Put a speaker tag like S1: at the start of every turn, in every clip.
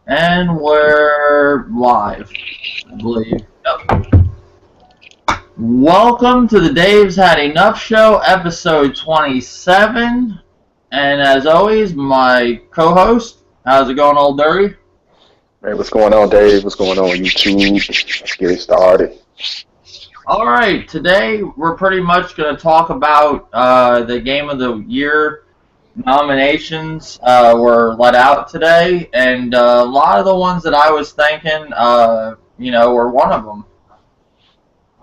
S1: And we're live, I believe. Yep. Welcome to the Dave's Had Enough Show, episode 27. And as always, my co-host, how's it going, Old Dirty?
S2: Hey, what's going on, Dave? What's going on YouTube? Let's get it started.
S1: All right, today we're pretty much going to talk about the Game of the Year nominations were let out today, and a lot of the ones that I was thinking, were one of them.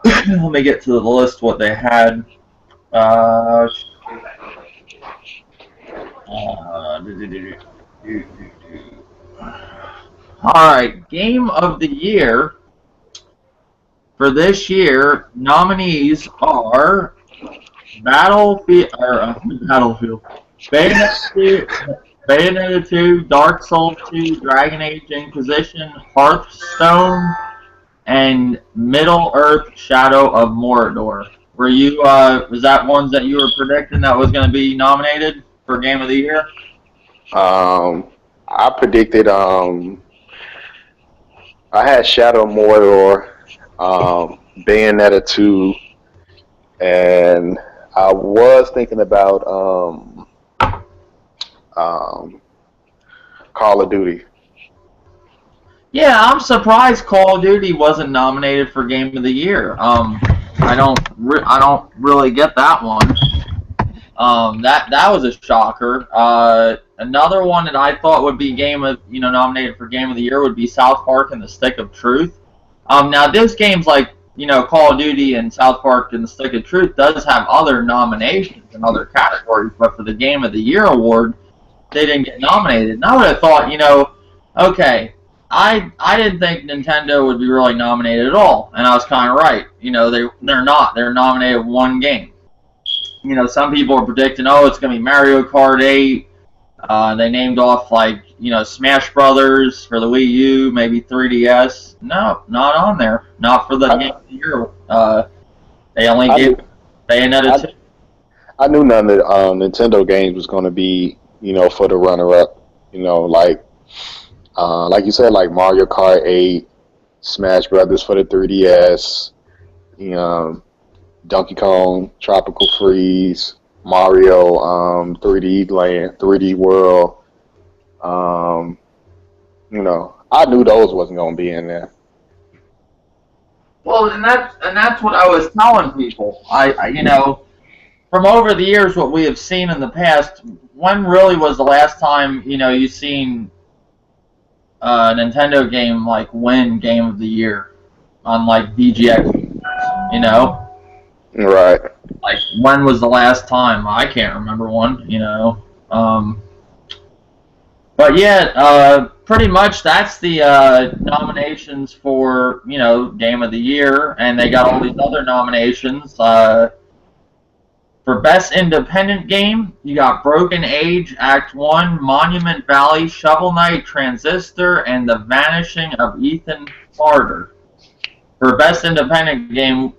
S1: Let me get to the list what they had. Alright, Game of the Year for this year, nominees are Battlefield, Bayonetta 2, Dark Souls 2, Dragon Age Inquisition, Hearthstone, and Middle-earth: Shadow of Mordor. Were you, was that ones that you were predicting that was going to be nominated for Game of the Year?
S2: I predicted, I had Shadow of Mordor, Bayonetta 2, and I was thinking about, Call of Duty.
S1: Yeah, I'm surprised Call of Duty wasn't nominated for Game of the Year. I don't really get that one. That was a shocker. Another one that I thought would be nominated for Game of the Year would be South Park and the Stick of Truth. Now this game's like, Call of Duty and South Park and the Stick of Truth does have other nominations in other categories, but for the Game of the Year award, they didn't get nominated. And I would have thought, okay, I didn't think Nintendo would be really nominated at all, and I was kind of right. They're not. They're nominated one game. Some people are predicting, it's going to be Mario Kart 8. They named off, Smash Brothers for the Wii U, maybe 3DS. No, not on there. Not for the Game of the Year. They only gave Bayonetta 2.
S2: I knew none of the Nintendo games was going to be, for the runner-up. Like you said, like Mario Kart 8, Smash Brothers for the 3DS, Donkey Kong, Tropical Freeze, Mario, 3D Land, 3D World. I knew those wasn't going to be in there.
S1: Well, and that's what I was telling people. From over the years, what we have seen in the past, when really was the last time, you seen a Nintendo game win Game of the Year on VGX,
S2: Right.
S1: When was the last time? I can't remember one, But yeah, pretty much that's the nominations for, Game of the Year, and they got all these other nominations. For Best Independent Game, you got Broken Age, Act 1, Monument Valley, Shovel Knight, Transistor, and The Vanishing of Ethan Carter. For Best Independent Game,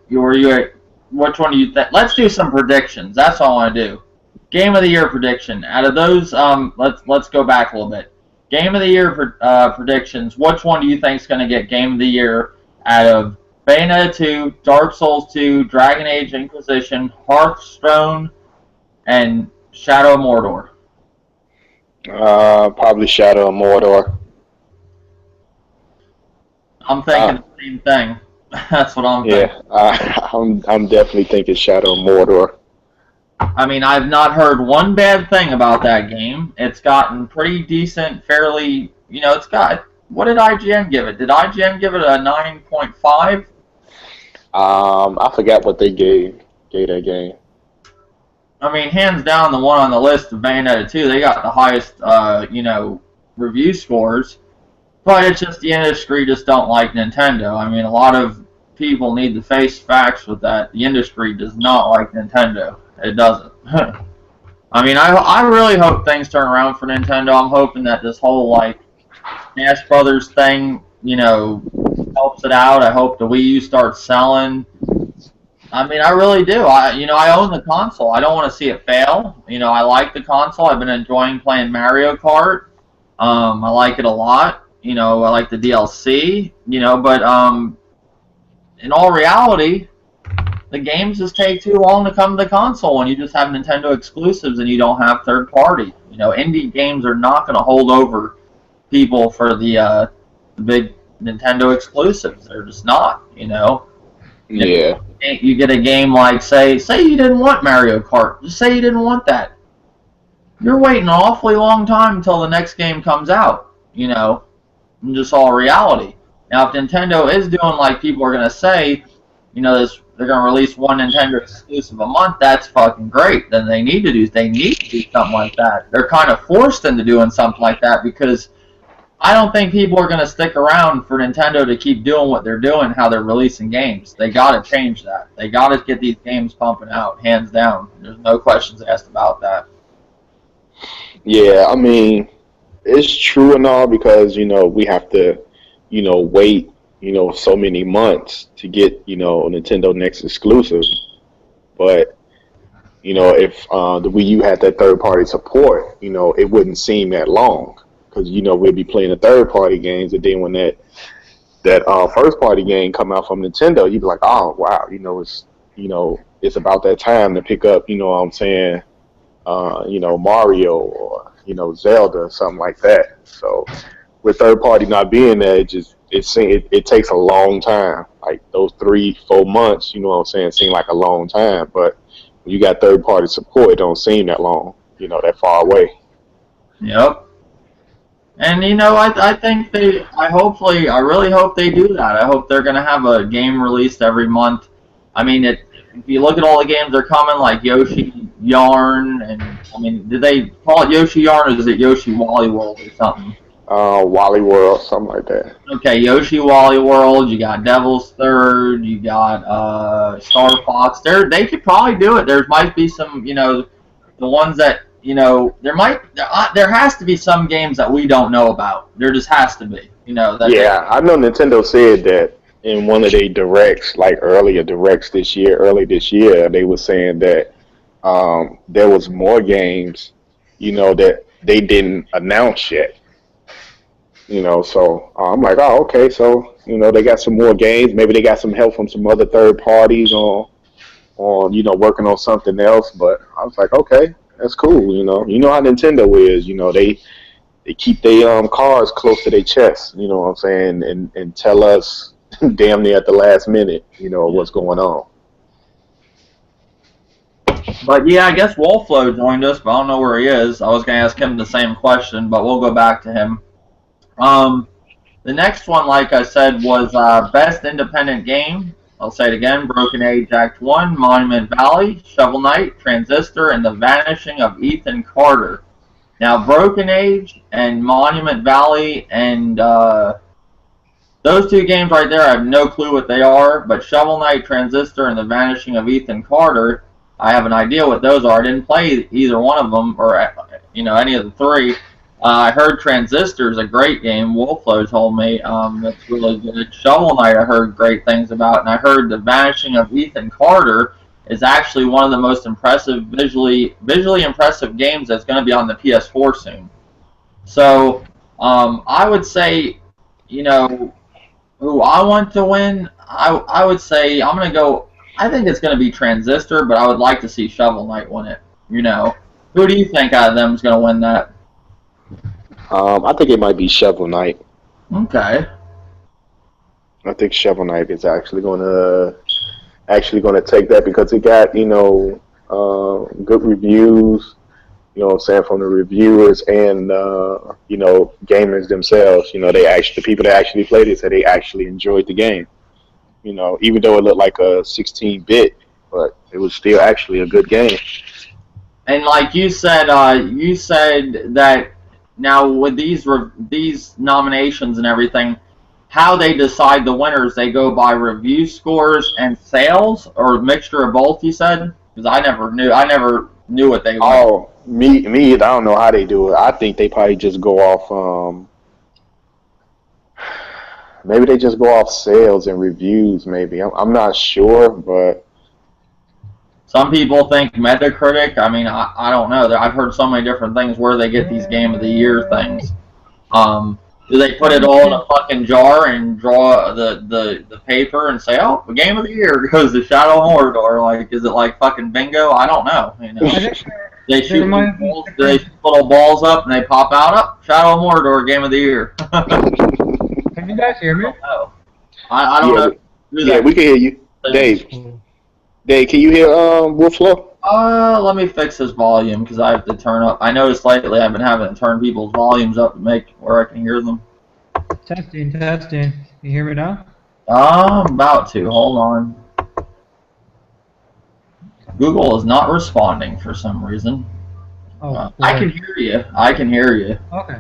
S1: which one do you think? Let's do some predictions. That's all I want to do. Game of the Year prediction. Out of those, let's go back a little bit. Game of the Year predictions. Which one do you think is going to get Game of the Year out of Bayonetta 2, Dark Souls 2, Dragon Age Inquisition, Hearthstone, and Shadow of Mordor?
S2: Probably Shadow of Mordor.
S1: I'm thinking the same thing. That's what I'm thinking.
S2: Yeah, I'm definitely thinking Shadow of Mordor.
S1: I mean, I've not heard one bad thing about that game. It's gotten pretty decent, fairly, it's got, what did IGN give it? Did IGN give it a 9.5?
S2: I forgot what they gave that game.
S1: I mean, hands down, the one on the list of Bayonetta 2, they got the highest, review scores. But it's just the industry just don't like Nintendo. I mean, a lot of people need to face facts with that. The industry does not like Nintendo. It doesn't. I mean, I really hope things turn around for Nintendo. I'm hoping that this whole, Smash Brothers thing, helps it out. I hope the Wii U starts selling. I mean, I really do. I own the console. I don't want to see it fail. I like the console. I've been enjoying playing Mario Kart. I like it a lot. I like the DLC. But in all reality, the games just take too long to come to the console when you just have Nintendo exclusives and you don't have third party. Indie games are not going to hold over people for the big Nintendo exclusives. They're just not.
S2: Yeah.
S1: You get a game like say you didn't want Mario Kart. Just say you didn't want that. You're waiting an awfully long time until the next game comes out. In just all reality. Now, if Nintendo is doing like people are gonna say, they're gonna release one Nintendo exclusive a month, that's fucking great. Then they need to do something like that. They're kind of forced into doing something like that because I don't think people are going to stick around for Nintendo to keep doing what they're doing, how they're releasing games. They got to change that. They got to get these games pumping out, hands down. There's no questions asked about that.
S2: Yeah, I mean, it's true and all because, we have to, wait, so many months to get, Nintendo next exclusive. But, if the Wii U had that third party support, it wouldn't seem that long. Because, we'd be playing the third party games, and then when that first party game come out from Nintendo, you'd be like, oh, wow, it's about that time to pick up, what I'm saying, Mario or Zelda or something like that. So with third party not being there, it takes a long time. Like those 3-4 months, what I'm saying, seem like a long time. But when you got third party support, it don't seem that long. That far away.
S1: Yep. And I think I really hope they do that. I hope they're gonna have a game released every month. I mean, if you look at all the games that are coming, like Yoshi Yarn, and I mean, did they call it Yoshi Yarn or is it Yoshi Wally World or something?
S2: Wally World, something like that.
S1: Okay, Yoshi Wally World. You got Devil's Third. You got Star Fox. They could probably do it. There might be some, the ones that there has to be some games that we don't know about. There just has to be,
S2: Yeah, I know Nintendo said that in one of their directs, like early this year, they were saying that there was more games, that they didn't announce yet. So I'm like, oh, okay, so they got some more games. Maybe they got some help from some other third parties on working on something else. But I was like, okay, that's cool. How Nintendo is. They keep their cards close to their chest. You know what I'm saying, and tell us damn near at the last minute, what's going on.
S1: But yeah, I guess Wolflow joined us, but I don't know where he is. I was going to ask him the same question, but we'll go back to him. The next one, like I said, was Best Independent Game. I'll say it again. Broken Age Act 1, Monument Valley, Shovel Knight, Transistor, and The Vanishing of Ethan Carter. Now, Broken Age and Monument Valley and those two games right there, I have no clue what they are, but Shovel Knight, Transistor, and The Vanishing of Ethan Carter, I have an idea what those are. I didn't play either one of them or any of the three. I heard Transistor is a great game. Wolflow told me it's really good. Shovel Knight I heard great things about, and I heard The Vanishing of Ethan Carter is actually one of the most impressive, visually impressive games that's going to be on the PS4 soon. So I would say, who I want to win, I would say I'm going to go. I think it's going to be Transistor, but I would like to see Shovel Knight win it. Who do you think out of them is going to win that?
S2: I think it might be Shovel Knight.
S1: Okay.
S2: I think Shovel Knight is actually going to take that because it got good reviews. What I'm saying, from the reviewers and gamers themselves. The people that actually played it said they actually enjoyed the game. Even though it looked like a 16-bit, but it was still actually a good game.
S1: And like you said that. Now, with these nominations and everything, how they decide the winners, they go by review scores and sales, or a mixture of both, you said? Because I never knew what they were.
S2: Oh, me, I don't know how they do it. I think they probably just go off, maybe they just go off sales and reviews, maybe. I'm not sure, but
S1: Some people think Metacritic. I mean, I don't know. I've heard so many different things where they get these Game of the Year things. Do they put it all in a fucking jar and draw the paper and say, oh, the Game of the Year goes to Shadow of Mordor? Like, is it like fucking bingo? I don't know. You know, they shoot balls, they shoot little balls up and they pop out. Up, Shadow of Mordor, Game of the Year.
S3: Can you guys hear me?
S1: I don't know.
S2: Yeah, we can hear you, Dave. Dave, can you hear Wolflow?
S1: Let me fix his volume because I have to turn up. I noticed lately I've been having to turn people's volumes up to make where I can hear them.
S3: Testing, testing. You hear me now?
S1: I'm about to. Hold on. Google is not responding for some reason.
S3: Oh,
S1: I can hear you. I can hear you.
S3: Okay.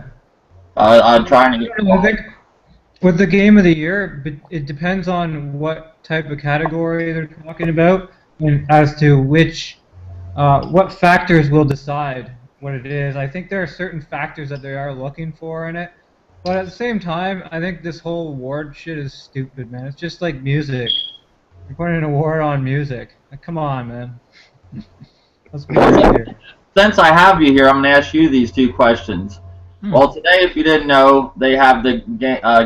S1: I'm trying to get.
S3: I think with the Game of the Year, it depends on what type of category they're talking about, and as to what factors will decide what it is. I think there are certain factors that they are looking for in it, but at the same time, I think this whole award shit is stupid, man. It's just like music. You're putting an award on music. Like, come on, man. Let's be real here.
S1: Since I have you here, I'm going to ask you these two questions. Well, today, if you didn't know, they have the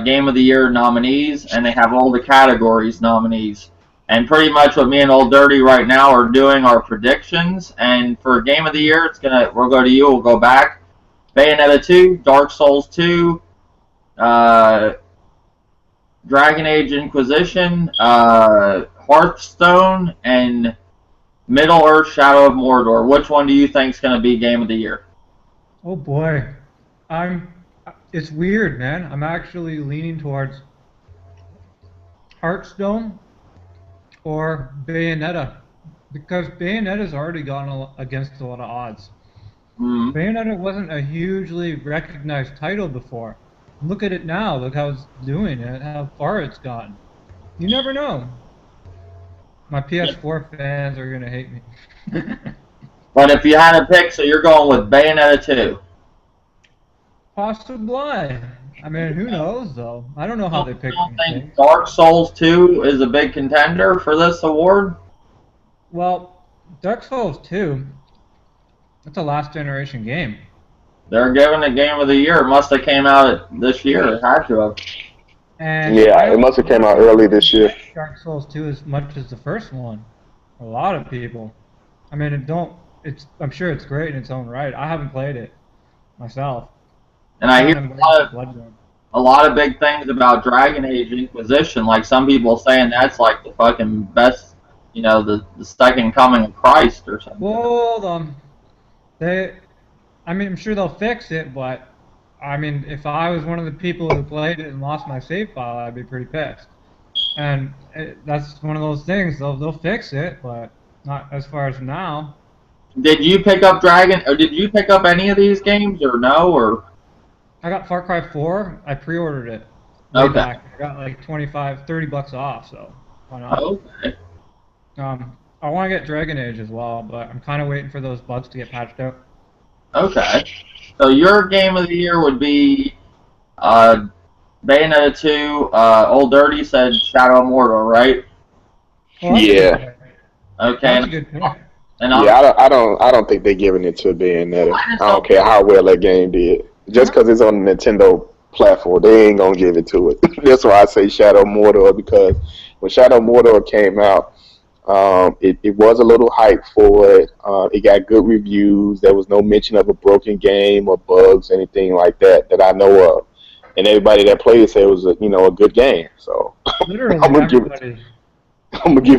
S1: Game of the Year nominees, and they have all the categories nominees. And pretty much what me and Old Dirty right now are doing are predictions. And for Game of the Year, we'll go to you. We'll go back. Bayonetta 2, Dark Souls 2, Dragon Age Inquisition, Hearthstone, and Middle-earth: Shadow of Mordor. Which one do you think is going to be Game of the Year?
S3: Oh boy, it's weird, man. I'm actually leaning towards Hearthstone or Bayonetta, because Bayonetta's already gone against a lot of odds. Bayonetta wasn't a hugely recognized title before. Look at it now. Look how it's doing it. How far it's gotten. You never know. My PS4 fans are gonna hate me.
S1: But if you had to pick, so you're going with Bayonetta 2.
S3: Possibly. I mean, who knows, though? I don't know how they pick
S1: You
S3: these
S1: think
S3: things.
S1: Dark Souls 2 is a big contender for this award?
S3: Well, Dark Souls 2, that's a last generation game.
S1: They're giving it Game of the Year. It must have came out this year. It had to have.
S3: And
S2: Yeah, it must have came out early this year.
S3: Dark Souls 2 as much as the first one. A lot of people. I mean, I'm sure it's great in its own right. I haven't played it myself.
S1: And I hear a lot of big things about Dragon Age Inquisition. Like some people saying that's like the fucking best, the second coming of Christ or something.
S3: Hold on. I'm sure they'll fix it, but I mean, if I was one of the people who played it and lost my save file, I'd be pretty pissed. And that's one of those things. They'll fix it, but not as far as now.
S1: Did you pick up did you pick up any of these games or no? Or
S3: I got Far Cry 4. I pre-ordered it.
S1: Okay.
S3: Back. I got like $30 off, so why not?
S1: Okay.
S3: I want to get Dragon Age as well, but I'm kind of waiting for those bugs to get patched out.
S1: Okay. So your Game of the Year would be Bayonetta 2. Old Dirty said Shadow of Mordor, right?
S3: Well,
S2: Yeah.
S1: Okay.
S3: That's a good point.
S1: And
S2: I don't think they're giving it to Bayonetta. I don't care how well that game did. Just because it's on the Nintendo platform, they ain't gonna give it to it. That's why I say Shadow of Mordor, because when Shadow of Mordor came out, it was a little hype for it. It got good reviews. There was no mention of a broken game or bugs, anything like that I know of. And everybody that played it said it was a good game. So
S3: Literally
S2: I'm gonna give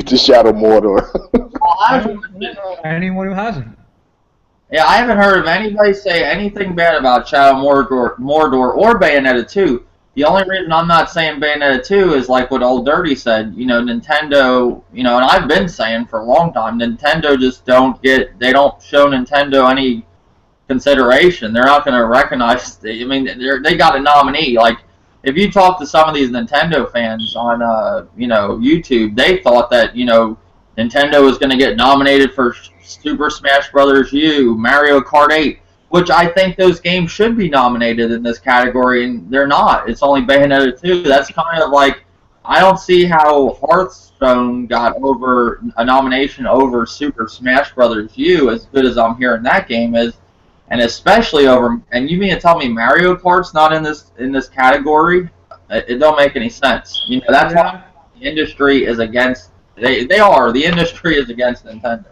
S2: it to Shadow of Mordor.
S3: I don't know anyone who hasn't.
S1: Yeah, I haven't heard of anybody say anything bad about Shadow of Mordor or Bayonetta 2. The only reason I'm not saying Bayonetta 2 is like what Old Dirty said. Nintendo, and I've been saying for a long time, Nintendo just they don't show Nintendo any consideration. They're not going to recognize, they got a nominee. Like, if you talk to some of these Nintendo fans on, YouTube, they thought that, Nintendo was going to get nominated for Super Smash Bros. U, Mario Kart 8, which I think those games should be nominated in this category, and they're not. It's only Bayonetta 2. That's kind of like I don't see how Hearthstone got over a nomination over Super Smash Brothers U, as good as I'm hearing that game is, and especially over. And you mean to tell me Mario Kart's not in this category? It don't make any sense. You know, that's why the industry is against. They are. The industry is against Nintendo.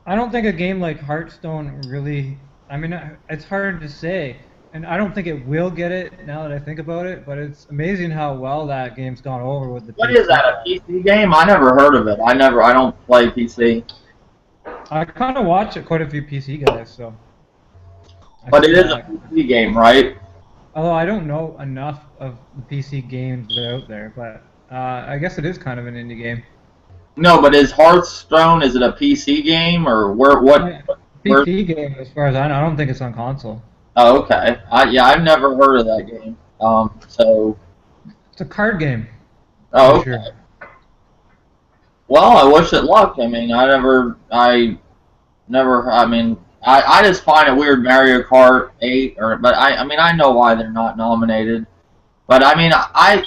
S3: I don't think a game like Hearthstone really. I mean, it's hard to say, and I don't think it will get it now that I think about it. But it's amazing how well that game's gone over with the.
S1: What is that? A PC game? I never heard of it. I don't play PC.
S3: I kind of watch quite a few PC guys, so.
S1: But it is a PC game, right?
S3: Although I don't know enough of the PC games that are out there, but I guess it is kind of an indie game.
S1: No, but is Hearthstone, is it a PC game, or what?
S3: PC game, as far as I know. I don't think it's on console.
S1: Oh, okay. I've never heard of that game. So.
S3: It's a card game.
S1: Oh, okay. Sure. Well, I wish it luck. I mean, I just find it weird Mario Kart 8, but I know why they're not nominated. But I mean,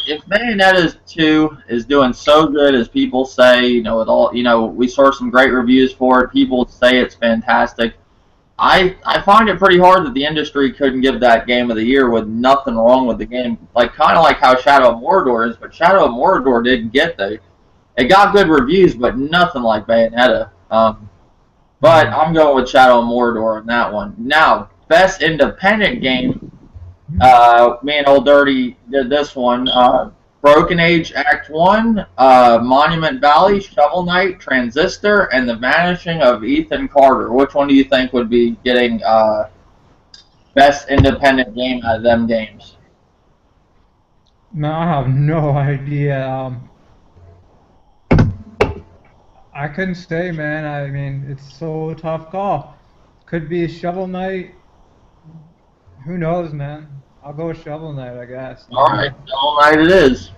S1: if Bayonetta 2 is doing so good as people say, you know, with all, you know, we saw some great reviews for it. People say it's fantastic. I find it pretty hard that the industry couldn't give that Game of the Year with nothing wrong with the game. Like kind of like how Shadow of Mordor is, but Shadow of Mordor didn't get it got good reviews, but nothing like Bayonetta. But I'm going with Shadow of Mordor on that one. Now, best independent game. Me and Old Dirty did this one. Broken Age Act 1, Monument Valley, Shovel Knight, Transistor, and The Vanishing of Ethan Carter. Which one do you think would be getting best independent game out of them games?
S3: No, I have no idea. I couldn't say, man. I mean, it's so tough call. Could be Shovel Knight. Who knows, man? I'll go with Shovel Knight, I guess.
S1: All right, Shovel Knight it is.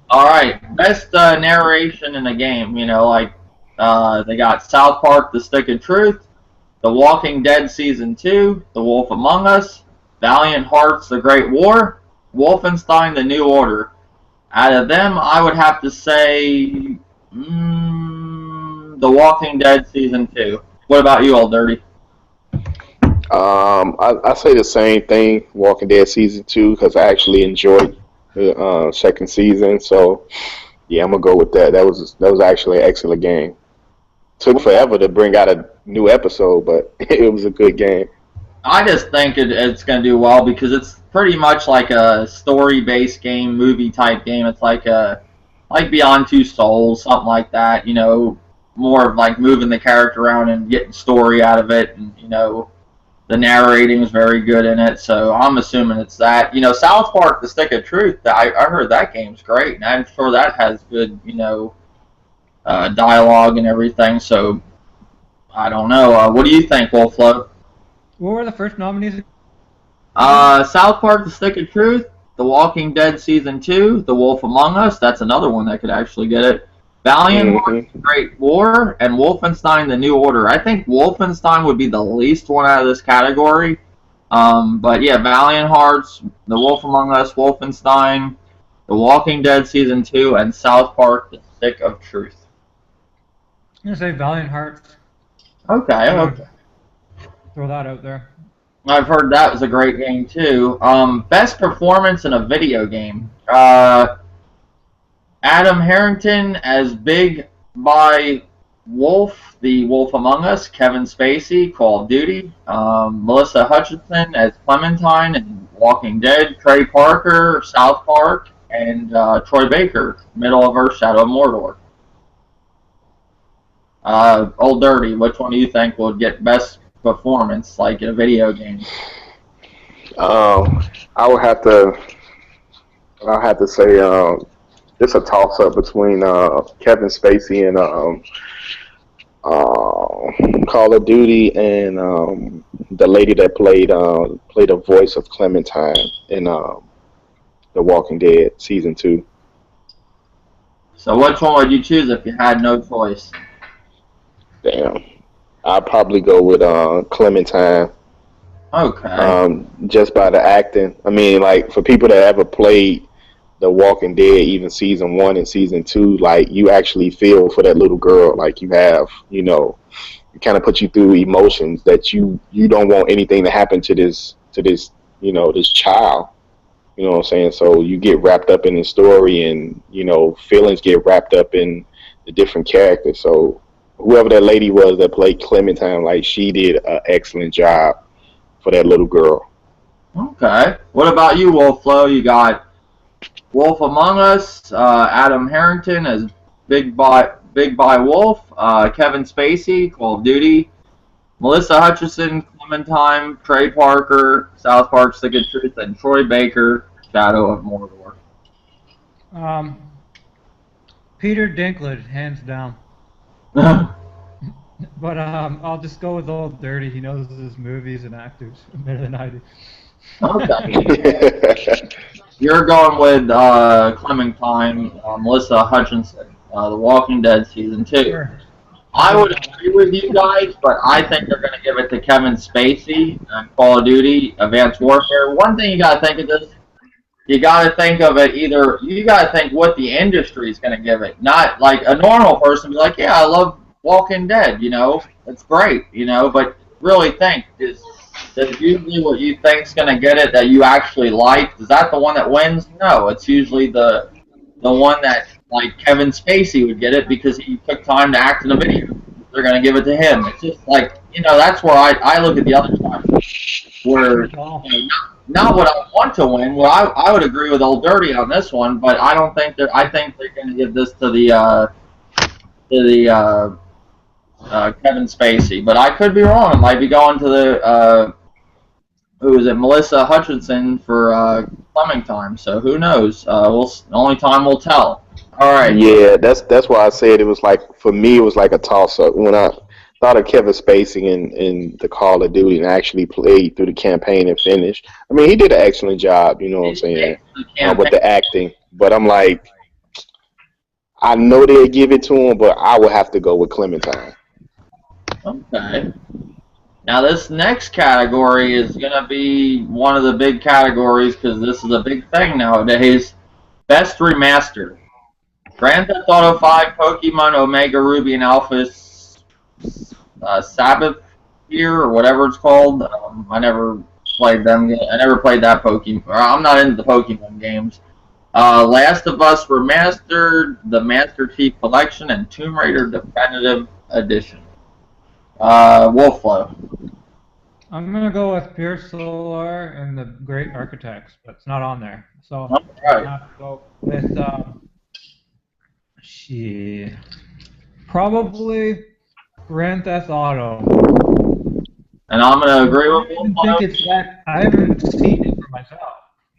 S1: All right, best narration in a game. You know, like they got South Park: The Stick of Truth, The Walking Dead Season 2, The Wolf Among Us, Valiant Hearts: The Great War, Wolfenstein: The New Order. Out of them, I would have to say The Walking Dead Season 2. What about you, Old Dirty?
S2: I say the same thing, Walking Dead Season 2, because I actually enjoyed the second season. So, yeah, I'm going to go with that. That was actually an excellent game. Took forever to bring out a new episode, but it was a good game.
S1: I just think it's going to do well because it's pretty much like a story-based game, movie-type game. It's like Beyond Two Souls, something like that, you know, more of like moving the character around and getting story out of it, and, you know, the narrating is very good in it, so I'm assuming it's that. You know, South Park: The Stick of Truth, I heard that game's great, and I'm sure that has good, you know, dialogue and everything, so I don't know. What do you think, Wolflo?
S3: What were the first nominees?
S1: South Park: The Stick of Truth, The Walking Dead Season 2, The Wolf Among Us, that's another one that could actually get it. Valiant Hearts: Great War, and Wolfenstein: The New Order. I think Wolfenstein would be the least one out of this category. But yeah, Valiant Hearts, The Wolf Among Us, Wolfenstein, The Walking Dead Season 2, and South Park: The Stick of Truth.
S3: I'm going to say Valiant Hearts.
S1: Okay.
S3: Throw that out there.
S1: I've heard that was a great game too. Best performance in a video game. Adam Harrington as Big by Wolf, The Wolf Among Us, Kevin Spacey, Call of Duty, Melissa Hutchinson as Clementine in Walking Dead, Trey Parker, South Park, and Troy Baker, Middle of Earth, Shadow of Mordor. Old Dirty, which one do you think would get best performance, like in a video game?
S2: I'll have to say it's a toss-up between Kevin Spacey and Call of Duty and the lady that played the voice of Clementine in The Walking Dead Season 2.
S1: So which one would you choose if you had no choice?
S2: Damn. I'd probably go with Clementine.
S1: Okay.
S2: Just by the acting. I mean, like, for people that ever played The Walking Dead, even season 1 and season 2, like you actually feel for that little girl. Like you have, it kind of puts you through emotions that you don't want anything to happen to this this child. You know what I'm saying? So you get wrapped up in the story, and feelings get wrapped up in the different characters. So whoever that lady was that played Clementine, like she did an excellent job for that little girl.
S1: Okay. What about you, Wolf Flo? You got Wolf Among Us, Adam Harrington as Big By Wolf, Kevin Spacey, Call of Duty, Melissa Hutchison, Clementine, Trey Parker, South Park, Stick of Truth, and Troy Baker, Shadow of Mordor.
S3: Peter Dinklage, hands down. But I'll just go with Old Dirty. He knows his movies and actors better than I do.
S1: Okay. You're going with Clementine, Melissa Hutchinson, The Walking Dead Season 2.
S3: Sure.
S1: I would agree with you guys, but I think they're going to give it to Kevin Spacey on Call of Duty, Advanced Warfare. One thing you got to think of this, you got to think of it you got to think what the industry is going to give it. Not like a normal person be like, yeah, I love Walking Dead, it's great, but really think, is usually what you think's going to get it that you actually like, is that the one that wins? No, it's usually the one that, like, Kevin Spacey would get it because he took time to act in a video. They're going to give it to him. It's just like, that's where I look at the other side. Where, not what I want to win. Well, I would agree with Old Dirty on this one, but I don't think I think they're going to give this to the Kevin Spacey. But I could be wrong. It might be going to the, who is it, Melissa Hutchinson for Clementine. So who knows? Only time will tell. All right.
S2: Yeah, that's why I said it was like, for me, it was like a toss-up. When I thought of Kevin Spacey in the Call of Duty and actually played through the campaign and finished, I mean, he did an excellent job, you know what I'm saying, with the acting. But I'm like, I know they'll give it to him, but I would have to go with Clementine.
S1: Okay. Now, this next category is going to be one of the big categories because this is a big thing nowadays. Best Remastered. Grand Theft Auto 5, Pokemon Omega Ruby and Alpha Sabbath Year, or whatever it's called. I never played them. I never played that Pokemon. I'm not into the Pokemon games. Last of Us Remastered, the Master Chief Collection, and Tomb Raider Definitive Edition. Wolflow.
S3: I'm gonna go with Pure Solar and the Great Architects, but it's not on there. So
S1: All right.
S3: I have to go with probably Grand Theft Auto.
S1: And I'm going to agree with
S3: Wolflow. I haven't seen it for myself,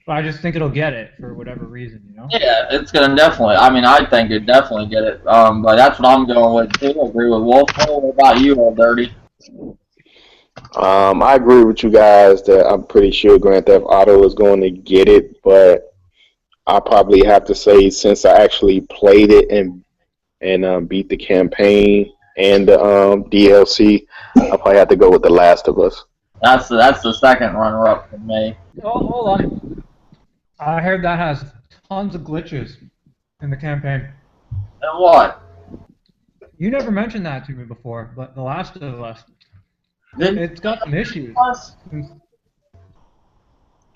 S3: but I just think it'll get it for whatever reason,
S1: Yeah, it's going to definitely. I mean, I think it'd definitely get it. But that's what I'm going with too. I agree with Wolflow. What about you, Old Dirty?
S2: I agree with you guys that I'm pretty sure Grand Theft Auto is going to get it, but I probably have to say, since I actually played it and beat the campaign and the DLC, I'll probably have to go with The Last of Us.
S1: That's the second runner-up for me.
S3: Oh, hold on. I heard that has tons of glitches in the campaign.
S1: And what?
S3: You never mentioned that to me before, but The Last of Us, it's got some issues.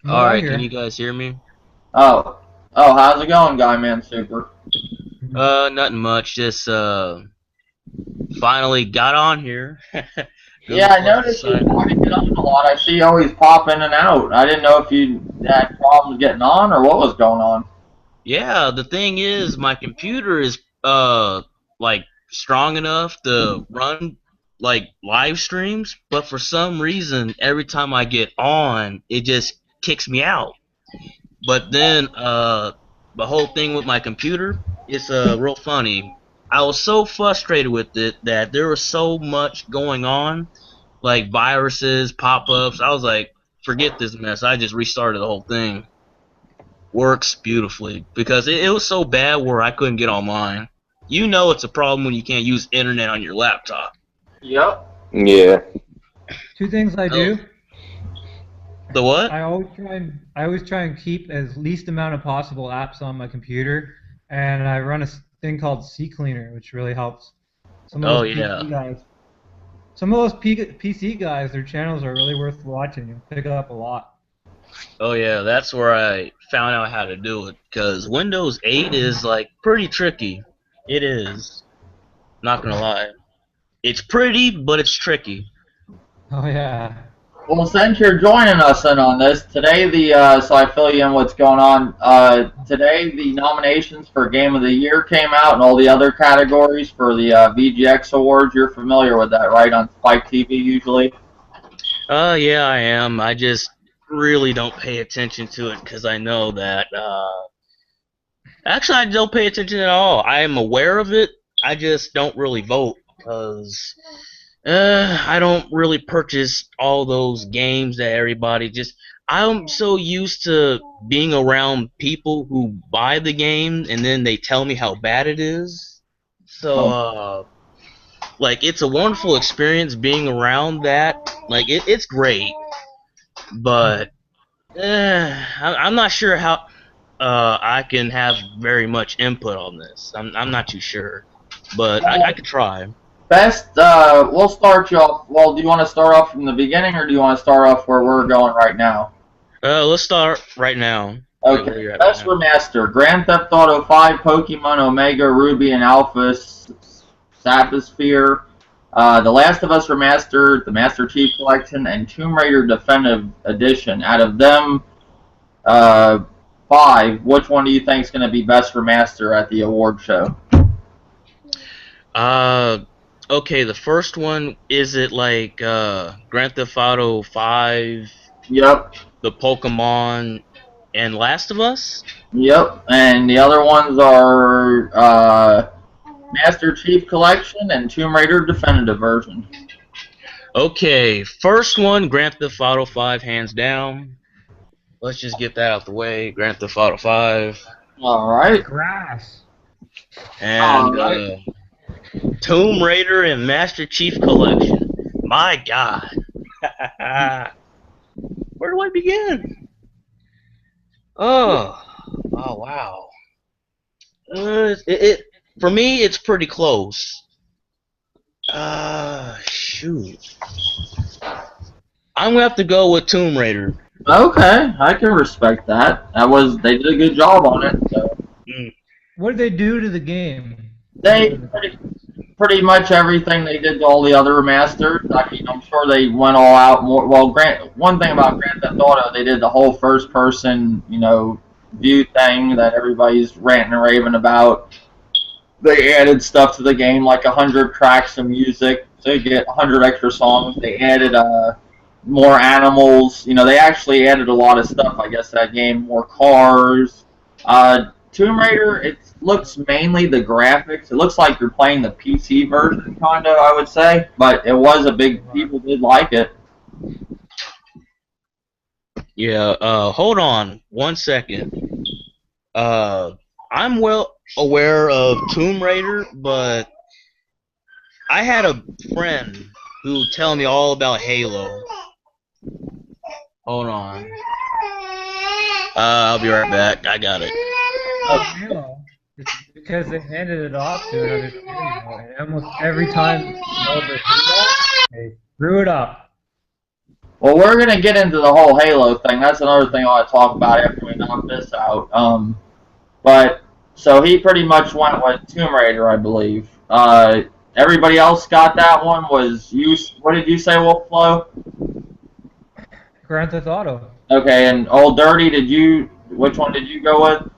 S4: Alright, can you guys hear me?
S1: Oh, how's it going, Guy Man Super?
S4: Nothing much, just finally got on here.
S1: Yeah, I noticed you trying to get on a lot. I see you always pop in and out. I didn't know if you had problems getting on or what was going on.
S4: Yeah, the thing is, my computer is like strong enough to run like live streams, but for some reason, every time I get on, it just kicks me out. But then the whole thing with my computer is real funny. I was so frustrated with it that there was so much going on, like viruses, pop-ups. I was like, forget this mess. I just restarted the whole thing. Works beautifully because it was so bad where I couldn't get online. You know it's a problem when you can't use internet on your laptop.
S1: Yep.
S2: Yeah.
S3: Two things I do.
S4: The what?
S3: I always try and keep as least amount of possible apps on my computer, and I run a thing called CCleaner, which really helps. Some of
S4: Oh
S3: those
S4: yeah.
S3: PC guys, their channels are really worth watching. You'll pick up a lot.
S4: Oh yeah, that's where I found out how to do it. Cause Windows 8 is like pretty tricky. It is. Not gonna lie. It's pretty, but it's tricky.
S3: Oh yeah.
S1: Well, since you're joining us in on this, today so I fill you in what's going on. Today the nominations for Game of the Year came out and all the other categories for the VGX Awards. You're familiar with that, right? On Spike TV usually.
S4: Yeah, I am. I just really don't pay attention to it because I know that. Actually, I don't pay attention at all. I am aware of it. I just don't really vote because I don't really purchase all those games that everybody just. I'm so used to being around people who buy the game and then they tell me how bad it is. So,
S1: Oh.
S4: like, it's a wonderful experience being around that. Like, it's great, but I'm not sure how I can have very much input on this. I'm not too sure, but I could try.
S1: Best, we'll start you off. Well, do you want to start off from the beginning, or do you want to start off where we're going right now?
S4: Let's start right now.
S1: Okay. Best remaster: Grand Theft Auto 5, Pokemon Omega Ruby and Alpha Sapphire, The Last of Us Remastered, the Master Chief Collection, and Tomb Raider Definitive Edition. Out of them, 5, which one do you think is going to be best remaster at the award show?
S4: Okay, the first one, is it like Grand Theft Auto 5,
S1: Yep.
S4: the Pokemon, and Last of Us?
S1: Yep. And the other ones are Master Chief Collection and Tomb Raider Definitive Version.
S4: Okay, first one, Grand Theft Auto 5, hands down. Let's just get that out the way. Grand Theft Auto 5.
S1: Alright.
S3: Grass.
S4: And Tomb Raider and Master Chief Collection. My God. Where do I begin? Oh wow. For me, it's pretty close. Shoot. I'm gonna have to go with Tomb Raider.
S1: Okay, I can respect that. They did a good job on it. So.
S3: What did they do to the game?
S1: They pretty much everything they did to all the other remasters. I mean, I'm sure they went all out more. Well, one thing about Grand Theft Auto, they did the whole first-person, view thing that everybody's ranting and raving about. They added stuff to the game, like 100 tracks of music, so you get 100 extra songs. They added more animals. They actually added a lot of stuff, I guess, to that game. More cars. Tomb Raider, it looks mainly the graphics. It looks like you're playing the PC version, kind of, I would say. But it was people did like it.
S4: Yeah, hold on 1 second. I'm well aware of Tomb Raider, but I had a friend who tell me all about Halo. Hold on. I'll be right back. I got it.
S3: Halo. It's because they handed it off to another studio, and almost every time they screw it up.
S1: Well, we're going to get into the whole Halo thing. That's another thing I want to talk about after we knock this out. So he pretty much went with Tomb Raider, I believe. Everybody else got that one. What did you say, Wolf Flow?
S3: Grand Theft Auto.
S1: Okay, and Old Dirty, which one did you go with?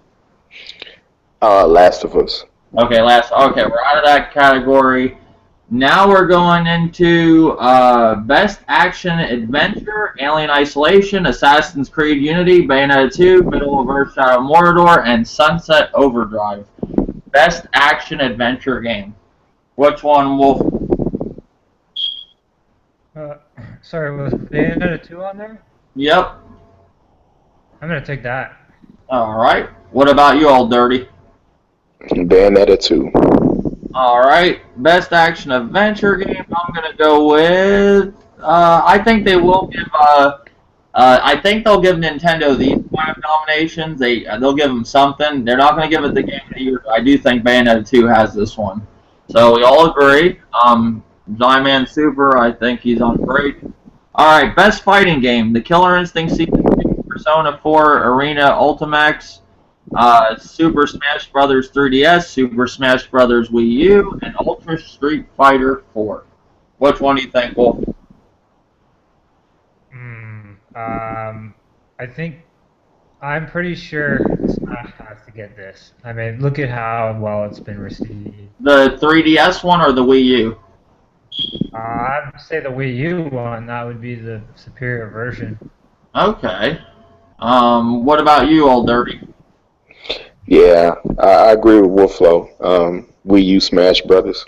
S2: Last of Us.
S1: Okay, we're out of that category. Now we're going into Best Action Adventure, Alien Isolation, Assassin's Creed Unity, Bayonetta 2, Middle of Earth Shadow Mordor, and Sunset Overdrive. Best Action Adventure Game. Which one, Wolf?
S3: Sorry, was Bayonetta 2 on there?
S1: Yep.
S3: I'm going to take that.
S1: Alright. What about you, Old Dirty?
S2: Bayonetta 2.
S1: Alright. Best Action Adventure Game, I'm going to go with... I think they will give I think they'll give Nintendo these kind of nominations. They'll give them something. They're not going to give it the Game of the Year. I do think Bayonetta 2 has this one. So we all agree. Zyman Super, I think he's on great. All right, best fighting game: The Killer Instinct Season 2, Persona 4 Arena Ultimax, Super Smash Bros. 3DS, Super Smash Bros. Wii U, and Ultra Street Fighter 4. Which one do you think, Wolf?
S3: I think I'm pretty sure Smash has to get this. I mean, look at how well it's been received.
S1: The 3DS one or the Wii U?
S3: I'd say the Wii U one. That would be the superior version.
S1: Okay. What about you, Old Dirty?
S2: Yeah, I agree with Wolflow. Wii U Smash Brothers.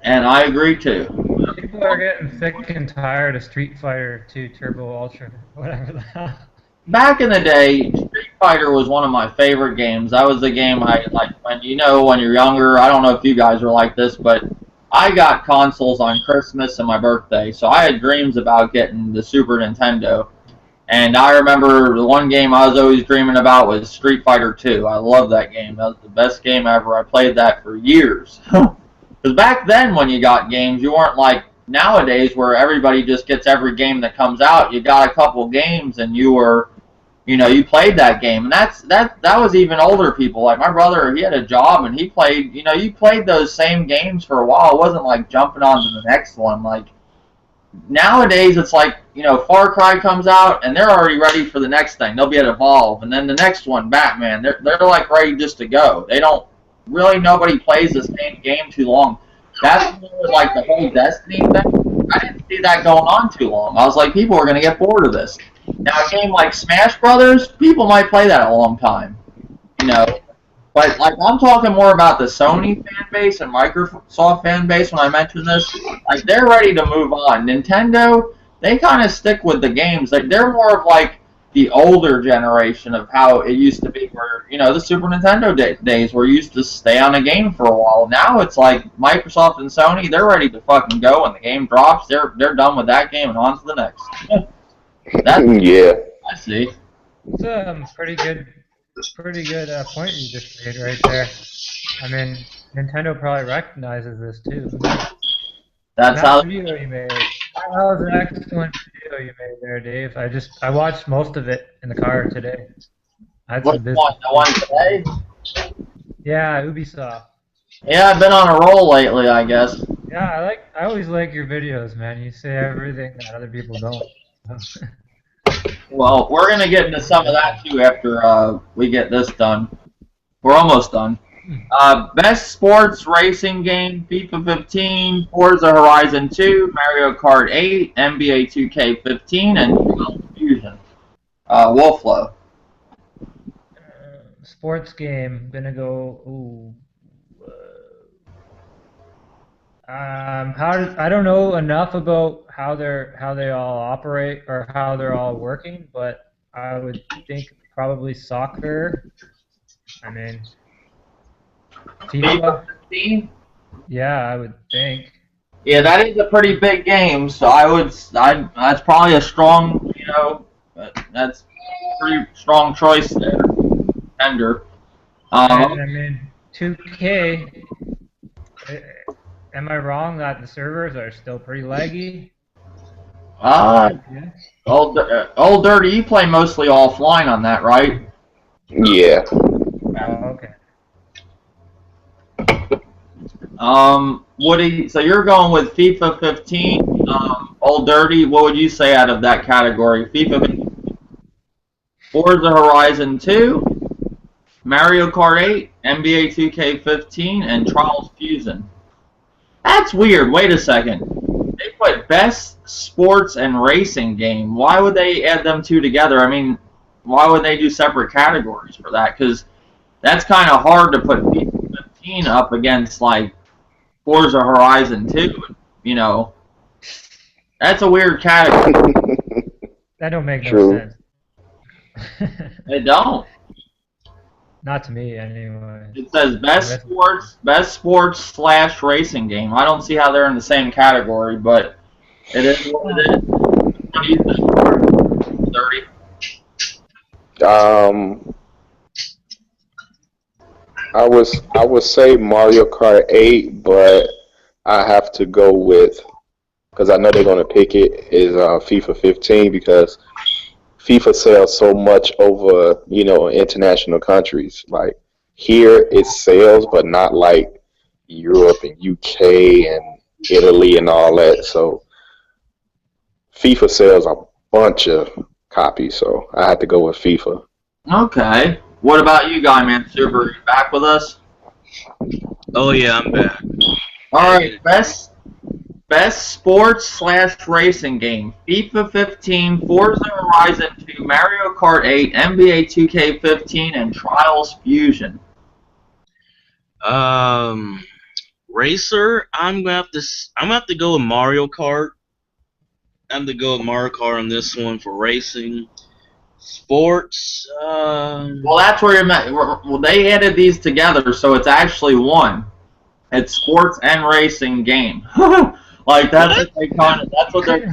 S1: And I agree too.
S3: People are getting sick and tired of Street Fighter 2 Turbo Ultra, whatever the hell.
S1: Back in the day, Street Fighter was one of my favorite games. That was the game I like when you're younger. I don't know if you guys were like this, but I got consoles on Christmas and my birthday, so I had dreams about getting the Super Nintendo. And I remember the one game I was always dreaming about was Street Fighter 2. I love that game. That was the best game ever. I played that for years. Because back then when you got games, you weren't like nowadays where everybody just gets every game that comes out. You got a couple games and you played that game. And that was even older people. Like my brother, he had a job and he played, you played those same games for a while. It wasn't like jumping on to the next one. Like nowadays it's like, Far Cry comes out and they're already ready for the next thing. They'll be at Evolve and then the next one, Batman. They're like ready just to go. They don't really, nobody plays the same game too long. That's like the whole Destiny thing. I didn't see that going on too long. I was like, people are going to get bored of this. Now, a game like Smash Brothers, people might play that a long time, But like, I'm talking more about the Sony fan base and Microsoft fan base when I mention this. Like, they're ready to move on. Nintendo, they kind of stick with the games. Like, they're more of like the older generation of how it used to be, where the Super Nintendo days where you used to stay on a game for a while. Now it's like Microsoft and Sony, they're ready to fucking go when the game drops. They're done with that game and on to the next.
S2: Yeah,
S1: I see.
S3: It's a pretty good point you just made right there. I mean, Nintendo probably recognizes this too.
S1: That's how.
S3: Video you made. That was an excellent video you made there, Dave. I watched most of it in the car today.
S1: What one? The one today?
S3: Yeah, Ubisoft.
S1: Yeah, I've been on a roll lately, I guess.
S3: Yeah, I always like your videos, man. You say everything that other people don't.
S1: Well, we're gonna get into some of that too after we get this done. We're almost done. Best sports racing game: FIFA 15, Forza Horizon 2, Mario Kart 8, NBA 2K15, and Trials Fusion. Wolflow.
S3: Sports game, gonna go. I don't know enough about how they all operate or how they're all working, but I would think probably soccer. I mean, FIFA 15? Yeah, I would think.
S1: Yeah, that is a pretty big game, so that's probably a strong, that's a pretty strong choice there, tender.
S3: I mean, 2K. Am I wrong that the servers are still pretty laggy?
S1: Yeah. Old Dirty, you play mostly offline on that, right?
S2: Yeah.
S3: Oh, okay.
S1: So you're going with FIFA 15, Old Dirty. What would you say out of that category? FIFA 15, Forza Horizon 2, Mario Kart 8, NBA 2K15, and Trials Fusion. That's weird. Wait a second. They put best sports and racing game. Why would they add them two together? I mean, why would they do separate categories for that? Because that's kind of hard to put FIFA 15 up against, like, Forza Horizon 2. That's a weird category.
S3: That don't make no sense.
S1: They don't.
S3: Not to me, anyway.
S1: It says best sports / racing game. I don't see how they're in the same category, but it is what it is. What do you think? 30.
S2: Um, I would say Mario Kart 8, but I have to go with, because I know they're gonna pick it, is FIFA 15, because FIFA sells so much over, international countries. Like here it sells, but not like Europe and UK and Italy and all that. So FIFA sells a bunch of copies, so I had to go with FIFA.
S1: Okay. What about you, Guy Man Super? Are you back with us?
S4: Oh yeah, I'm back.
S1: All right. Best sports slash racing game: FIFA 15, Forza Horizon 2, Mario Kart 8, NBA 2K15, and Trials Fusion.
S4: Racer. I'm gonna have to go with Mario Kart. I'm gonna go with Mario Kart on this one for racing. Sports.
S1: Well, that's where you're met. Well, they added these together, so it's actually one. It's sports and racing game. Like that's what they kind of. That's what they're.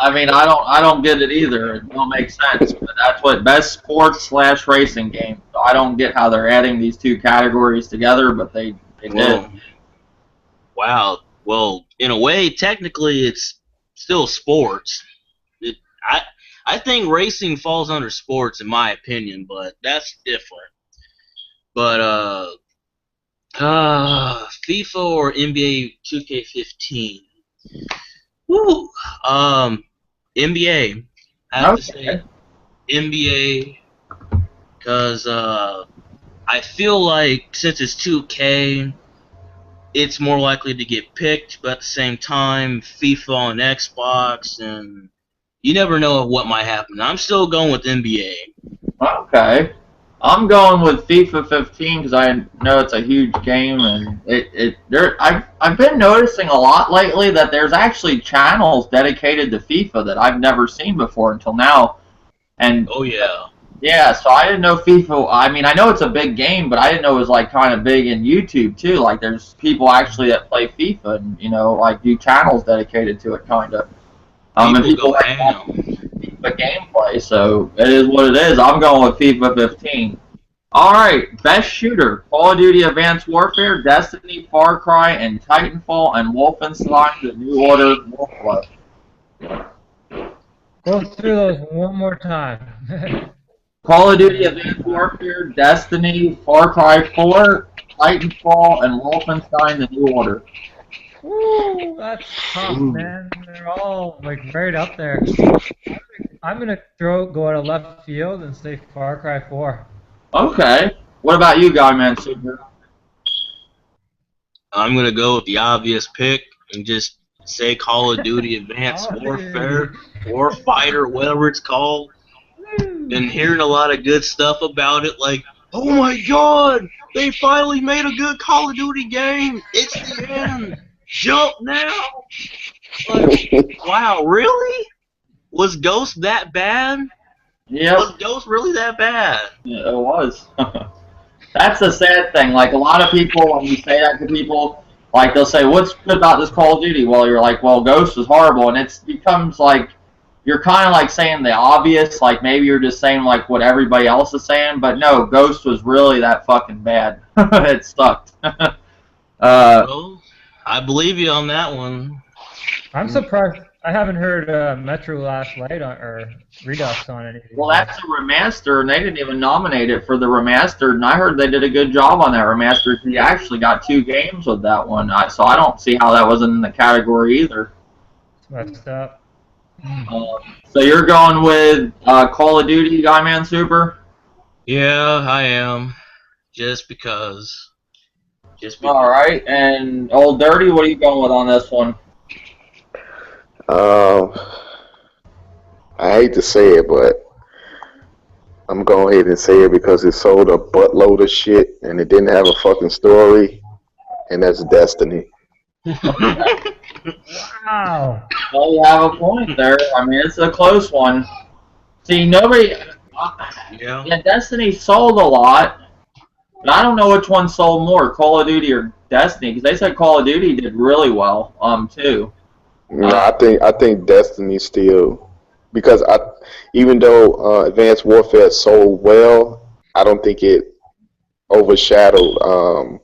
S1: I mean, I don't get it either. It don't make sense. But that's what best sports slash racing game. So I don't get how they're adding these two categories together, but they did.
S4: Well, wow. Well, in a way, technically, it's still sports. I think racing falls under sports in my opinion, but that's different. But FIFA or NBA 2K15. Woo. NBA. I have to say NBA because I feel like since it's 2K, it's more likely to get picked. But at the same time, FIFA on Xbox, and you never know what might happen. I'm still going with NBA.
S1: Okay. I'm going with FIFA 15 because I know it's a huge game, and I've been noticing a lot lately that there's actually channels dedicated to FIFA that I've never seen before until now. And
S4: Oh yeah.
S1: yeah, so I didn't know FIFA. I mean, I know it's a big game, but I didn't know it was like kind of big in YouTube too. Like there's people actually that play FIFA, and like do channels dedicated to it, kind of. And people
S4: People go
S1: like
S4: ham.
S1: FIFA gameplay, so it is what it is. I'm going with FIFA 15. All right, best shooter: Call of Duty: Advanced Warfare, Destiny, Far Cry, and Titanfall, and Wolfenstein: The New Order. Warcraft.
S3: Go through those one more time.
S1: Call of Duty: Advanced Warfare, Destiny, Far Cry 4, Titanfall, and Wolfenstein: The New Order.
S3: Woo, that's tough, man. They're all like right up there. I'm gonna go out of left field and say Far Cry 4.
S1: Okay. What about you, Guy Man Super?
S4: I'm gonna go with the obvious pick and just say Call of Duty Advanced Warfare or Fighter, whatever it's called. Been hearing a lot of good stuff about it, like, oh my god, they finally made a good Call of Duty game. It's the end. Jump now. Like, wow, really? Was Ghost that bad?
S1: Yep.
S4: Was Ghost really that bad?
S1: Yeah, it was. That's the sad thing. Like, a lot of people, when you say that to people, like, they'll say, what's good about this Call of Duty? Well, you're like, well, Ghost was horrible. And it becomes like, you're kind of like saying the obvious. Like, maybe you're just saying, like, what everybody else is saying. But no, Ghost was really that fucking bad. It sucked.
S4: Well, I believe you on that one.
S3: I'm surprised I haven't heard Metro Last Light or Redux on anything.
S1: Well, that's a remaster, and they didn't even nominate it for the remastered, and I heard they did a good job on that remastered. He actually got 2 games with that one, so I don't see how that wasn't in the category either.
S3: It's messed up.
S1: So you're going with Call of Duty, Guy Man Super?
S4: Yeah, I am. Just because.
S1: All right, and Old Dirty, what are you going with on this one?
S2: I hate to say it, but I'm going ahead and say it because it sold a buttload of shit and it didn't have a fucking story, and that's Destiny.
S3: Wow.
S1: Well, you have a point there. I mean, it's a close one. See, nobody... Yeah, Destiny sold a lot, but I don't know which one sold more, Call of Duty or Destiny, because they said Call of Duty did really well, too.
S2: No, I think Destiny still because even though Advanced Warfare sold well, I don't think it overshadowed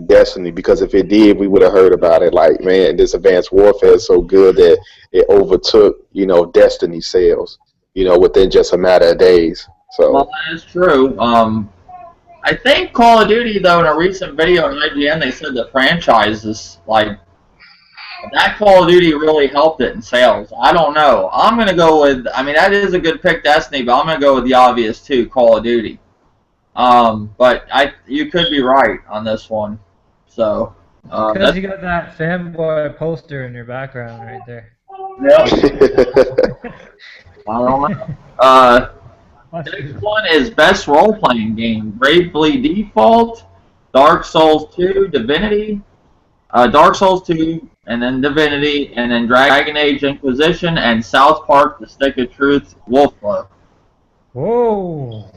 S2: Destiny, because if it did, we would have heard about it. Like, man, this Advanced Warfare is so good that it overtook, Destiny sales, within just a matter of days.
S1: Well,
S2: So,
S1: that is true. I think Call of Duty, though, in a recent video on IGN, they said the franchise is like that. Call of Duty really helped it in sales. I don't know. I'm gonna go with. I mean, that is a good pick, Destiny, but I'm gonna go with the obvious too, Call of Duty. But you could be right on this one. So,
S3: Because you got that fanboy poster in your background right there.
S1: yeah, I don't know. Next one is Best Role-Playing Game. Bravely Default, Dark Souls 2, Divinity, Dark Souls 2, and then Divinity, and then Dragon Age Inquisition, and South Park: The Stick of Truth, Wolfblood.
S3: Whoa.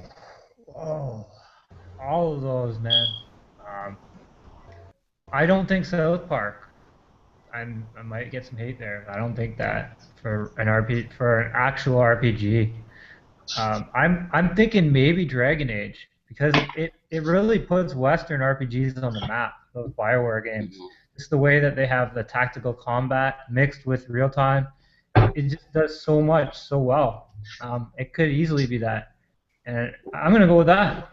S3: Whoa. All of those, man. I don't think South Park. I might get some hate there. I don't think that for an actual RPG. I'm thinking maybe Dragon Age, because it really puts Western RPGs on the map. Those BioWare games. It's the way that they have the tactical combat mixed with real time. It just does so much so well. It could easily be that, and I'm gonna go with that.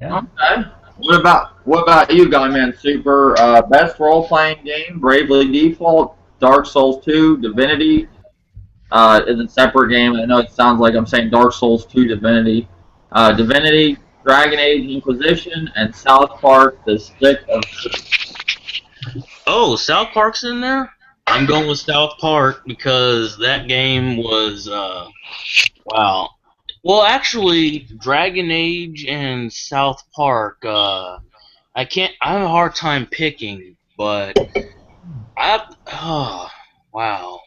S3: Yeah.
S1: Okay. What about you, Guyman Super? Best role-playing game: Bravely Default, Dark Souls 2, Divinity. Is a separate game. I know it sounds like I'm saying Dark Souls 2, Divinity. Divinity, Dragon Age Inquisition, and South Park: The Stick of Truth.
S4: Oh, South Park's in there? I'm going with South Park because that game was, wow. Well, actually, Dragon Age and South Park, I have a hard time picking, but wow.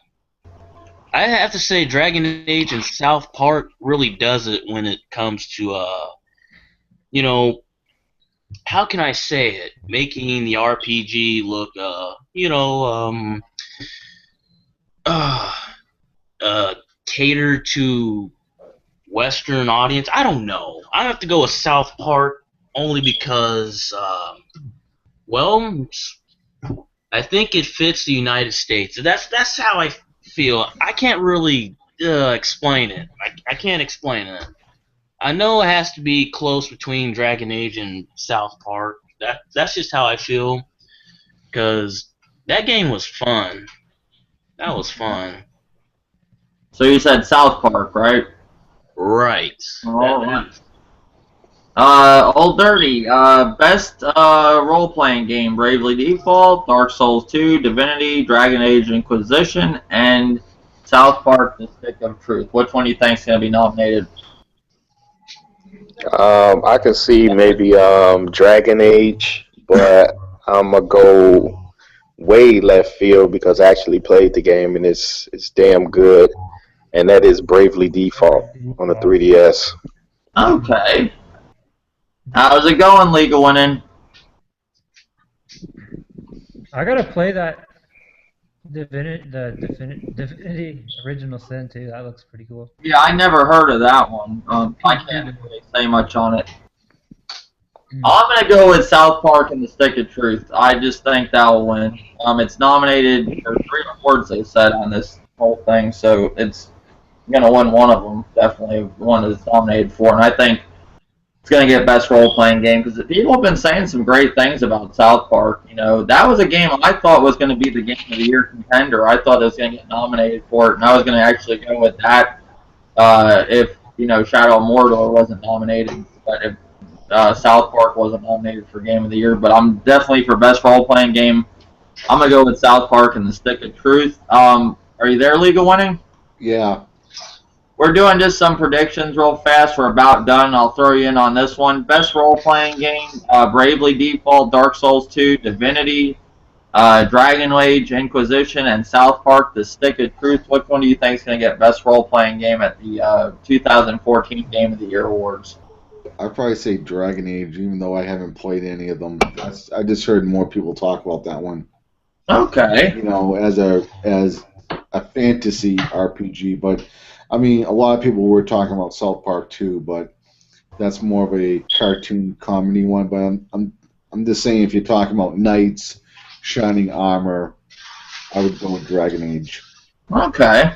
S4: I have to say Dragon Age and South Park really does it when it comes to, you know, how can I say it? Making the RPG look, uh, cater to Western audience. I don't know. I have to go with South Park only because, well, I think it fits the United States. That's how I feel. I can't really explain it. I can't explain it. I know it has to be close between Dragon Age and South Park. That's just how I feel, because that game was fun. That was fun.
S1: So you said South Park, right?
S4: Right.
S1: All right. Old Dirty. Best role-playing game: Bravely Default, Dark Souls 2, Divinity, Dragon Age Inquisition, and South Park: The Stick of Truth. Which one do you think is going to be nominated?
S2: I can see maybe Dragon Age, but I'm gonna go way left field because I actually played the game and it's damn good, and that is Bravely Default on the 3DS.
S1: Okay. How's it going, League of Winning?
S3: I gotta play that Divinity Original Sin too. That looks pretty cool.
S1: Yeah, I never heard of that one. I can't really say much on it. I'm going to go with South Park and the Stick of Truth. I just think that will win. It's nominated for 3 awards, they said, on this whole thing, so it's going to win one of them, definitely one that it's nominated for. And I think it's going to get Best Role-Playing Game because people have been saying some great things about South Park. You know, that was a game I thought was going to be the Game of the Year contender. I thought it was going to get nominated for it, and I was going to actually go with that if, Shadow of Mordor wasn't nominated. But if South Park wasn't nominated for Game of the Year, but I'm definitely for Best Role-Playing Game. I'm going to go with South Park and the Stick of Truth. Are you there, League of Winning?
S5: Yeah.
S1: We're doing just some predictions real fast. We're about done. I'll throw you in on this one. Best Role-Playing Game, Bravely Default, Dark Souls 2, Divinity, Dragon Age Inquisition, and South Park: The Stick of Truth. Which one do you think is going to get Best Role-Playing Game at the 2014 Game of the Year Awards?
S5: I'd probably say Dragon Age, even though I haven't played any of them. I just heard more people talk about that one.
S1: Okay.
S5: As a fantasy RPG, but I mean, a lot of people were talking about South Park too, but that's more of a cartoon comedy one. But I'm just saying, if you're talking about knights, shining armor, I would go with Dragon Age.
S1: Okay.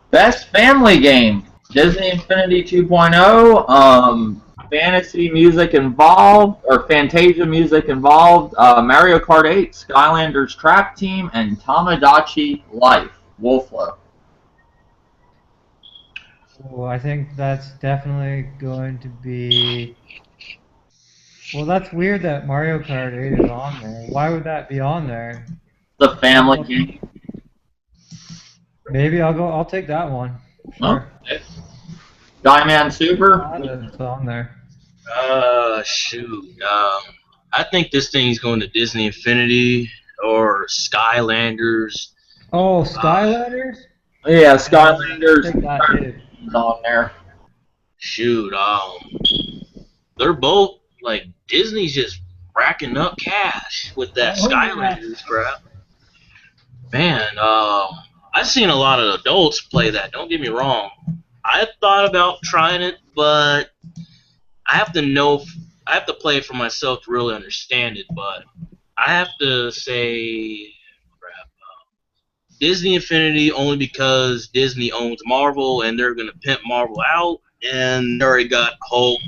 S1: Best family game. Disney Infinity 2.0. Fantasy music involved, or Fantasia music involved. Mario Kart 8, Skylanders Track Team, and Tamagotchi Life. Wolflow.
S3: Well, I think that's definitely going to be. Well, that's weird that Mario Kart 8 is on there. Why would that be on there?
S1: The family game.
S3: Maybe I'll take that one. Sure.
S1: Okay. Guyman Super.
S3: It's on there.
S4: Shoot. I think this thing's going to Disney Infinity or Skylanders.
S3: Oh, Skylanders?
S1: Yeah, Skylanders
S3: Take that hit.
S1: is on there.
S4: Shoot. They're both like Disney's just racking up cash with that Skylanders crap. Man, I've seen a lot of adults play that. Don't get me wrong. I thought about trying it, but I have to play it for myself to really understand it. But I have to say, Disney Infinity only because Disney owns Marvel and they're gonna pimp Marvel out, and they already got Hulk,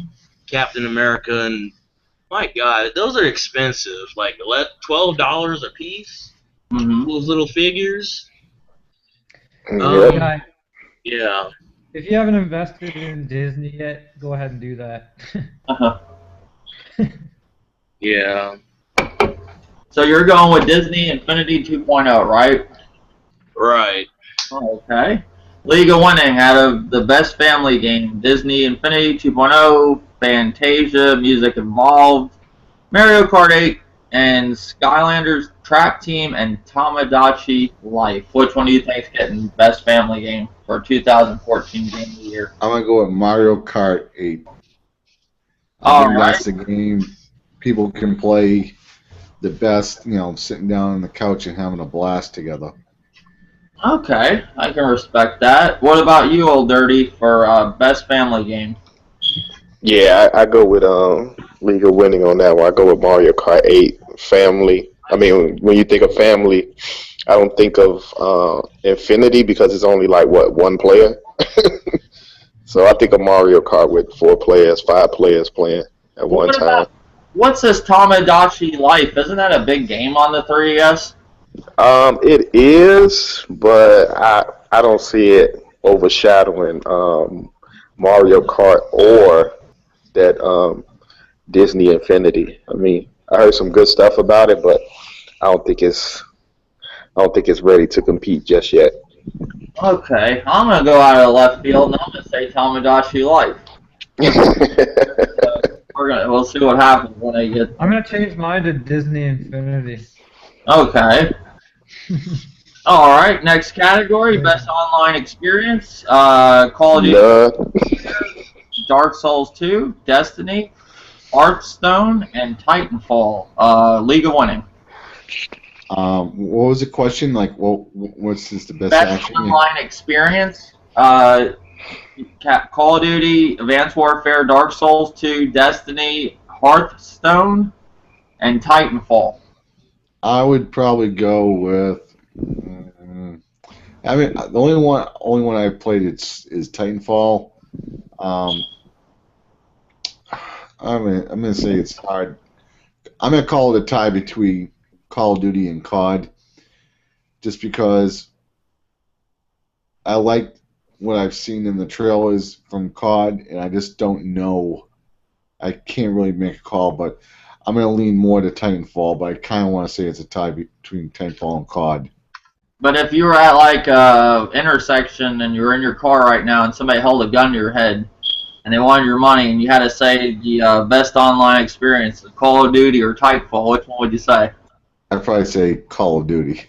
S4: Captain America, and my God, those are expensive. Like $12 a piece. Those little figures. Yeah.
S3: If you haven't invested in Disney yet, go ahead and do that.
S4: Yeah.
S1: So you're going with Disney Infinity 2.0, right?
S4: Right.
S1: Okay. League of Winning out of the best family game. Disney Infinity 2.0, Fantasia, Music Involved, Mario Kart 8, and Skylanders Track Team, and Tamagotchi Life. Which one do you think is getting best family game for 2014 game of the year?
S5: I'm gonna go with Mario Kart 8.
S1: All right.
S5: That's the game people can play the best, sitting down on the couch and having a blast together.
S1: Okay, I can respect that. What about you, Old Dirty, for best family game?
S2: Yeah, I go with League of Winning on that one. I go with Mario Kart 8 family. I mean, when you think of family, I don't think of Infinity because it's only like one player. So I think of Mario Kart with 4 players, 5 players playing at one time.
S1: What's this Tamagotchi Life? Isn't that a big game on the 3DS?
S2: It is, but I don't see it overshadowing Mario Kart or that Disney Infinity. I mean, I heard some good stuff about it, but I don't think it's ready to compete just yet.
S1: Okay, I'm gonna go out of left field and I'm gonna say Tamagotchi Life. We'll see what happens when I get.
S3: I'm gonna change mine to Disney Infinity.
S1: Okay. All right. Next category: best online experience. Call of Duty, Dark Souls 2, Destiny, Hearthstone, and Titanfall. League of Winning.
S5: What was the question? Like, what's the best action?
S1: Online experience. Call of Duty, Advanced Warfare, Dark Souls 2, Destiny, Hearthstone, and Titanfall.
S5: I would probably go with. I mean, the only one I've played is Titanfall. I'm gonna say it's hard. I'm gonna call it a tie between Call of Duty and COD, just because I like what I've seen in the trailers from COD, and I just don't know. I can't really make a call, but I'm going to lean more to Titanfall, but I kind of want to say it's a tie between Titanfall and COD.
S1: But if you were at like a intersection and you were in your car right now and somebody held a gun to your head and they wanted your money and you had to say the best online experience, Call of Duty or Titanfall, which one would you say?
S5: I'd probably say Call of Duty.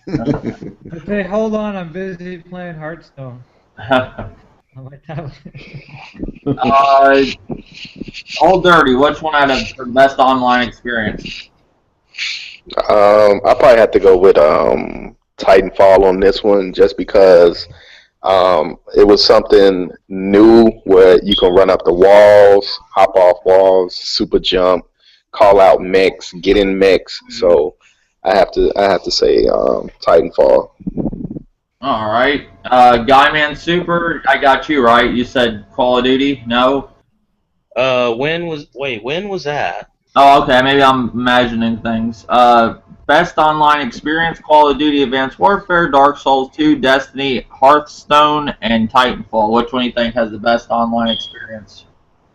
S3: Okay, hold on, I'm busy playing Hearthstone.
S1: Old Dirty, which one had the best online experience?
S2: I probably have to go with Titanfall on this one, just because It was something new where you can run up the walls, hop off walls, super jump, call out mechs, get in mechs. So I have to say Titanfall.
S1: All right. Guyman Super, I got you right. You said Call of Duty. No.
S4: When was that?
S1: Oh, okay. Maybe I'm imagining things. Best online experience: Call of Duty Advanced Warfare, Dark Souls 2, Destiny, Hearthstone, and Titanfall. Which one do you think has the best online experience?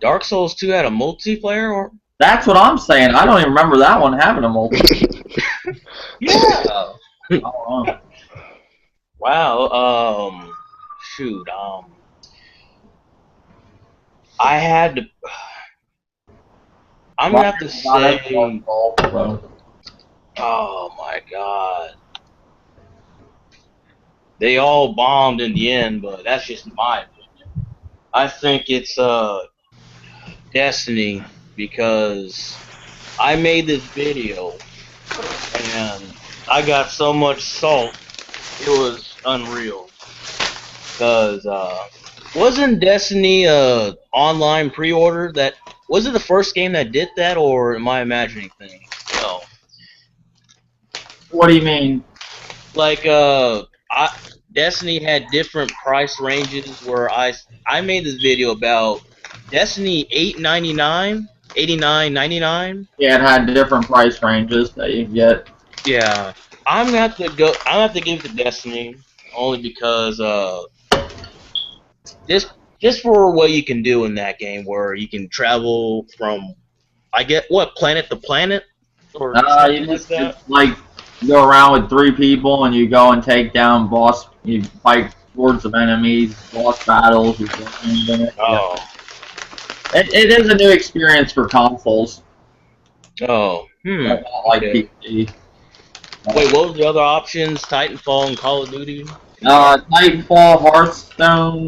S4: Dark Souls 2 had a multiplayer, or
S1: That's what I'm saying. I don't even remember that one having a multiplayer.
S4: yeah.
S1: I don't know.
S4: Wow. Shoot. I had to. I'm gonna have to say. Oh my God. They all bombed in the end, but that's just my opinion. I think it's Destiny because I made this video and I got so much salt, it was unreal. Cause wasn't Destiny online pre-order that was it the first game that did that, or am I imagining things? No.
S1: What do you mean?
S4: Like Destiny had different price ranges where I made this video about Destiny 8.99, 89.99.
S1: Yeah, it had different price ranges that you get.
S4: Yeah, I'm gonna have to go. I'm gonna have to give it to Destiny only because just for what you can do in that game, where you can travel from I get what planet to planet or something
S1: You
S4: like
S1: just
S4: that.
S1: like go around with 3 people and you go and take down boss. You fight hordes of enemies, boss battles. You get in it. Yeah.
S4: Oh,
S1: It is a new experience for consoles,
S4: oh,
S1: but not like
S4: okay.
S1: PC.
S4: Wait, what was the other options? Titanfall and Call of Duty?
S1: Titanfall, Hearthstone,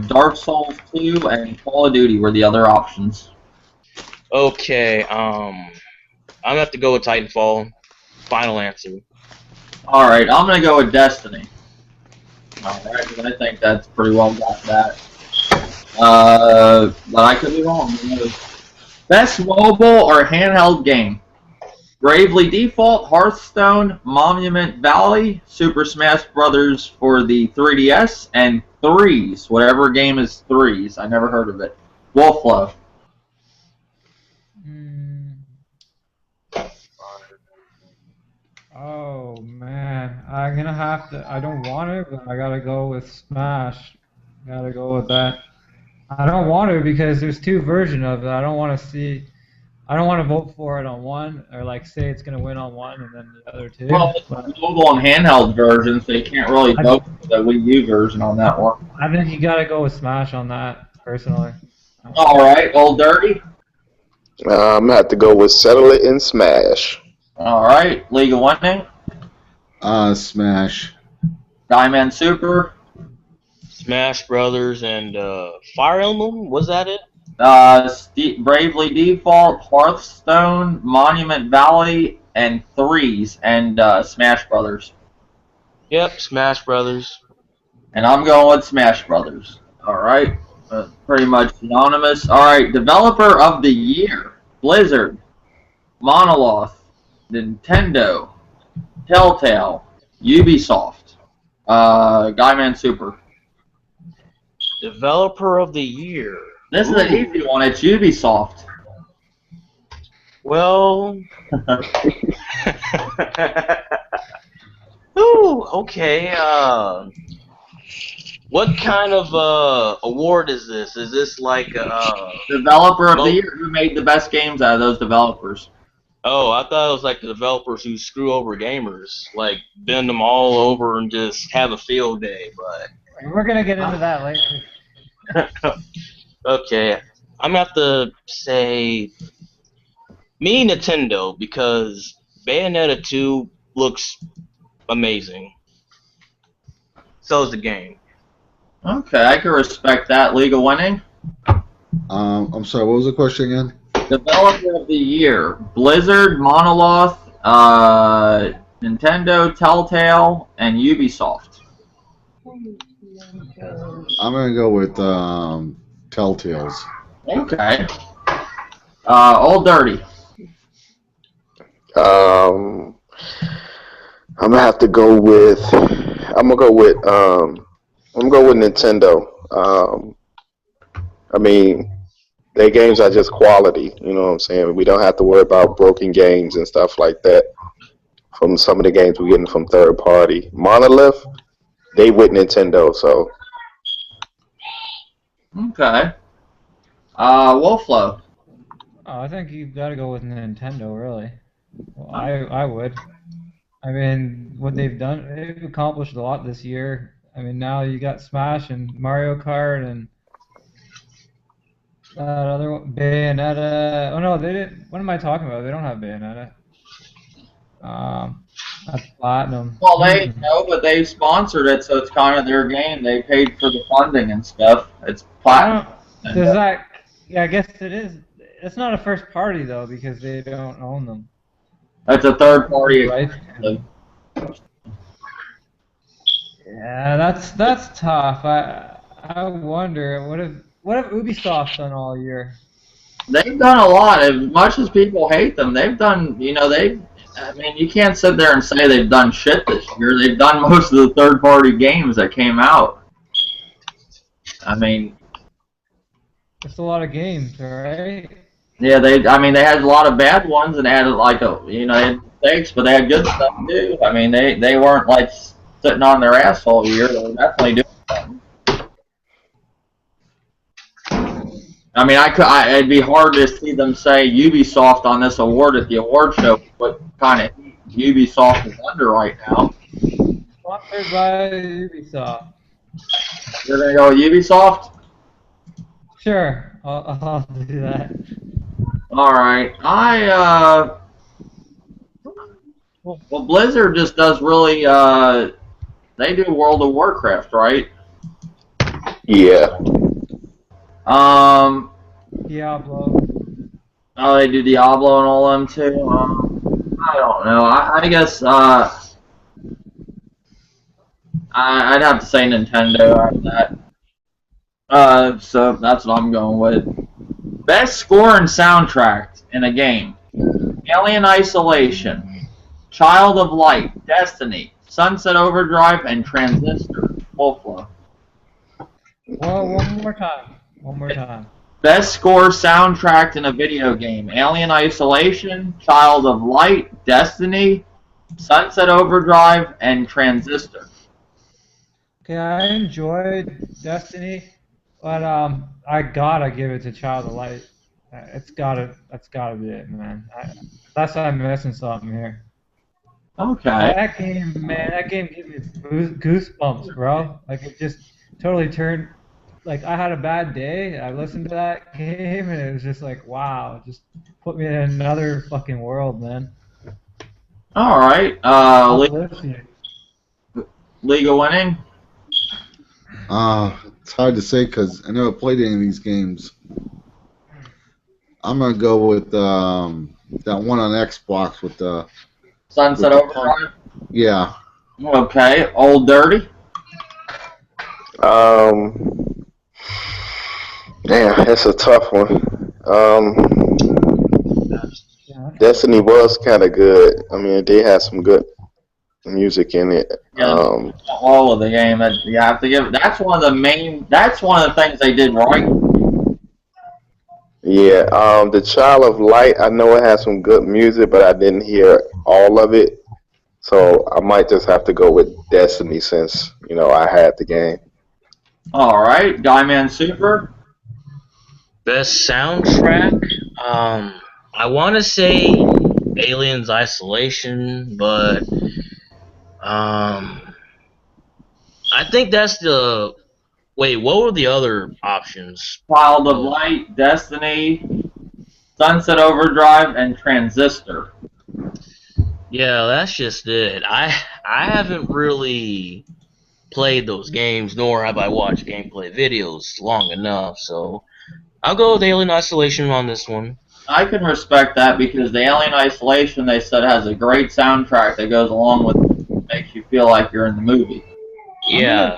S1: Dark Souls 2, and Call of Duty were the other options.
S4: Okay, I'm gonna have to go with Titanfall. Final answer.
S1: Alright, I'm gonna go with Destiny. Alright, because I think that's pretty well got that. But I could be wrong. Who knows? Best mobile or handheld game? Bravely Default, Hearthstone, Monument Valley, Super Smash Brothers for the 3DS, and Threes, whatever game is Threes. I never heard of it. Wolflow.
S3: Oh man, I'm gonna have to. I don't want to, but I gotta go with Smash. Gotta go with that. I don't want to because there's two versions of it. I don't want to see. I don't want to vote for it on one, or like say it's gonna win on one and then the other two.
S1: Well, it's
S3: But
S1: mobile and handheld version, so you can't really vote for the Wii U version on that one.
S3: I think you gotta go with Smash on that, personally.
S1: Alright, Old Dirty.
S2: I'm gonna have to go with Settle It in Smash.
S1: Alright, League of Winning.
S5: Smash.
S1: Guyman Super.
S4: Smash Brothers and Fire Emblem. Was that it?
S1: Bravely Default, Hearthstone, Monument Valley, and Threes, and Smash Brothers.
S4: Yep, Smash Brothers.
S1: And I'm going with Smash Brothers. Alright, pretty much anonymous. Alright, Developer of the Year. Blizzard, Monolith, Nintendo, Telltale, Ubisoft, Guyman Super.
S4: Developer of the Year.
S1: This is an easy one. It's Ubisoft.
S4: Well. Ooh, okay. What kind of award is this? Is this like
S1: Developer of the Year. Who made the best games out of those developers?
S4: Oh, I thought it was like the developers who screw over gamers, like bend them all over and just have a field day. But
S3: We're gonna get into that later.
S4: okay, I'm gonna have to say me Nintendo because Bayonetta 2 looks amazing. So is the game.
S1: Okay, I can respect that. League of Winning.
S5: I'm sorry, what was the question again?
S1: Developer of the Year. Blizzard, Monolith, Nintendo, Telltale, and Ubisoft.
S5: I'm gonna go with Telltales.
S1: Okay. Old Dirty.
S2: I'm gonna have to go with. I'm gonna go with. I'm gonna go with Nintendo. I mean, their games are just quality. You know what I'm saying? We don't have to worry about broken games and stuff like that from some of the games we're getting from third party. Monolith, they with Nintendo, so
S1: Okay. Wolflow.
S3: Oh, I think you've got to go with Nintendo, really. Well, I would. I mean, what they've accomplished a lot this year. I mean, now you got Smash and Mario Kart and that other one, Bayonetta. Oh no, they didn't. What am I talking about? They don't have Bayonetta. That's Platinum.
S1: Well, they know, but they sponsored it, so it's kind of their game. They paid for the funding and stuff. It's platinum.
S3: Does that? Yeah, I guess it is. It's not a first party though because they don't own them.
S1: That's a third party.
S3: Right. Yeah, that's tough. I wonder what have Ubisoft done all year?
S1: They've done a lot. As much as people hate them, they've done. You know, they. I mean, you can't sit there and say they've done shit this year. They've done most of the third-party games that came out. I mean,
S3: it's a lot of games, right?
S1: Yeah, I mean, they had a lot of bad ones and they had like they had mistakes, but they had good stuff too. I mean, they weren't like sitting on their ass all year. They were definitely doing something. I mean, it'd be hard to see them say Ubisoft on this award at the award show. What kind of Ubisoft is under right now?
S3: Sponsored by Ubisoft.
S1: You're gonna go with Ubisoft?
S3: Sure, I'll do that.
S1: All right, well, Blizzard just does really. They do World of Warcraft, right?
S2: yeah.
S3: Diablo.
S1: Oh, they do Diablo and all them too. I don't know. I guess I'd have to say Nintendo out of that. So that's what I'm going with. Best score and soundtrack in a game: Alien Isolation, Child of Light, Destiny, Sunset Overdrive, and Transistor. Wolflow.
S3: Well, one more time. One more time.
S1: Best score soundtracked in a video game: Alien Isolation, Child of Light, Destiny, Sunset Overdrive, and Transistor.
S3: Okay, I enjoyed Destiny, but I gotta give it to Child of Light. That's gotta be it, man. Unless I'm missing something here.
S1: Okay.
S3: That game, man, that game gave me goosebumps, bro. Like it just totally turned. Like I had a bad day, I listened to that game, and it was just like, wow, it just put me in another fucking world, man.
S1: All right. League of Winning.
S5: It's hard to say because I never played any of these games. I'm gonna go with that one on Xbox with the
S1: Sunset Overdrive.
S5: Yeah.
S1: Okay. Old Dirty.
S2: Yeah, that's a tough one. Destiny was kind of good. I mean, they had some good music in it.
S1: Yeah, all of the game. You have to give. That's one of the main. That's one of the things they did right.
S2: Yeah. The Child of Light. I know it has some good music, but I didn't hear all of it. So I might just have to go with Destiny since I had the game.
S1: All right, Guyman Super.
S4: Best soundtrack? I want to say Aliens Isolation, but I think that's the. Wait, what were the other options?
S1: Child of Light, Destiny, Sunset Overdrive, and Transistor.
S4: Yeah, that's just it. I haven't really played those games, nor have I watched gameplay videos long enough, so I'll go with Alien Isolation on this one.
S1: I can respect that because the Alien Isolation, they said, has a great soundtrack that goes along with it. Makes you feel like you're in the movie.
S4: Yeah.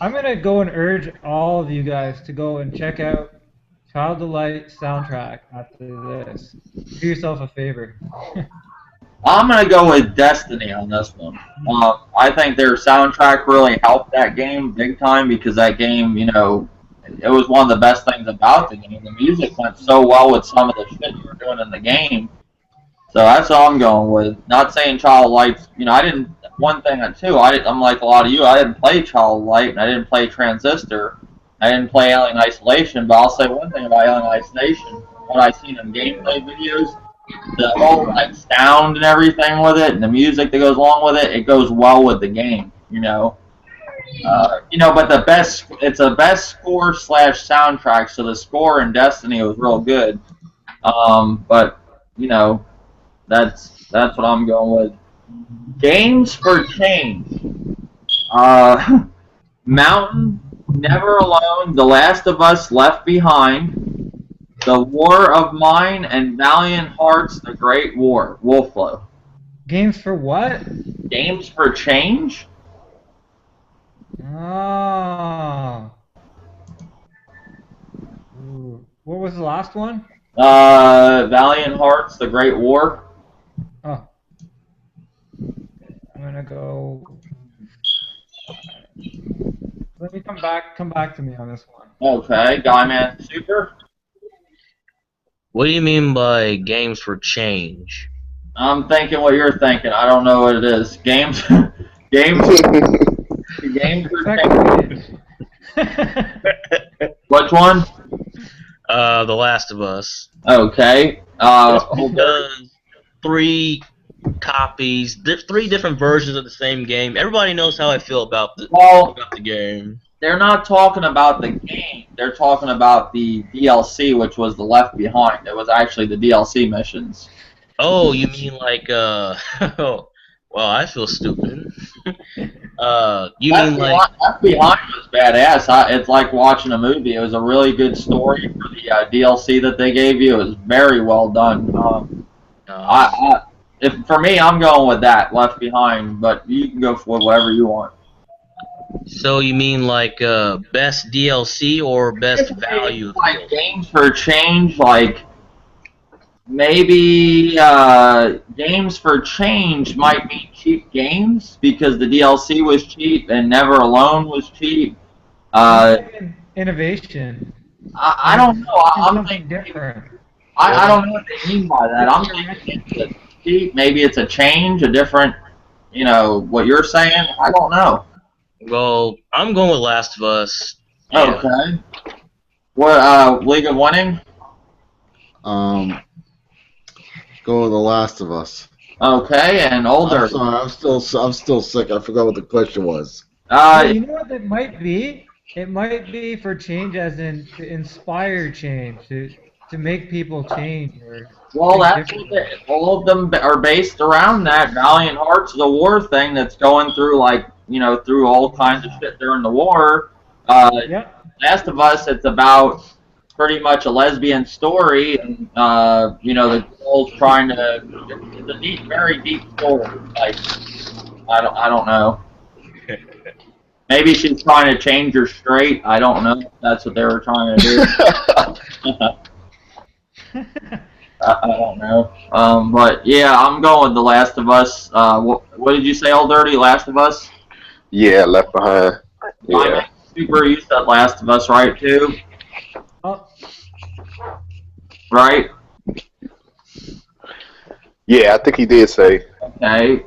S3: I'm gonna go and urge all of you guys to go and check out Child Delight soundtrack after this. Do yourself a favor.
S1: I'm gonna go with Destiny on this one. I think their soundtrack really helped that game big time because that game, it was one of the best things about the game. The music went so well with some of the shit you were doing in the game. So that's all I'm going with. Not saying Child Light's, I didn't. One thing too, I'm like a lot of you. I didn't play Child Light, and I didn't play Transistor. I didn't play Alien Isolation. But I'll say one thing about Alien Isolation: what I've seen in gameplay videos, the whole sound and everything with it, and the music that goes along with it, it goes well with the game. But it's a best score / soundtrack. So the score in Destiny was real good. But that's what I'm going with. Games for change. Mountain, Never Alone, The Last of Us, Left Behind, The War of Mine, and Valiant Hearts: The Great War. Wolflow.
S3: Games for what?
S1: Games for change.
S3: Oh. Ooh. What was the last one?
S1: Valiant Hearts: The Great War.
S3: Oh. I'm gonna go. Let me come back to me on this one.
S1: Okay, Guyman Super.
S4: What do you mean by games for change?
S1: I'm thinking what you're thinking. I don't know what it is. Games for change. Which one?
S4: The Last of Us.
S1: Okay.
S4: Because 3 copies, 3 different versions of the same game. Everybody knows how I feel about the game.
S1: They're not talking about the game. They're talking about the DLC, which was the Left Behind. It was actually the DLC missions.
S4: Oh, you mean like well, I feel stupid. Left
S1: Behind was badass. It's like watching a movie. It was a really good story for the DLC that they gave you. It was very well done. For me, I'm going with that, Left Behind, but you can go for whatever you want.
S4: So you mean like best DLC or best value?
S1: Like games for change, like maybe games for change might be cheap games because the DLC was cheap and Never Alone was cheap.
S3: Innovation.
S1: I don't know. I'm thinking
S3: different.
S1: I don't know what they mean by that. I'm thinking it's cheap. Maybe it's a change, a different. What you're saying. I don't know.
S4: Well, I'm going with Last of Us.
S1: Yeah. Okay. What League of Winning?
S5: Go with The Last of Us.
S1: Okay, and older.
S5: I'm sorry, I'm still sick. I forgot what the question was.
S3: You know what it might be? It might be for change, as in to inspire change, to make people change.
S1: Well, that's what all of them are based around that. Valiant Hearts is a war thing that's going through through all kinds of shit during the war. Last of Us, it's about pretty much a lesbian story, and the girl's trying to. It's a deep, very deep story. Like, I don't know. Maybe she's trying to change her straight. I don't know if that's what they were trying to do. I don't know. But yeah, I'm going with The Last of Us. What did you say, Old Dirty? Last of Us?
S2: Yeah, Left Behind. Yeah.
S1: Super, you said Last of Us, right, too? Right?
S2: Yeah, I think he did say.
S1: Okay.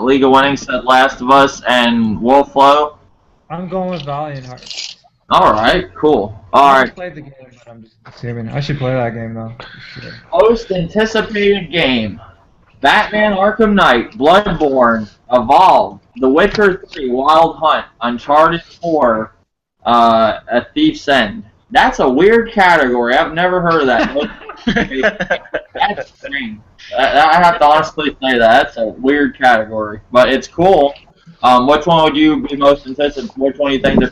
S1: League of Winning said Last of Us, and Wolflow?
S3: I'm going with Valiant Hearts.
S1: Alright, cool.
S3: I haven't played the game, but I'm just assuming. I should play that game, though. Sure.
S1: Most anticipated game. Batman Arkham Knight, Bloodborne, Evolve, The Witcher 3, Wild Hunt, Uncharted 4, A Thief's End. That's a weird category. I've never heard of that. That's strange. I have to honestly say that. That's a weird category. But it's cool. Which one would you be most anticipated? Which one do you think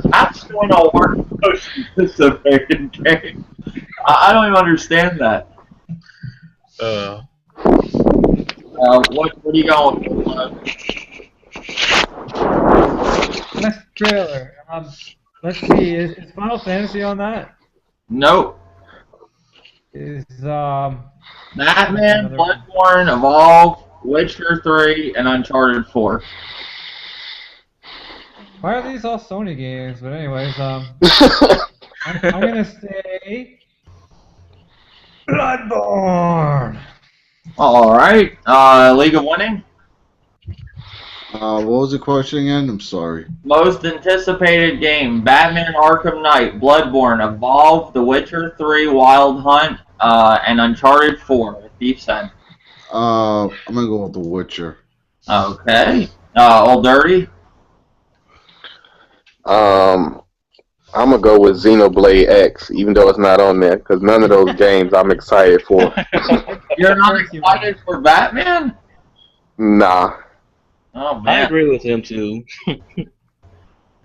S1: that's going to work most anticipated game? I don't even understand that. What are you going for?
S3: Best trailer. Let's see. Is Final Fantasy on that?
S1: Nope.
S3: Is
S1: Batman,
S3: another one.
S1: Bloodborne, Evolve, Witcher 3, and Uncharted 4.
S3: Why are these all Sony games? But anyways, I'm gonna say Bloodborne.
S1: All right. League of Winning.
S5: What was the question again? I'm sorry.
S1: Most anticipated game: Batman: Arkham Knight, Bloodborne, Evolve, The Witcher 3, Wild Hunt, and Uncharted 4, Thief's End.
S5: I'm gonna go with The Witcher.
S1: Okay. Old Dirty.
S2: I'm gonna go with Xenoblade X, even though it's not on there, because none of those games I'm excited for.
S1: You're not excited for Batman?
S2: Nah.
S1: Oh
S4: I
S1: man,
S4: agree with him too.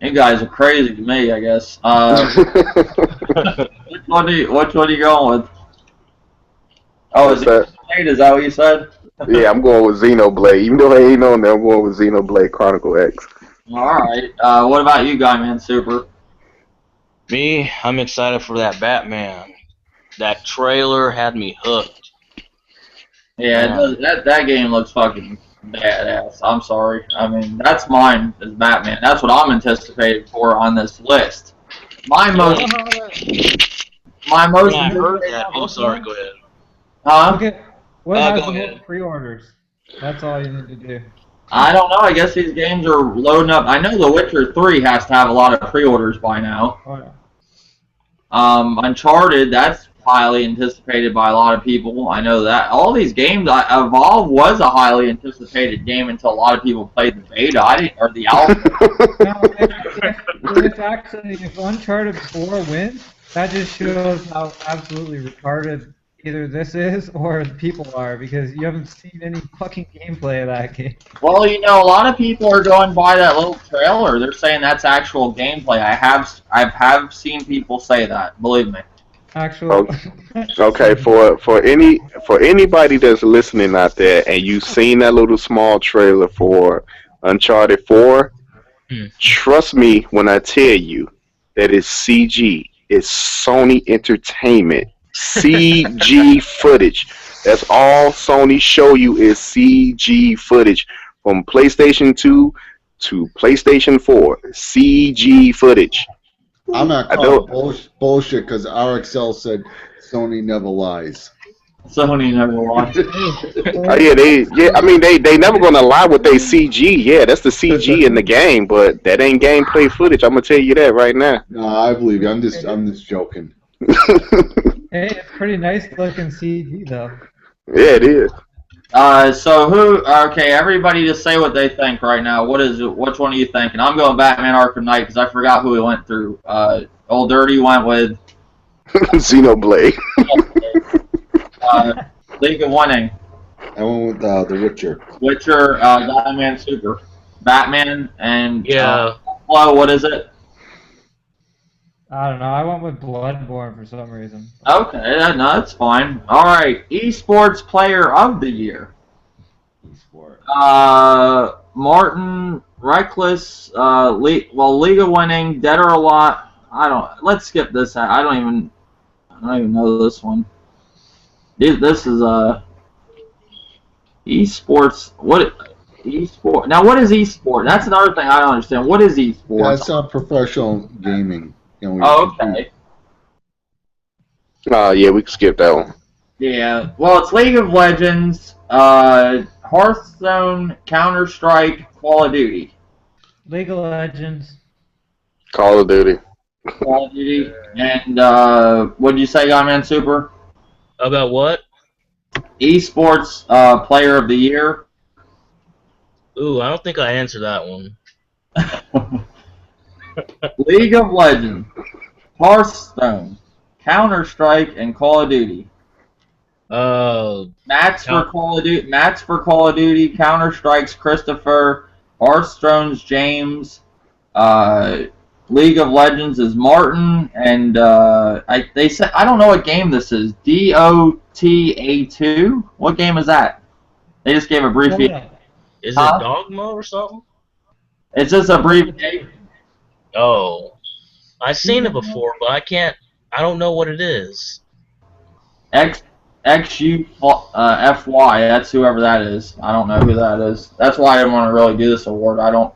S1: you guys are crazy to me, I guess. Which one are you going with? Oh,
S2: What's that?
S1: Is that what you said?
S2: Yeah, I'm going with Xenoblade. Even though it ain't on there, I'm going with Xenoblade Chronicle X.
S1: All right. What about you, Guy Man Super?
S4: Me, I'm excited for that Batman. That trailer had me hooked.
S1: Yeah, that game looks fucking badass. I'm sorry. I mean, that's mine as Batman. That's what I'm anticipating for on this list. My most.
S4: When I heard that, oh sorry, go ahead.
S3: Look at what has
S4: Go
S3: the
S4: ahead.
S3: most pre-orders. That's all you need to do.
S1: I don't know. I guess these games are loading up. I know The Witcher 3 has to have a lot of pre-orders by now.
S3: Oh, yeah.
S1: Uncharted, that's highly anticipated by a lot of people. I know that. All these games, Evolve was a highly anticipated game until a lot of people played the beta. Or the alpha.
S3: Now, if Uncharted 4 wins, that just shows how absolutely retarded either this is or the people are, because you haven't seen any fucking gameplay of that game.
S1: Well, you know, a lot of people are going by that little trailer. They're saying that's actual gameplay. I have seen people say that. Believe me.
S3: Actual.
S2: Okay, for anybody that's listening out there, and you've seen that little small trailer for Uncharted 4, trust me when I tell you that it's CG. It's Sony Entertainment. CG footage. That's all Sony show you is CG footage from PlayStation 2 to PlayStation 4. CG footage.
S5: I'm not calling bullshit because RXL said Sony never lies.
S1: Sony never lied.
S2: I mean, they never gonna lie with their CG. Yeah, that's the CG in the game, but that ain't gameplay footage. I'm gonna tell you that right now.
S5: No, I believe you. I'm just joking.
S3: Hey, it's pretty nice looking CG though.
S2: Yeah, it is.
S1: So who? Okay, everybody just say what they think right now. What is it? Which one are you thinking? I'm going Batman Arkham Knight because I forgot who we went through. Old Dirty went with
S2: Xenoblade.
S1: League of Winning.
S5: I went with The Witcher.
S1: Witcher, Batman Super. Batman and Flo, what is it?
S3: I don't know. I went with Bloodborne for some reason.
S1: Okay, no, that's fine. All right, Esports Player of the Year. Martin, Reckless, League of Winning, Dead or Alive. Let's skip this. I don't even know this one. This is esports. Esport? Now, what is esport? That's another thing I don't understand. What is esport?
S5: Yeah, it's not professional gaming.
S1: Okay.
S2: Yeah, we can skip that one.
S1: Yeah. Well, it's League of Legends, Hearthstone, Counter-Strike, Call of Duty.
S3: League of Legends.
S2: Call of Duty.
S1: Call of Duty. And what did you say, Guy Man Super?
S4: About what?
S1: Esports Player of the Year.
S4: Ooh, I don't think I answered that one.
S1: League of Legends, Hearthstone, Counter-Strike, and Call of Duty. Matt's for Call of Duty. Counter-Strike's Christopher. Hearthstone's James. League of Legends is Martin, and they said I don't know what game this is. DOTA2. What game is that? They just gave a brief.
S3: Oh, yeah.
S4: Is it Dogma or something?
S1: It's just a brief.
S4: Oh, I've seen it before, but I don't know what it is.
S1: XUFY. That's whoever that is. I don't know who that is. That's why I didn't want to really do this award. I don't.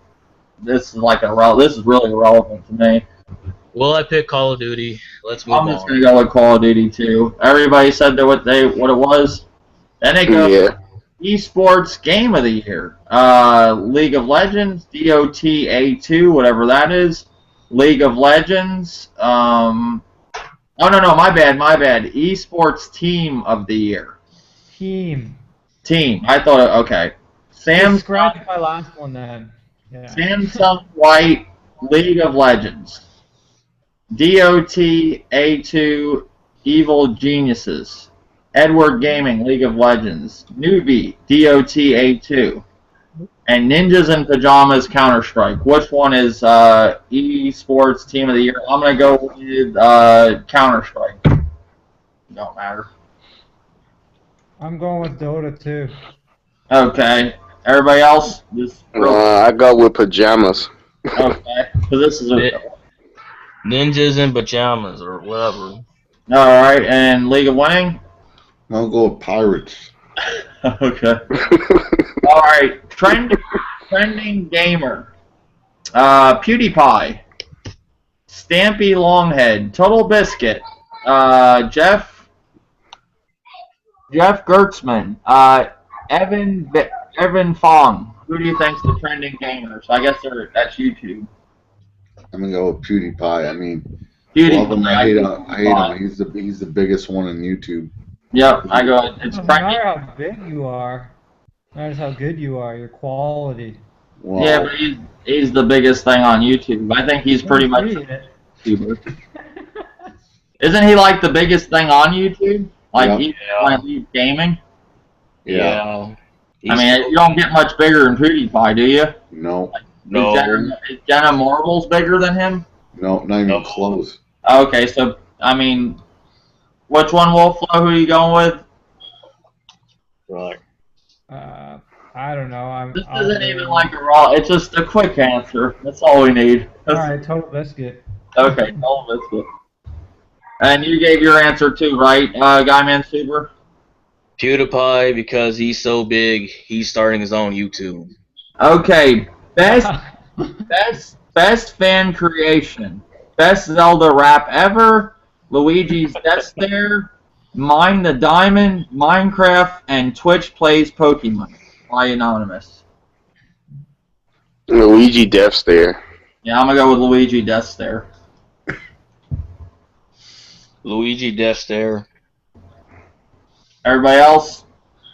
S1: This is this is really irrelevant to me.
S4: Well, I picked Call of Duty. Let's move
S1: I'm just
S4: on.
S1: gonna go with Call of Duty too. Everybody said that what it was. Then they go
S2: Yeah.
S1: esports game of the year. League of Legends, DOTA 2, whatever that is. League of Legends. Oh no, my bad. Esports team of the year.
S3: Team.
S1: Team. I thought okay.
S3: Scratch my last one then. Yeah.
S1: Samsung White League of Legends. DOT A2 Evil Geniuses. Edward Gaming League of Legends. Newbie DOT A2. And Ninjas in Pajamas Counter Strike. Which one is esports team of the year? I'm gonna go with Counter Strike. Don't matter.
S3: I'm going with Dota too.
S1: Okay. Everybody else? Just
S2: I go with pajamas.
S1: okay. So this is
S4: Ninjas in pajamas or whatever.
S1: alright, and League of Winning?
S5: I'll go with Pirates.
S1: Okay. Alright. Trending gamer. PewDiePie. Stampy Longhead. Total Biscuit. Jeff Gertzman. Evan Fong. Who do you think's the trending gamer? So I guess that's YouTube.
S5: I'm gonna go with PewDiePie. I mean,
S1: PewDiePie.
S5: love him, I hate him. He's the biggest one on YouTube.
S1: Yep, I go. It's
S3: No
S1: trending.
S3: matter how big you are, matters how good you are, your quality.
S5: Wow.
S1: Yeah, but he's the biggest thing on YouTube. I think he's pretty much a YouTuber. Isn't he like the biggest thing on YouTube? Like
S5: Yeah.
S1: even when it leaves gaming?
S5: Yeah.
S1: I mean, you don't get much bigger than PewDiePie, do you?
S5: No.
S4: No.
S1: Is Jenna Marbles bigger than him?
S5: No, not even close.
S1: Okay, so I mean, which one, Wolflow? Who are you going with?
S4: Right.
S3: I don't know.
S1: This isn't even like a raw. It's just a quick answer. That's all we need.
S3: Alright, Total Biscuit.
S1: Okay, Total Biscuit. And you gave your answer too, right, Guyman Super?
S4: PewDiePie, because he's so big, he's starting his own YouTube.
S1: Okay, best fan creation. Best Zelda rap ever. Luigi's Death Stare. Mine the Diamond. Minecraft and Twitch plays Pokemon. By Anonymous.
S2: Luigi Death Stare.
S1: Yeah, I'm gonna go with Luigi Death Stare.
S4: Luigi Death Stare.
S1: Everybody else?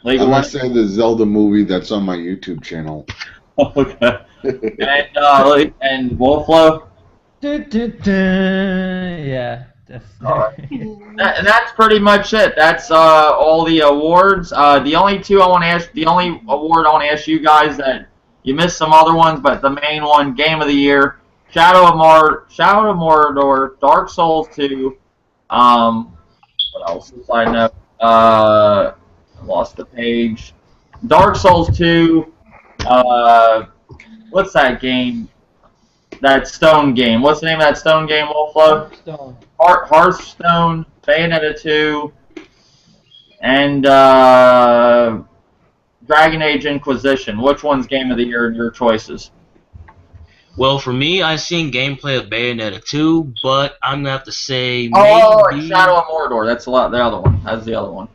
S1: League
S5: I'm
S1: of
S5: gonna
S1: Legends?
S5: say the Zelda movie that's on my YouTube channel.
S1: Okay. And Wolflow?
S3: Yeah.
S1: And that's pretty much it. That's all the awards. The only award I want to ask you guys that you missed some other ones, but the main one, Game of the Year, Shadow of Mordor, Dark Souls 2. What else did I know? I lost the page. Dark Souls 2. What's that game? That stone game. What's the name of that stone game, Wolflow? Hearthstone, Bayonetta 2, and Dragon Age Inquisition. Which one's Game of the Year in your choices?
S4: Well, for me, I've seen gameplay of Bayonetta 2, but I'm gonna have to say
S1: Oh,
S4: maybe.
S1: Shadow of Mordor. That's the other one. That's the other one.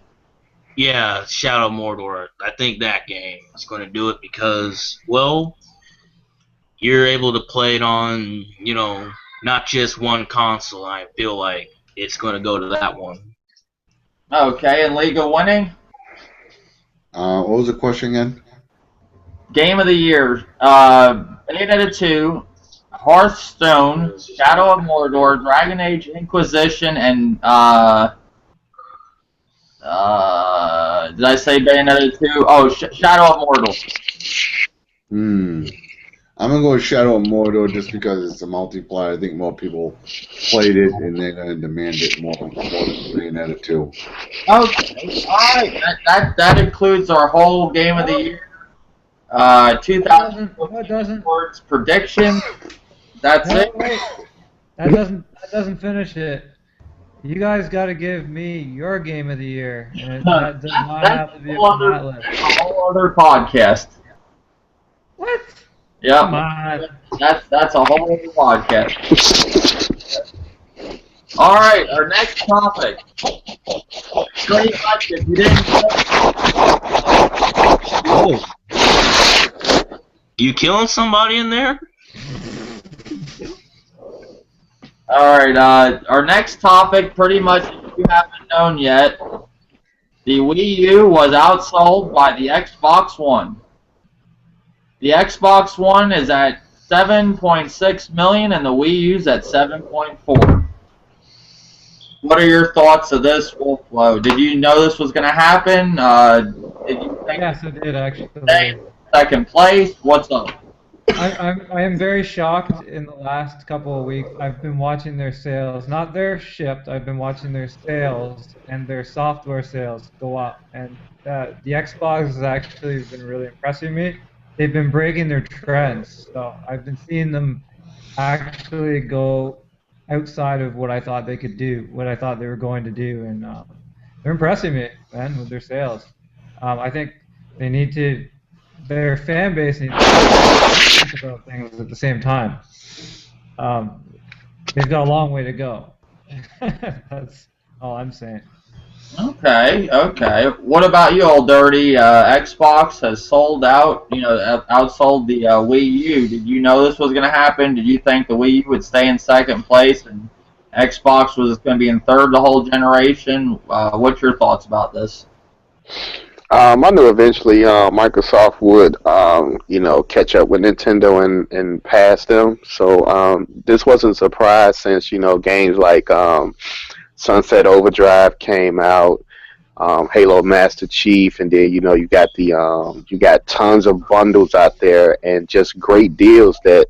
S4: Yeah, Shadow of Mordor. I think that game is going to do it because, well, you're able to play it on, not just one console. I feel like it's going to go to that one.
S1: Okay, and League of Winning?
S5: What was the question again?
S1: Game of the Year. Bayonetta 2, Hearthstone, Shadow of Mordor, Dragon Age Inquisition, and did I say Bayonetta 2? Oh, Shadow of Mordor.
S5: I'm gonna go with Shadow of Mordor just because it's a multiplayer. I think more people played it and they're gonna demand it more than Bayonetta 2.
S1: Okay, alright. That includes our whole Game of the Year. 2000
S3: No, it doesn't.
S1: awards prediction. That's
S3: No,
S1: it.
S3: wait. That doesn't finish it. You guys got to give me your game of the year, and that does not
S1: That's
S3: have to
S1: a
S3: be
S1: whole
S3: from
S1: other,
S3: that list.
S1: a whole other podcast.
S3: What?
S1: Yep.
S3: Come on.
S1: That's a whole other podcast. All right, our next topic. Pretty much, if you didn't know,
S4: Oh, you killing somebody in there?
S1: all right, our next topic, pretty much, if you haven't known yet, the Wii U was outsold by the Xbox One. The Xbox One is at 7.6 million, and the Wii U's at 7.4. What are your thoughts of this, Wolflow? Did you know this was going to happen? Did you think
S3: Yes, I did actually.
S1: second place? What's up?
S3: I am very shocked. In the last couple of weeks, I've been watching their sales, not their shipped. I've been watching their sales and their software sales go up, and the Xbox has actually been really impressing me. They've been breaking their trends, so I've been seeing them actually go outside of what I thought they could do, what I thought they were going to do, and they're impressing me, man, with their sales. I think they need to, their fan base needs to think about things at the same time. They've got a long way to go. That's all I'm saying.
S1: Okay, okay. What about you, old dirty? Xbox has sold out, outsold the Wii U. Did you know this was going to happen? Did you think the Wii U would stay in second place and Xbox was going to be in third the whole generation? What's your thoughts about this?
S2: I knew eventually Microsoft would, catch up with Nintendo and pass them. So this wasn't a surprise since, games like Sunset Overdrive came out, Halo Master Chief, and then, you got tons of bundles out there and just great deals that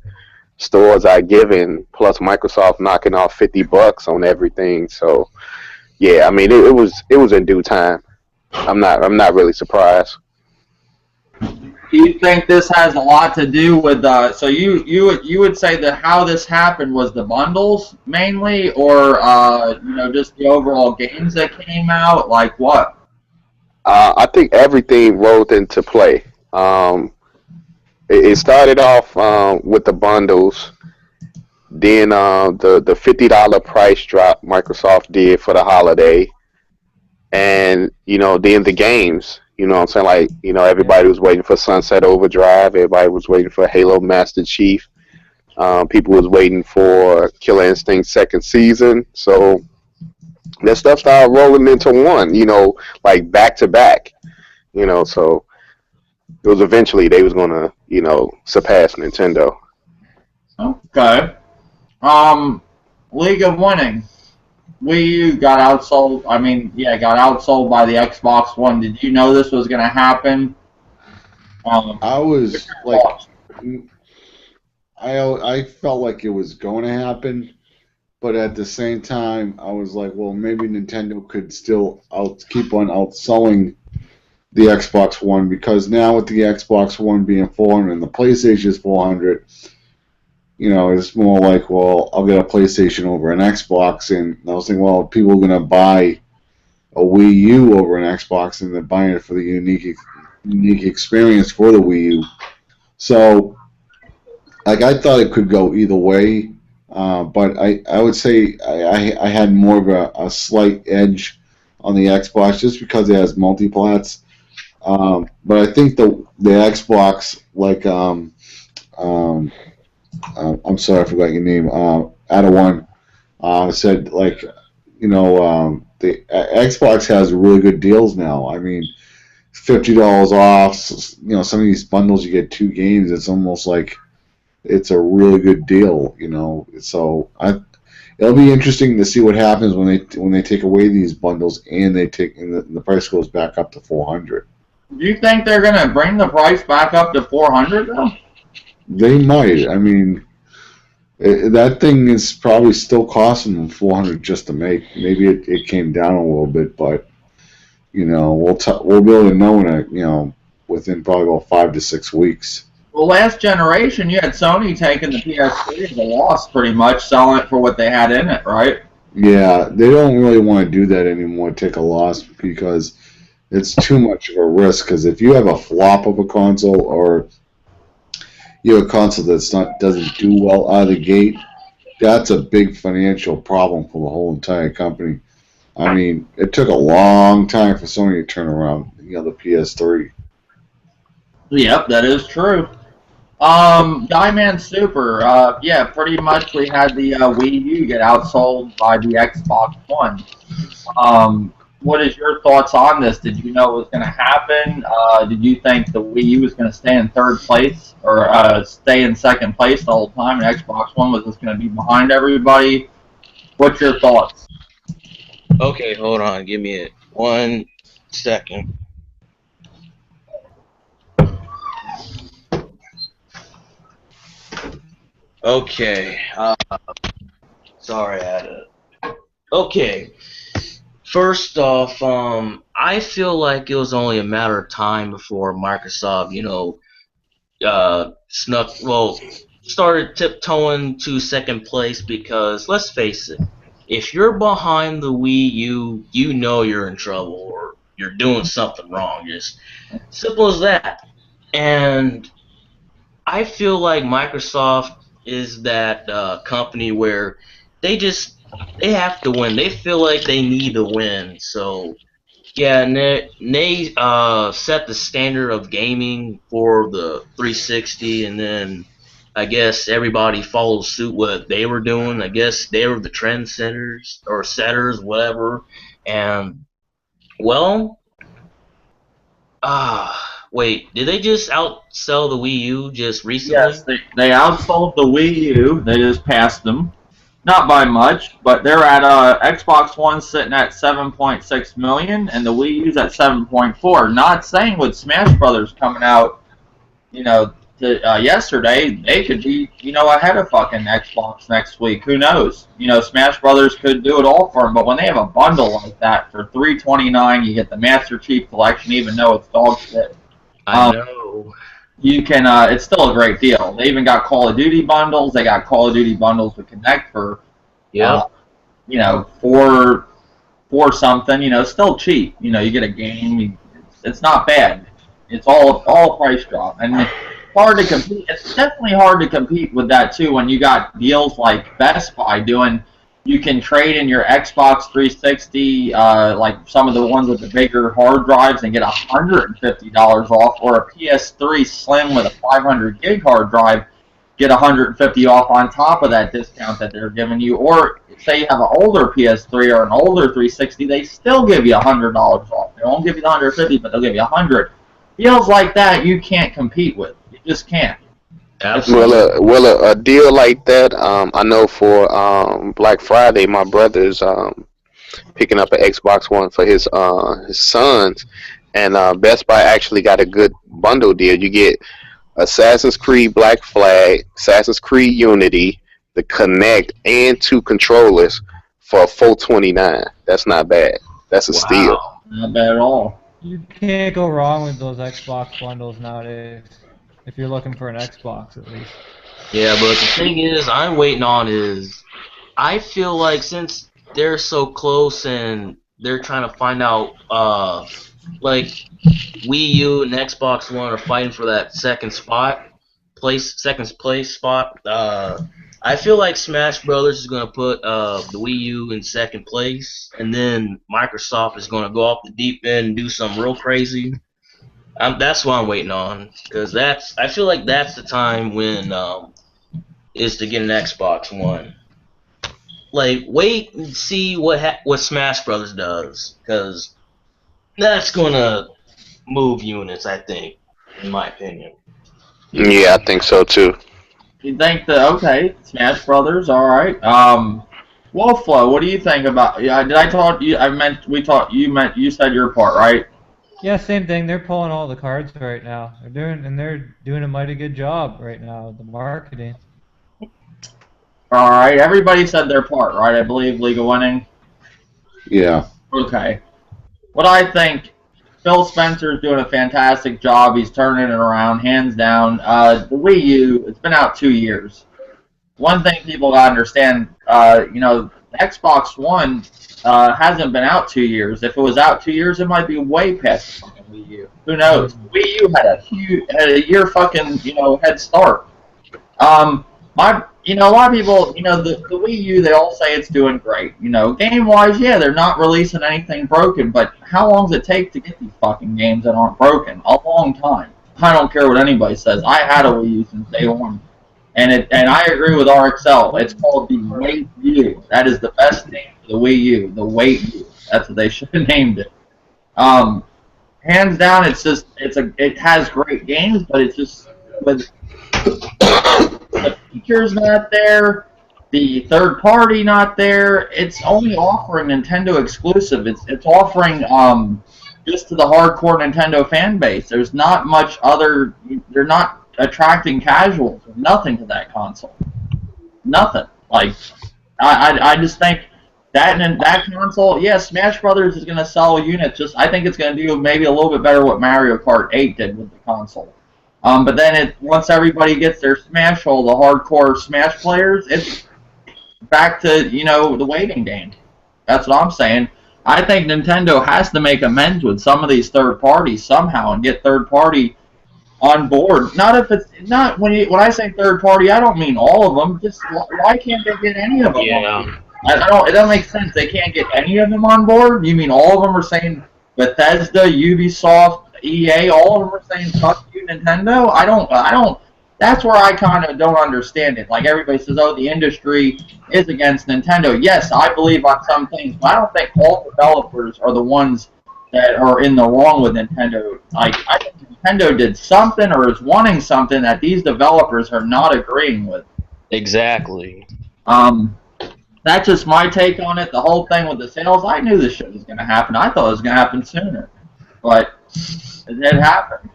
S2: stores are giving, plus Microsoft knocking off $50 on everything. So yeah, I mean it was in due time. I'm not really surprised.
S1: Do you think this has a lot to do with so you would say that how this happened was the bundles mainly, or just the overall games that came out? Like what?
S2: I think everything rolled into play. It started off with the bundles, then the $50 price drop Microsoft did for the holiday, and then the games. You know what I'm saying? Like, everybody was waiting for Sunset Overdrive. Everybody was waiting for Halo Master Chief. People was waiting for Killer Instinct second season. So that stuff started rolling into one, like back to back. So it was eventually they was gonna, surpass Nintendo.
S1: Okay. League of Winning. Wii U got outsold. Got outsold by the Xbox One. Did you know this was going to happen?
S5: I was like, I felt like it was going to happen, but at the same time, I was like, well, maybe Nintendo could still keep on outselling the Xbox One, because now with the Xbox One being 400 and the PlayStation is 400. It's more like, well, I'll get a PlayStation over an Xbox, and I was thinking, well, people are going to buy a Wii U over an Xbox, and they're buying it for the unique experience for the Wii U. So, like, I thought it could go either way, but I would say I had more of a slight edge on the Xbox just because it has multiplats. But I think the Xbox, like, I'm sorry, I forgot your name. Adawan said, like, the Xbox has really good deals now. I mean, $50 off. Some of these bundles you get 2 games. It's almost like it's a really good deal. So it'll be interesting to see what happens when they take away these bundles and the price goes back up to 400.
S1: Do you think they're going to bring the price back up to 400 though?
S5: They might. I mean, that thing is probably still costing them 400 just to make. Maybe it came down a little bit, but we'll be able to know within probably about 5 to 6 weeks.
S1: Well, last generation, you had Sony taking the PS3 as a loss, pretty much, selling it for what they had in it, right?
S5: Yeah, they don't really want to do that anymore, take a loss, because it's too much of a risk. Because if you have a flop of a console, or you have a console doesn't do well out of the gate, that's a big financial problem for the whole entire company. I mean, it took a long time for Sony to turn around, the PS3.
S1: Yep, that is true. Guyman Super, yeah, pretty much we had the Wii U get outsold by the Xbox One. What is your thoughts on this? Did you know it was going to happen? Did you think the Wii U was going to stay in third place or stay in second place the whole time, and Xbox One was just going to be behind everybody? What's your thoughts?
S4: Okay, hold on. Give me 1 second. Okay. Sorry, I had to. Okay. First off, I feel like it was only a matter of time before Microsoft, started tiptoeing to second place because, let's face it, if you're behind the Wii U, you know you're in trouble or you're doing something wrong. Just simple as that. And I feel like Microsoft is that company where they have to win. They feel like they need to win. So yeah, and they set the standard of gaming for the 360, and then I guess everybody followed suit what they were doing. I guess they were the trendsetters or setters, whatever. And well, wait, did they just outsell the Wii U just recently?
S1: Yes, they outsold the Wii U. They just passed them. Not by much, but they're at Xbox One sitting at 7.6 million, and the Wii U's at 7.4. Not saying with Smash Brothers coming out, yesterday, they could be, ahead of fucking Xbox next week. Who knows? Smash Brothers could do it all for them, but when they have a bundle like that for $329, you get the Master Chief Collection, even though it's dog shit.
S4: I know.
S1: You can. It's still a great deal. They even got Call of Duty bundles. They got Call of Duty bundles with Connect for,
S4: Yeah.
S1: for something. Still cheap. You get a game. It's not bad. It's all price drop, and it's hard to compete. It's definitely hard to compete with that too when you got deals like Best Buy doing. You can trade in your Xbox 360, like some of the ones with the bigger hard drives, and get $150 off, or a PS3 Slim with a 500 gig hard drive, get $150 off on top of that discount that they're giving you. Or say you have an older PS3 or an older 360, they still give you $100 off. They won't give you the 150, but they'll give you 100. Deals like that you can't compete with. You just can't.
S4: Absolutely.
S2: A deal like that, I know for Black Friday, my brother's picking up an Xbox One for his sons, and Best Buy actually got a good bundle deal. You get Assassin's Creed Black Flag, Assassin's Creed Unity, the Connect, and 2 controllers for $429. That's not bad. That's a steal.
S1: Wow. Not bad at all.
S3: You can't go wrong with those Xbox bundles nowadays. If you're looking for an Xbox, at least.
S4: Yeah, but the thing is, I'm waiting on is, I feel like since they're so close and they're trying to find out, like Wii U and Xbox One are fighting for that second place spot. I feel like Smash Brothers is gonna put the Wii U in second place, and then Microsoft is gonna go off the deep end and do something real crazy. That's what I'm waiting on, because I feel like that's the time when is to get an Xbox One. Like, wait and see what Smash Brothers does, because that's gonna move units, I think, in my opinion.
S2: Yeah, I think so too.
S1: You think that okay, Smash Brothers, all right. Wolflow, what do you think about? Yeah, did I talk you? I meant we talked. You said your part, right?
S3: Yeah, same thing. They're pulling all the cards right now. They're doing a mighty good job right now. The marketing.
S1: All right. Everybody said their part, right? I believe League of Winning.
S5: Yeah.
S1: Okay. What I think Phil Spencer's doing a fantastic job. He's turning it around, hands down. The Wii U, it's been out 2 years. One thing people gotta understand, Xbox One hasn't been out 2 years. If it was out 2 years, it might be way past the fucking Wii U. Who knows? Wii U had a year fucking head start. A lot of people, the Wii U, they all say it's doing great. Game wise, yeah, they're not releasing anything broken, but how long does it take to get these fucking games that aren't broken? A long time. I don't care what anybody says. I had a Wii U since day one. And I agree with RXL. It's called the Wait U. That is the best name for the Wii U. The Wait U. That's what they should have named it. Hands down, it has great games, but it's just with the features not there, the third party not there. It's only offering Nintendo exclusive. It's offering just to the hardcore Nintendo fan base. There's not much other. They're not attracting casuals or nothing to that console. Nothing. Like I just think that console, yeah, Smash Brothers is gonna sell units. I think it's gonna do maybe a little bit better what Mario Kart 8 did with the console. But then once everybody gets their Smash hole, the hardcore Smash players, it's back to the waiting game. That's what I'm saying. I think Nintendo has to make amends with some of these third parties somehow and get third party on board. Not if it's not when I say third party, I don't mean all of them. Just why can't they get any of them?
S4: Yeah.
S1: I don't. It doesn't make sense. They can't get any of them on board. You mean all of them are saying Bethesda, Ubisoft, EA, all of them are saying fuck you, Nintendo? I don't. That's where I kind of don't understand it. Like everybody says, oh, the industry is against Nintendo. Yes, I believe on some things, but I don't think all developers are the ones that are in the wrong with Nintendo. Like I think Nintendo did something or is wanting something that these developers are not agreeing with.
S4: Exactly.
S1: That's just my take on it. The whole thing with the sales, I knew this shit was going to happen. I thought it was going to happen sooner, but it did happen.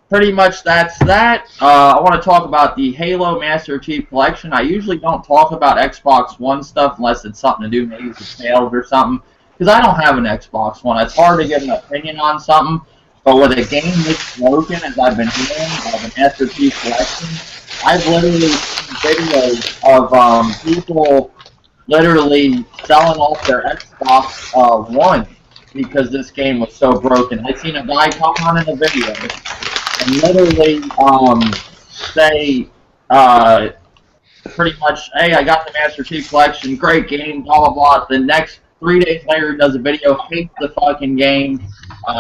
S1: Pretty much that's that. I want to talk about the Halo Master Chief Collection. I usually don't talk about Xbox One stuff unless it's something to do maybe with sales or something, because I don't have an Xbox One. It's hard to get an opinion on something, but with a game this broken, as I've been hearing, of the Master Chief Collection, I've literally seen videos of people literally selling off their Xbox One because this game was so broken. I've seen a guy come on in a video and literally say pretty much, hey, I got the Master Chief Collection, great game, blah, blah, blah. The next 3 days later, he does a video, hates the fucking game,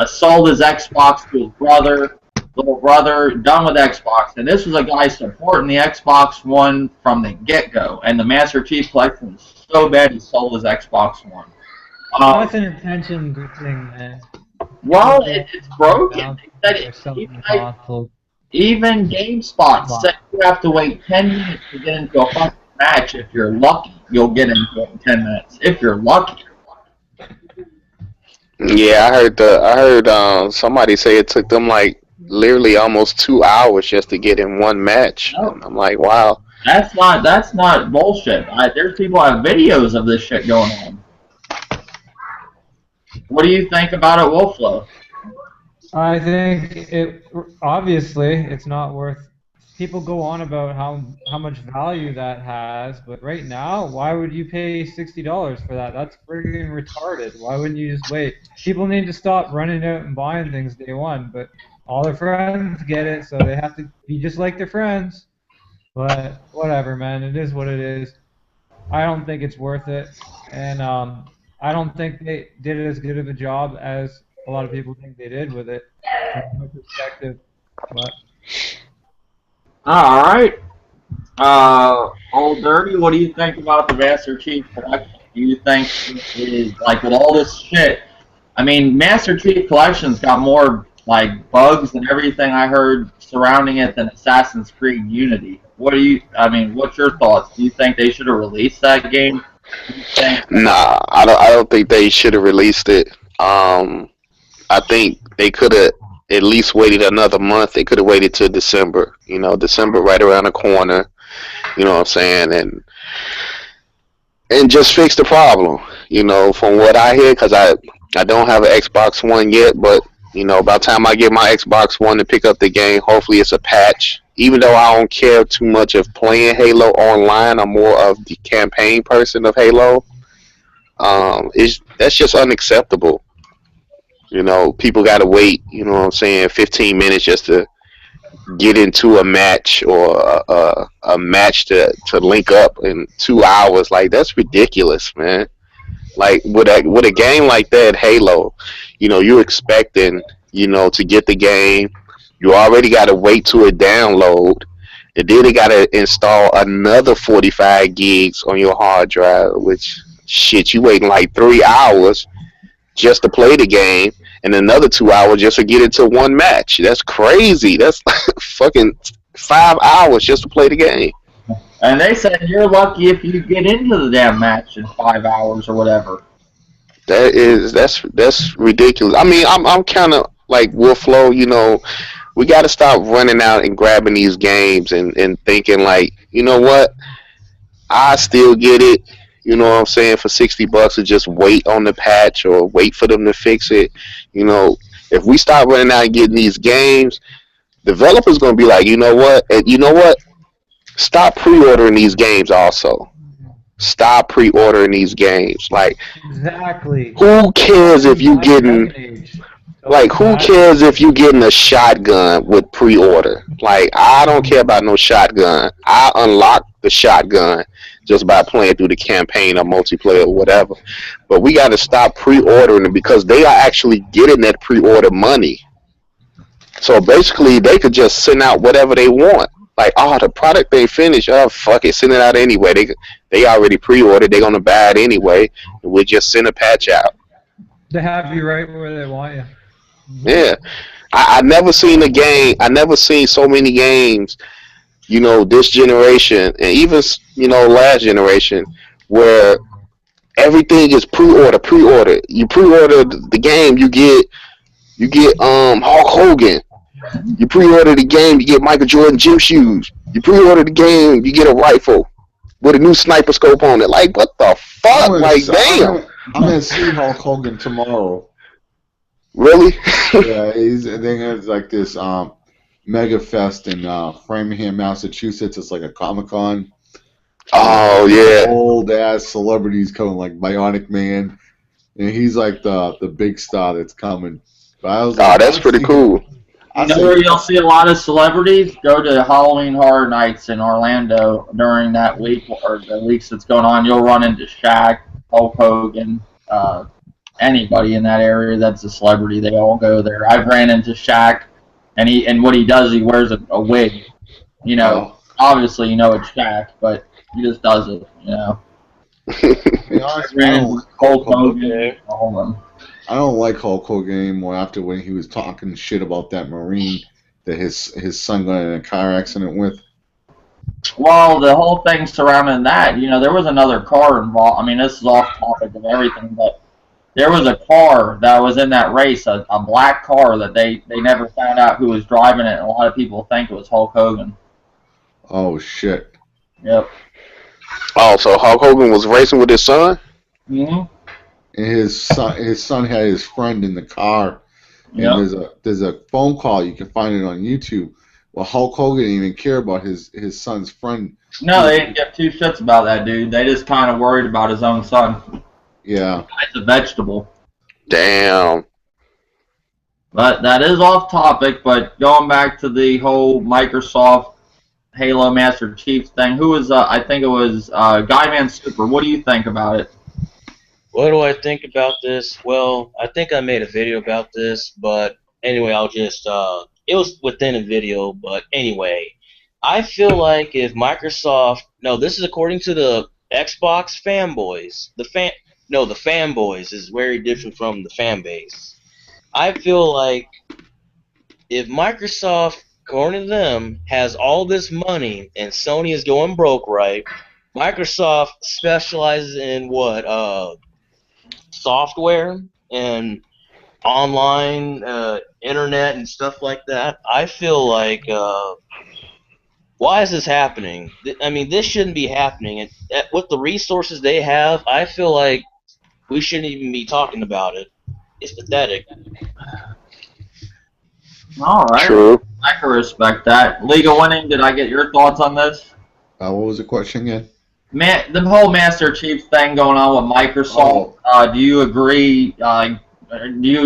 S1: sold his Xbox to his brother, little brother, done with Xbox. And this was a guy supporting the Xbox One from the get-go. And the Master Chief Collection was so bad he sold his Xbox One.
S3: That's an attention thing, man.
S1: Well, it's broken. Even GameSpot said you have to wait 10 minutes to get into a fucking match. If you're lucky, you'll get into it in 10 minutes. If you're lucky.
S2: Yeah, I heard somebody say it took them like literally almost 2 hours just to get in one match.
S1: No.
S2: I'm like, wow.
S1: That's not bullshit. There's people who have videos of this shit going on. What do you think about it, Wolflow?
S3: I think obviously it's not worth. People go on about how much value that has, but right now, why would you pay $60 for that? That's friggin' retarded. Why wouldn't you just wait? People need to stop running out and buying things day one, but all their friends get it, so they have to be just like their friends. But whatever, man. It is what it is. I don't think it's worth it, and I don't think they did as good of a job as a lot of people think they did with it, from my perspective. But
S1: all right. Old Dirty, what do you think about the Master Chief Collection? Do you think it is, like, with all this shit? I mean, Master Chief Collection's got more, like, bugs and everything I heard surrounding it than Assassin's Creed Unity. What's your thoughts? Do you think they should have released that game?
S2: Nah, I don't think they should have released it. I think they could have at least waited another month. They could have waited till December. December right around the corner. You know what I'm saying? And just fix the problem. From what I hear, because I I don't have an Xbox One yet, but you know, by the time I get my Xbox One to pick up the game, hopefully it's a patch. Even though I don't care too much of playing Halo online, I'm more of the campaign person of Halo. It's that's just unacceptable. You know, people got to wait. You know what I'm saying? 15 minutes just to get into a match or a match to link up in 2 hours. Like that's ridiculous, man. Like with a game like that, Halo, you know, you're expecting, you know, to get the game. You already got to wait to it download, and then they got to install another 45 gigs on your hard drive. Which shit, you waiting like 3 hours just to play the game, and another 2 hours just to get into one match. That's crazy. That's fucking 5 hours just to play the game.
S1: And they said you're lucky if you get into the damn match in 5 hours or whatever.
S2: That's ridiculous. I mean, I'm kind of like with Flo. You know, we got to stop running out and grabbing these games and thinking like, you know what, I still get it. You know what I'm saying, for $60 to just wait on the patch or wait for them to fix it. You know, if we start running out and getting these games, developers gonna be like, you know what, and you know what, stop pre-ordering these games also. Stop pre-ordering these games. Like,
S3: Exactly.
S2: who cares if you getting
S3: Dragon Age.
S2: like who cares if you getting a shotgun with pre-order? Like, I don't care about no shotgun. I unlock the shotgun just by playing through the campaign or multiplayer or whatever. But we got to stop pre-ordering them because they are actually getting that pre-order money. So basically, they could just send out whatever they want. Like, oh, the product ain't finished. Oh, fuck it, send it out anyway. They already pre-ordered. They're gonna buy it anyway. And we just send a patch out.
S3: They have you right where they want you.
S2: Yeah, I never seen a game. I never seen so many games. You know, this generation and even, you know, last generation, where everything is pre-order, pre-order. You pre-order the game, you get Hulk Hogan. You pre-order the game, you get Michael Jordan gym shoes. You pre-order the game, you get a rifle with a new sniper scope on it. Like, what the fuck? Like, damn.
S5: I'm gonna see Hulk Hogan tomorrow.
S2: Really?
S5: Yeah, I think it's like this mega fest in Framingham, Massachusetts. It's like a Comic-Con.
S2: Oh yeah.
S5: Old ass celebrities coming, like Bionic Man, and he's like the big star that's coming. But I was like,
S2: Oh, that's pretty cool.
S1: You know where you'll see a lot of celebrities? Go to Halloween Horror Nights in Orlando during that week, or the weeks that's going on. You'll run into Shaq, Hulk Hogan, anybody in that area that's a celebrity. They all go there. I've ran into Shaq, and what he does, he wears a wig. You know, obviously you know it's Shaq, but he just does it. You know.
S5: I
S1: ran into Hulk Hogan, all of them.
S5: I don't like Hulk Hogan anymore after when he was talking shit about that Marine that his son got in a car accident with.
S1: Well, the whole thing surrounding that, you know, there was another car involved. I mean, this is off topic of everything, but there was a car that was in that race, a black car that they never found out who was driving it, and a lot of people think it was Hulk Hogan.
S5: Oh, shit.
S1: Yep.
S2: Oh, so Hulk Hogan was racing with his son?
S1: Mm-hmm.
S5: And his son had his friend in the car, and there's a phone call, you can find it on YouTube. Well, Hulk Hogan didn't even care about his son's friend.
S1: No, they didn't give two shits about that dude. They just kind of worried about his own son.
S5: Yeah.
S1: It's a vegetable.
S2: Damn.
S1: But that is off topic, but going back to the whole Microsoft Halo Master Chief thing, who was, I think it was Guyman Super. What do you think about it?
S4: What do I think about this? Well, I think I made a video about this, but anyway, I'll just, it was within a video, but anyway, I feel like if Microsoft, no, this is according to the Xbox fanboys, the fanboys is very different from the fan base. I feel like if Microsoft, according to them, has all this money and Sony is going broke, right? Microsoft specializes in what, software and online internet and stuff like that. I feel like why is this happening? I mean, this shouldn't be happening. And with the resources they have, I feel like we shouldn't even be talking about it. It's pathetic.
S1: All right.
S2: True.
S1: I can respect that. League of Winning, did I get your thoughts on this?
S5: What was the question again?
S1: The whole Master Chief thing going on with Microsoft. Do you agree? Do you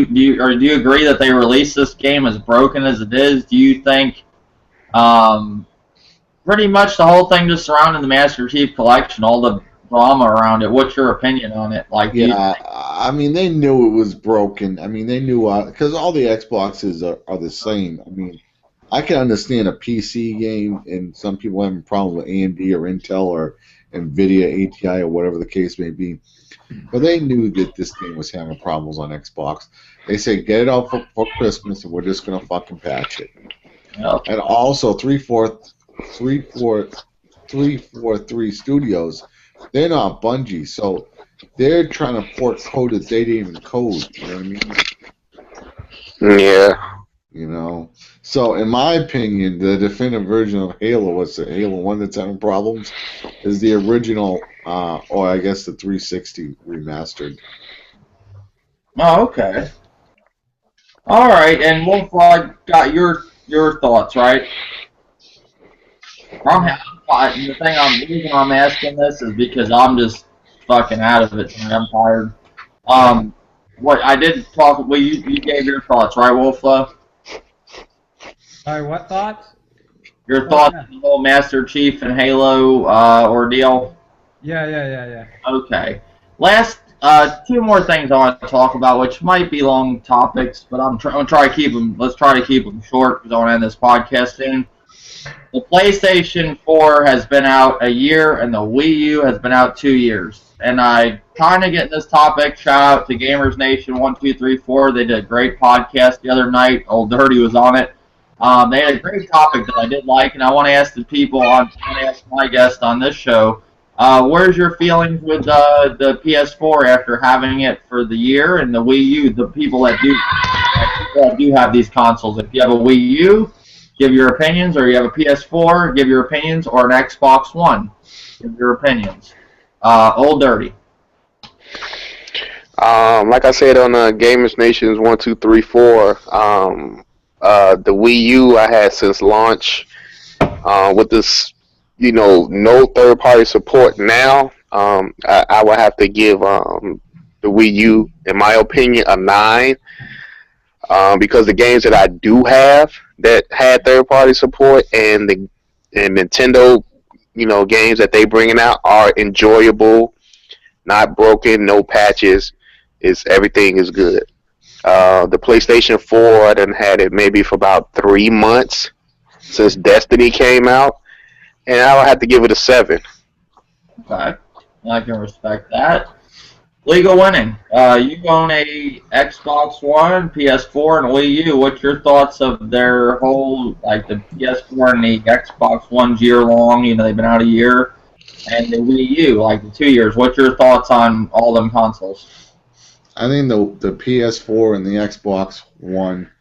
S1: agree that they released this game as broken as it is? Do you think pretty much the whole thing just surrounding the Master Chief Collection, all the drama around it? What's your opinion on it? Like,
S5: Yeah, I mean, they knew it was broken. I mean, they knew because all the Xboxes are the same. I mean, I can understand a PC game and some people having problems with AMD or Intel or NVIDIA, ATI, or whatever the case may be. But they knew that this game was having problems on Xbox. They said, get it out for Christmas, and we're just going to fucking patch it. And also, 343 Studios, they're not Bungie, so they're trying to port code that they didn't even code. You know what I mean?
S2: Yeah.
S5: You know? So, in my opinion, the definitive version of Halo, what's the Halo 1 that's having problems, is the original, or I guess the 360 remastered.
S1: Oh, okay. All right, and Wolf got your thoughts, right? The reason I'm asking this is because I'm just fucking out of it tonight. I'm tired. What I did talk. Well, you gave your thoughts, right, Wolf?
S3: Sorry, what thoughts?
S1: Your thoughts on the whole Master Chief and Halo ordeal?
S3: Yeah.
S1: Okay. Last two more things I want to talk about, which might be long topics, but I'm gonna try to keep them. Let's try to keep them short because I want to end this podcast soon. The PlayStation 4 has been out a year, and the Wii U has been out 2 years. And I kind of get this topic. Shout out to Gamers Nation 1234. They did a great podcast the other night. Old Dirty was on it. They had a great topic that I did like, and I want to ask the people I want to ask my guest on this show. Where's your feelings with the PS4 after having it for the year, and the Wii U? The people that do have these consoles. If you have a Wii U, give your opinions, or you have a PS4, give your opinions, or an Xbox One, give your opinions. Old Dirty.
S2: Like I said on Gamers Nations 1234, the Wii U I had since launch. With this, no third-party support now, I would have to give the Wii U, in my opinion, a 9. Because the games that I do have that had third-party support and Nintendo, games that they bringing out are enjoyable, not broken, no patches. Everything is good. The PlayStation 4, I done had it maybe for about 3 months since Destiny came out, and I would have to give it a 7.
S1: Okay, I can respect that. League of Winning. You own a Xbox One, PS4, and a Wii U. What's your thoughts of their whole, like the PS4 and the Xbox One's year long? They've been out a year, and the Wii U, like the 2 years. What's your thoughts on all them consoles?
S5: I think the PS4 and the Xbox One,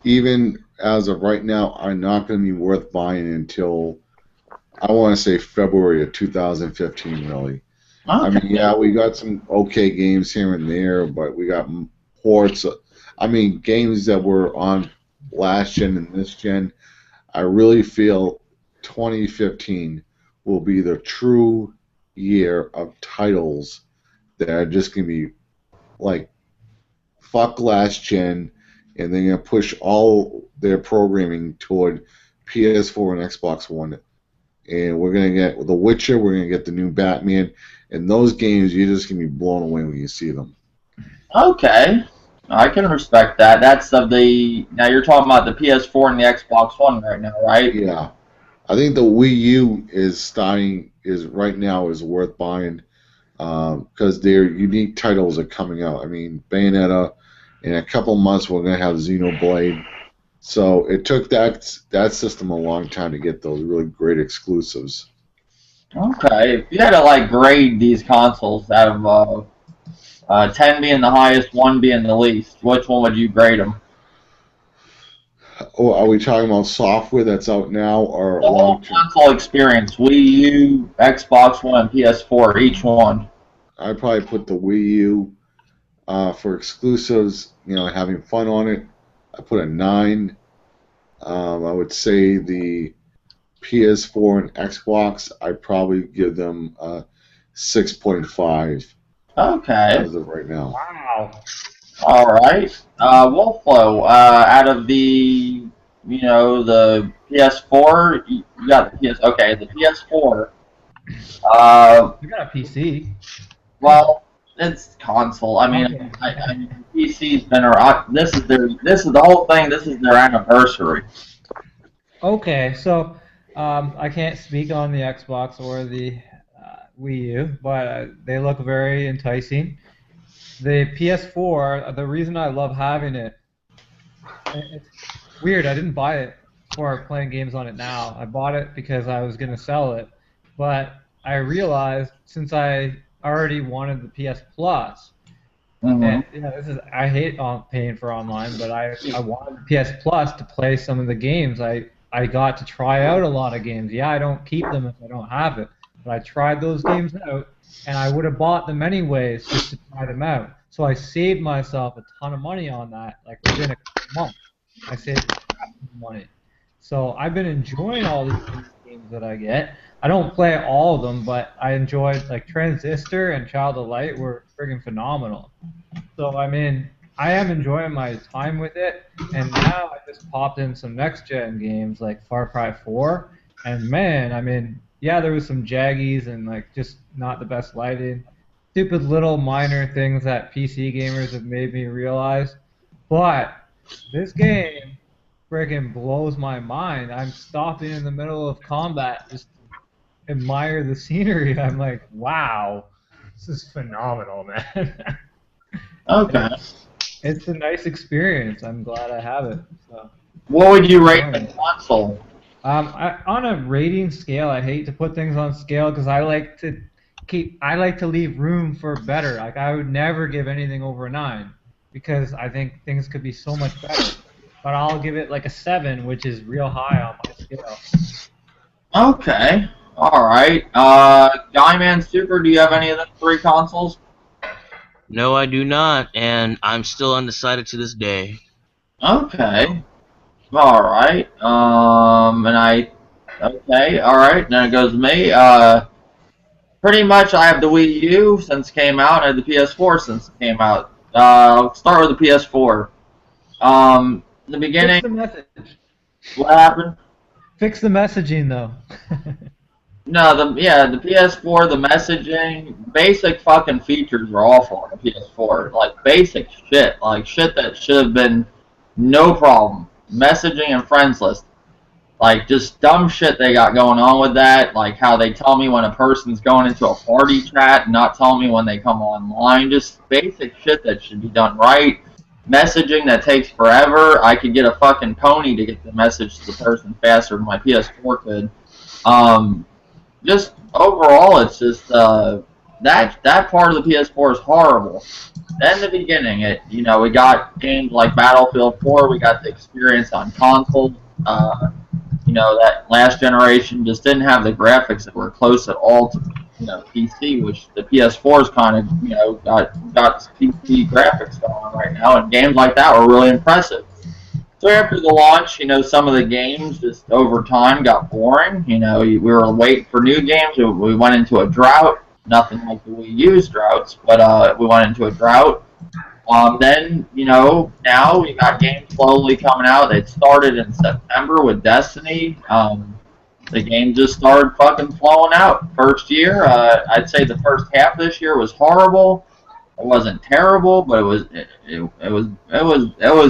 S5: even as of right now, are not going to be worth buying until, I want to say, February of 2015, really. Okay. I mean, yeah, we got some okay games here and there, but we got ports. I mean, games that were on last gen and this gen. I really feel 2015 will be the true year of titles that are just going to be like, fuck last gen, and they're going to push all their programming toward PS4 and Xbox One. And we're going to get The Witcher, we're going to get the new Batman, and those games, you're just going to be blown away when you see them.
S1: Okay. I can respect that. That's now you're talking about the PS4 and the Xbox One right now, right?
S5: Yeah. I think the Wii U is right now worth buying because their unique titles are coming out. I mean, Bayonetta, in a couple months we're going to have Xenoblade. So it took that system a long time to get those really great exclusives.
S1: Okay, if you had to grade these consoles out of 10 being the highest, 1 being the least, which one would you grade them?
S5: Oh, are we talking about software that's out now or
S1: the whole console experience? Wii U, Xbox One, PS4, each one.
S5: I'd probably put the Wii U For exclusives, having fun on it, I put a 9. I would say the PS4 and Xbox, I'd probably give them a 6.5
S1: Okay.
S5: as of right now.
S3: Wow.
S1: All right. Wolflow, out of the, the PS4, you got the PS. Okay, the PS4.
S3: You got a PC.
S1: Well, it's console. I mean,
S3: Okay.
S1: I mean, PC's been around. This is the whole thing. This is their anniversary.
S3: Okay, so I can't speak on the Xbox or the Wii U, but they look very enticing. The PS4, the reason I love having it, it's weird. I didn't buy it for playing games on it now. I bought it because I was going to sell it, but I realized since I already wanted the PS Plus, and I hate paying for online, but I wanted the PS Plus to play some of the games. I got to try out a lot of games. Yeah, I don't keep them if I don't have it, but I tried those games out, and I would have bought them anyways just to try them out. So I saved myself a ton of money on that, like within a couple months. I saved a crap ton of money. So I've been enjoying all these games that I get. I don't play all of them, but I enjoyed like Transistor and Child of Light were friggin' phenomenal. So I mean, I am enjoying my time with it, and now I just popped in some next gen games like Far Cry 4, and man, I mean, yeah, there was some jaggies and like just not the best lighting, stupid little minor things that PC gamers have made me realize, but this game friggin' blows my mind. I'm stopping in the middle of combat just to admire the scenery. I'm like, wow, this is phenomenal, man.
S1: Okay.
S3: It's a nice experience. I'm glad I have it. So,
S1: What would you rate the console?
S3: on a rating scale, I hate to put things on scale because I like to leave room for better. Like I would never give anything over a 9 because I think things could be so much better. But I'll give it like a 7, which is real high on my scale.
S1: Okay. All right. Guyman Super, do you have any of the 3 consoles?
S4: No, I do not, and I'm still undecided to this day.
S1: Okay. All right. Okay. All right. Then it goes to me. Pretty much I have the Wii U since it came out, and I have the PS4 since it came out. I'll start with the PS4. In the beginning,
S3: Fix the message.
S1: what happened?
S3: Fix the messaging though.
S1: No, the PS4, the messaging, basic fucking features are awful on the PS4. Like basic shit, like shit that should have been no problem. Messaging and friends list, like just dumb shit they got going on with that. Like how they tell me when a person's going into a party chat, and not telling me when they come online. Just basic shit that should be done right. Messaging that takes forever. I could get a fucking pony to get the message to the person faster than my PS4 could. Just overall, it's just that part of the PS4 is horrible. Then the beginning, we got games like Battlefield 4. We got the experience on console. That last generation just didn't have the graphics that were close at all to PC, which the PS4's kind of got PC graphics going on right now, and games like that were really impressive. So after the launch, some of the games just over time got boring. We were waiting for new games. We went into a drought. Nothing like the Wii U's droughts, but we went into a drought. Then, now we got games slowly coming out. It started in September with Destiny. The game just started fucking flowing out. First year, I'd say the first half of this year was horrible. It wasn't terrible, but it was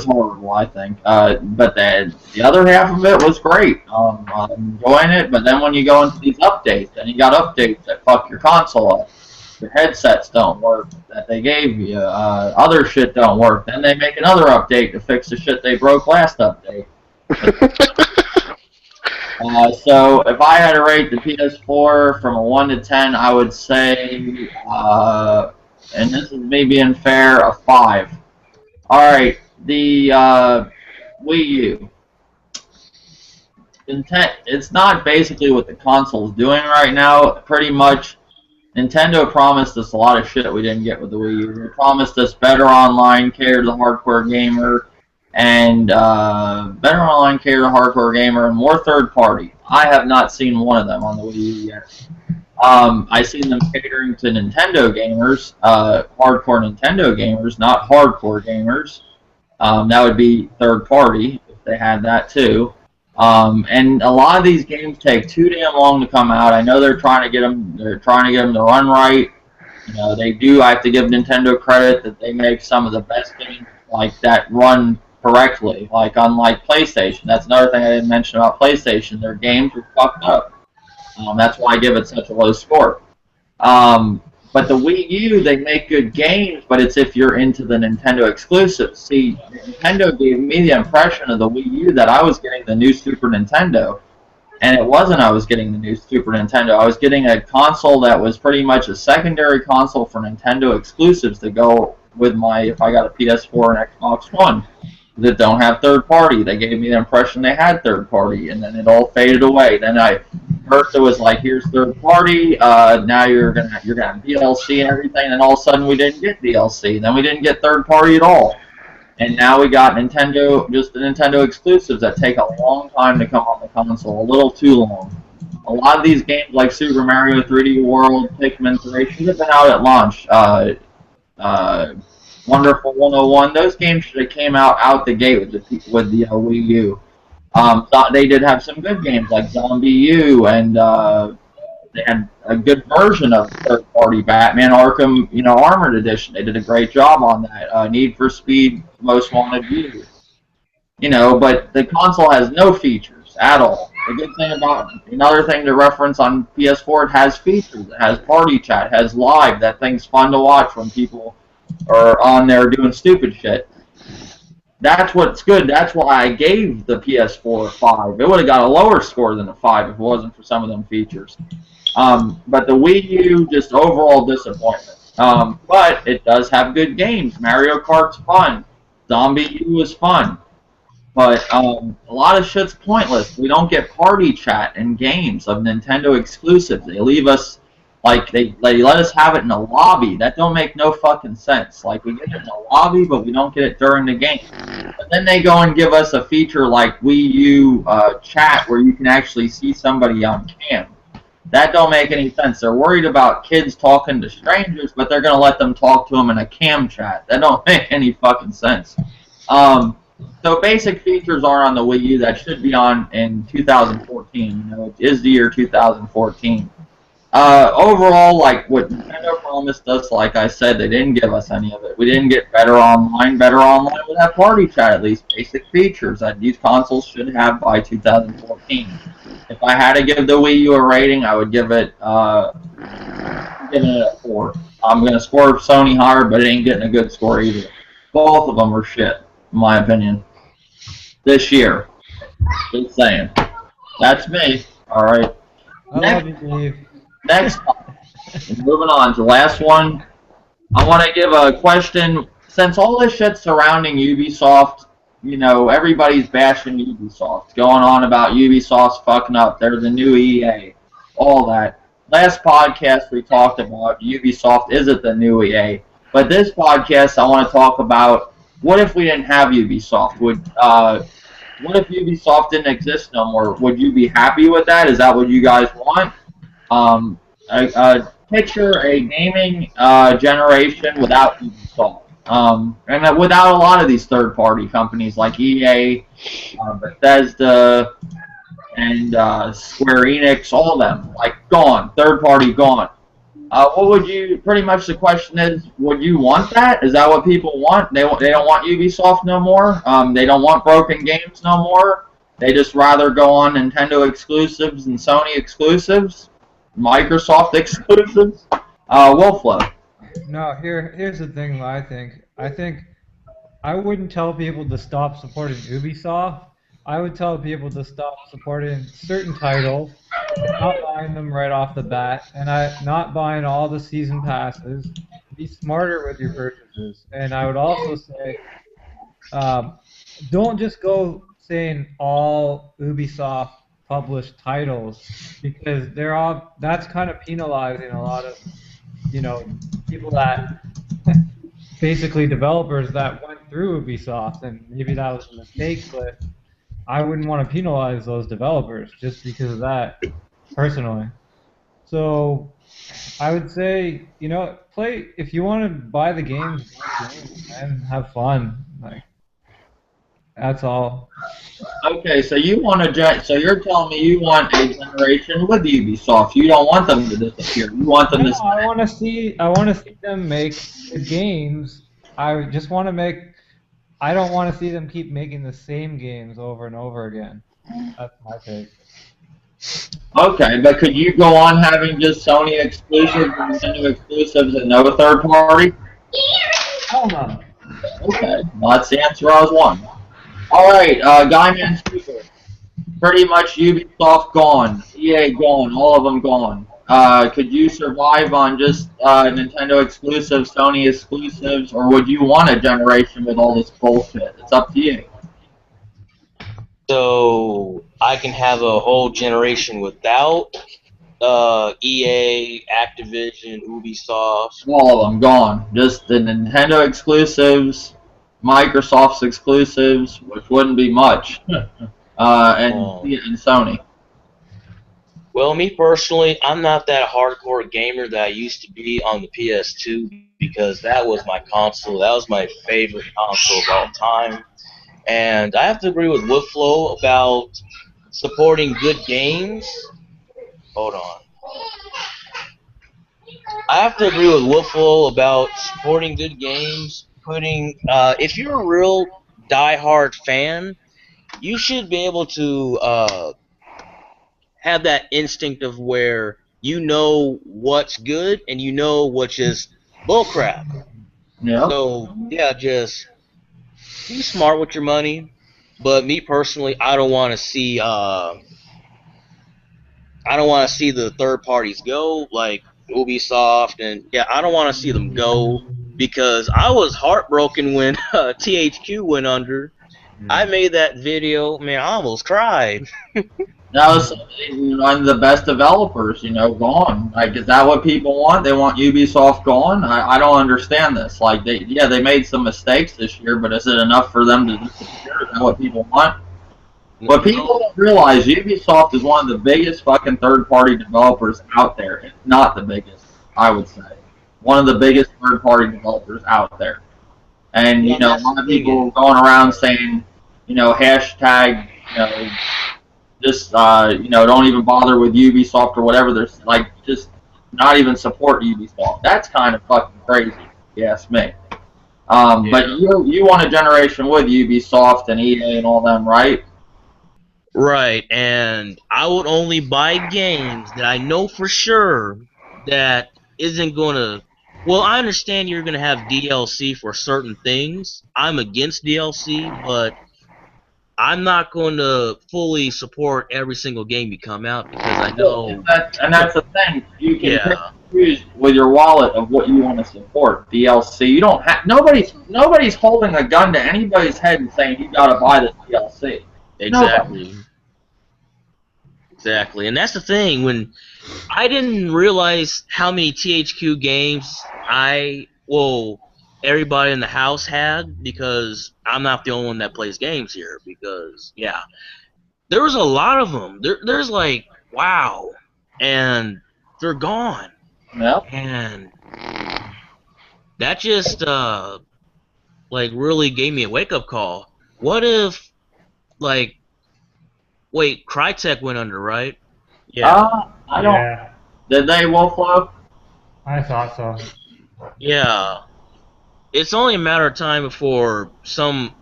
S1: horrible, I think. But the other half of it was great. I'm enjoying it. But then when you go into these updates, then you got updates that fuck your console up. Your headsets don't work that they gave you. Other shit don't work. Then they make another update to fix the shit they broke last update. So if I had to rate the PS4 from a 1 to 10, I would say, and this is me being fair, a 5. All right, the Wii U. It's not basically what the console's doing right now. Pretty much, Nintendo promised us a lot of shit we didn't get with the Wii U. They promised us better online care to the hardcore gamer, and better online care to the hardcore gamer, and more third party. I have not seen one of them on the Wii U yet. I've seen them catering to Nintendo gamers, hardcore Nintendo gamers, not hardcore gamers. That would be third party if they had that too. And a lot of these games take too damn long to come out. I know they're trying to get them. They're trying to get them to run right. You know, they do. I have to give Nintendo credit that they make some of the best games like that run correctly. Like unlike PlayStation, that's another thing I didn't mention about PlayStation. Their games are fucked up. That's why I give it such a low score. But the Wii U, they make good games, but it's if you're into the Nintendo exclusives. See, Nintendo gave me the impression of the Wii U that I was getting the new Super Nintendo, and it wasn't I was getting the new Super Nintendo. I was getting a console that was pretty much a secondary console for Nintendo exclusives to go with my, if I got a PS4 and Xbox One, that don't have third party. They gave me the impression they had third party, and then it all faded away. Then first it was like, here's third party. Now you're gonna have DLC and everything. And all of a sudden we didn't get DLC. Then we didn't get third party at all. And now we got Nintendo, just the Nintendo exclusives that take a long time to come on the console, a little too long. A lot of these games like Super Mario 3D World, Pikmin 3 should have been out at launch. Wonderful 101, those games should have came out the gate with the Wii U. They did have some good games like Zombie U, and they had a good version of third-party Batman Arkham, Armored Edition. They did a great job on that. Need for Speed Most Wanted U. But the console has no features at all. The good thing another thing to reference on PS4, it has features. It has party chat, it has live. That thing's fun to watch when people are on there doing stupid shit. That's what's good. That's why I gave the PS4 a 5. It would have got a lower score than a 5 if it wasn't for some of them features. But the Wii U, just overall disappointment. But it does have good games. Mario Kart's fun. Zombie U is fun. But a lot of shit's pointless. We don't get party chat in games of Nintendo exclusives. They leave us, they let us have it in a lobby. That don't make no fucking sense. Like, we get it in a lobby, but we don't get it during the game. But then they go and give us a feature like Wii U chat where you can actually see somebody on cam. That don't make any sense. They're worried about kids talking to strangers, but they're going to let them talk to them in a cam chat. That don't make any fucking sense. So basic features are on the Wii U that should be on in 2014. It is the year 2014. Overall, like what Nintendo promised us, like I said, they didn't give us any of it. We didn't get better online with that party chat, at least basic features that these consoles should have by 2014. If I had to give the Wii U a rating, I would give it a 4. I'm going to score Sony higher, but it ain't getting a good score either. Both of them are shit, in my opinion. This year. Just saying. That's me. All right.
S3: I love you, Dave.
S1: Next, moving on to the last one. I want to give a question. Since all this shit surrounding Ubisoft, everybody's bashing Ubisoft, going on about Ubisoft's fucking up. They're the new EA, all that. Last podcast we talked about Ubisoft isn't the new EA, but this podcast I want to talk about what if we didn't have Ubisoft? What if Ubisoft didn't exist no more? Would you be happy with that? Is that what you guys want? Picture a gaming generation without Ubisoft, and without a lot of these third-party companies like EA, Bethesda, and Square Enix, all of them, gone, third-party gone. What would you? Pretty much the question is, would you want that? Is that what people want? They don't want Ubisoft no more. They don't want broken games no more. They just rather go on Nintendo exclusives and Sony exclusives. Microsoft exclusives? Wolflow.
S3: No, here's the thing that I think. I think I wouldn't tell people to stop supporting Ubisoft. I would tell people to stop supporting certain titles, not buying them right off the bat, and not buying all the season passes. Be smarter with your purchases. And I would also say, don't just go saying all Ubisoft published titles, because that's kind of penalizing a lot of people that basically developers that went through Ubisoft, and maybe that was a mistake, but I wouldn't want to penalize those developers just because of that, personally. So I would say, play if you want to buy the games, buy the games, and have fun. Like that's all.
S1: Okay, so so you're telling me you want a generation with Ubisoft. You don't want them to disappear. You want them
S3: No,
S1: to stay.
S3: I want to see them make good games. I just want to make. I don't want to see them keep making the same games over and over again. That's my take.
S1: Okay, but could you go on having just Sony exclusives and Nintendo exclusives and no third party?
S3: Hell no.
S1: Okay, well, that's the answer I was wanting. Alright, Guyman Super. Pretty much Ubisoft gone, EA gone, all of them gone. Could you survive on just Nintendo exclusives, Sony exclusives, or would you want a generation with all this bullshit? It's up to you.
S4: So I can have a whole generation without EA, Activision, Ubisoft.
S1: All of them gone. Just the Nintendo exclusives, Microsoft's exclusives, which wouldn't be much, and Sony.
S4: Well, me personally, I'm not that hardcore gamer that I used to be on the PS2 because that was my console. That was my favorite console of all time. And I have to agree with Woodflow about supporting good games. Hold on. I have to agree with Woodflow about supporting good games. If you're a real die-hard fan, you should be able to have that instinct of where you know what's good and you know what's just bullcrap.
S1: Yeah.
S4: So yeah, just be smart with your money. But me personally, I don't want to see the third parties go like Ubisoft, and yeah, I don't want to see them go because I was heartbroken when THQ went under. I made that video, man, I almost cried.
S1: That was one of the best developers, gone. Like, is that what people want? They want Ubisoft gone? I don't understand this. Like, they made some mistakes this year, but is it enough for them to disappear? Is that what people want? What people don't realize, Ubisoft is one of the biggest fucking third-party developers out there. If not the biggest, I would say. One of the biggest third-party developers out there. And, a lot of people going around saying, hashtag, just, don't even bother with Ubisoft or whatever. There's, just not even support Ubisoft. That's kind of fucking crazy, if you ask me. But you want a generation with Ubisoft and EA and all them, right?
S4: Right, and I would only buy games that I know for sure that isn't gonna. Well, I understand you're gonna have DLC for certain things. I'm against DLC, but I'm not going to fully support every single game you come out because I know.
S1: And that's the thing. You can pick and choose with your wallet of what you want to support. DLC. You don't have nobody's holding a gun to anybody's head and saying you got to buy this DLC.
S4: Exactly.
S1: Nobody.
S4: Exactly, and that's the thing. When I didn't realize how many THQ games everybody in the house had, because I'm not the only one that plays games here. Because there was a lot of them. There's like wow, and they're gone.
S1: Yep.
S4: And that just really gave me a wake up call. What if wait, Crytek went under, right?
S1: Yeah. I don't.
S3: Yeah,
S1: Did they, Wolflow?
S3: I thought so.
S4: Yeah. It's only a matter of time before some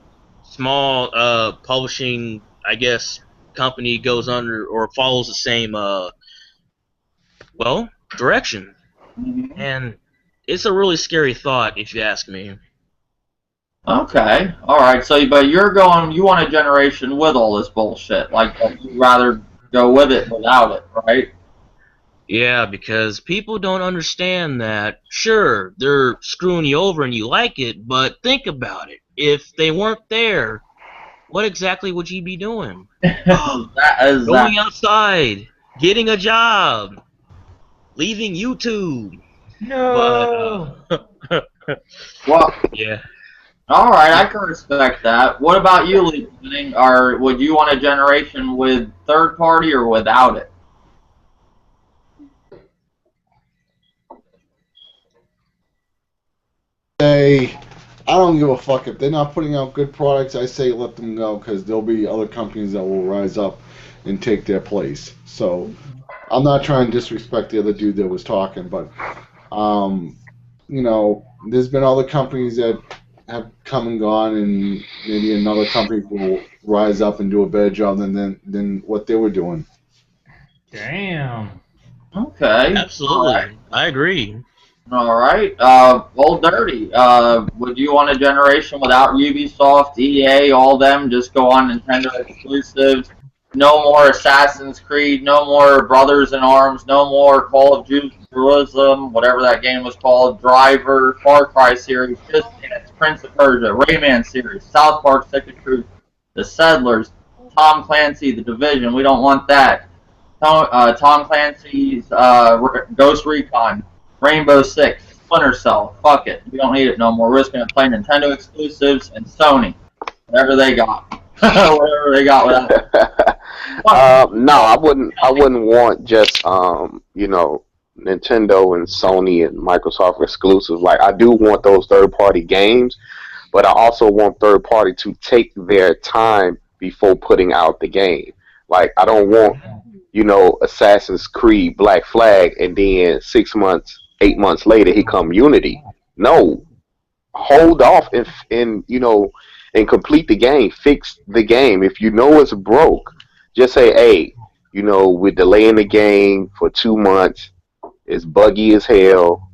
S4: small publishing, I guess, company goes under or follows the same direction.
S1: Mm-hmm.
S4: And it's a really scary thought, if you ask me.
S1: Okay. All right. So, but you want a generation with all this bullshit. Like, you'd rather go with it without it, right?
S4: Yeah, because people don't understand that, sure, they're screwing you over and you like it, but think about it. If they weren't there, what exactly would you be doing? Going outside, getting a job, leaving YouTube.
S3: No.
S1: Well,
S4: yeah.
S1: all right, I can respect that. What about you, Lee? Or would you want a generation with third party or without it?
S5: Say, I don't give a fuck if they're not putting out good products. I say let them go because there'll be other companies that will rise up and take their place. So I'm not trying to disrespect the other dude that was talking, but um, there's been other companies that have come and gone, and maybe another company will rise up and do a better job than what they were doing.
S3: Damn.
S1: Okay.
S4: Absolutely. I agree.
S1: All right. Old Dirty. Would you want a generation without Ubisoft, EA, all them just go on Nintendo exclusives? No more Assassin's Creed. No more Brothers in Arms. No more Call of Jerusalem, whatever that game was called. Driver, Far Cry series, Just Dance, Prince of Persia, Rayman series, South Park: Stick of Truth, The Settlers, Tom Clancy, The Division. We don't want that. Tom Clancy's Ghost Recon. Rainbow Six, Splinter Cell. Fuck it. We don't need it no more. We're just going to play Nintendo exclusives and Sony. Whatever they got. Whatever they got with that.
S2: No, I wouldn't. I wouldn't want just Nintendo and Sony and Microsoft exclusives. Like I do want those third party games, but I also want third party to take their time before putting out the game. Like I don't want Assassin's Creed Black Flag and then 6 months, 8 months later he come Unity. No, hold off and complete the game. Fix the game. If you know it's broke, just say, hey, we're delaying the game for 2 months. It's buggy as hell,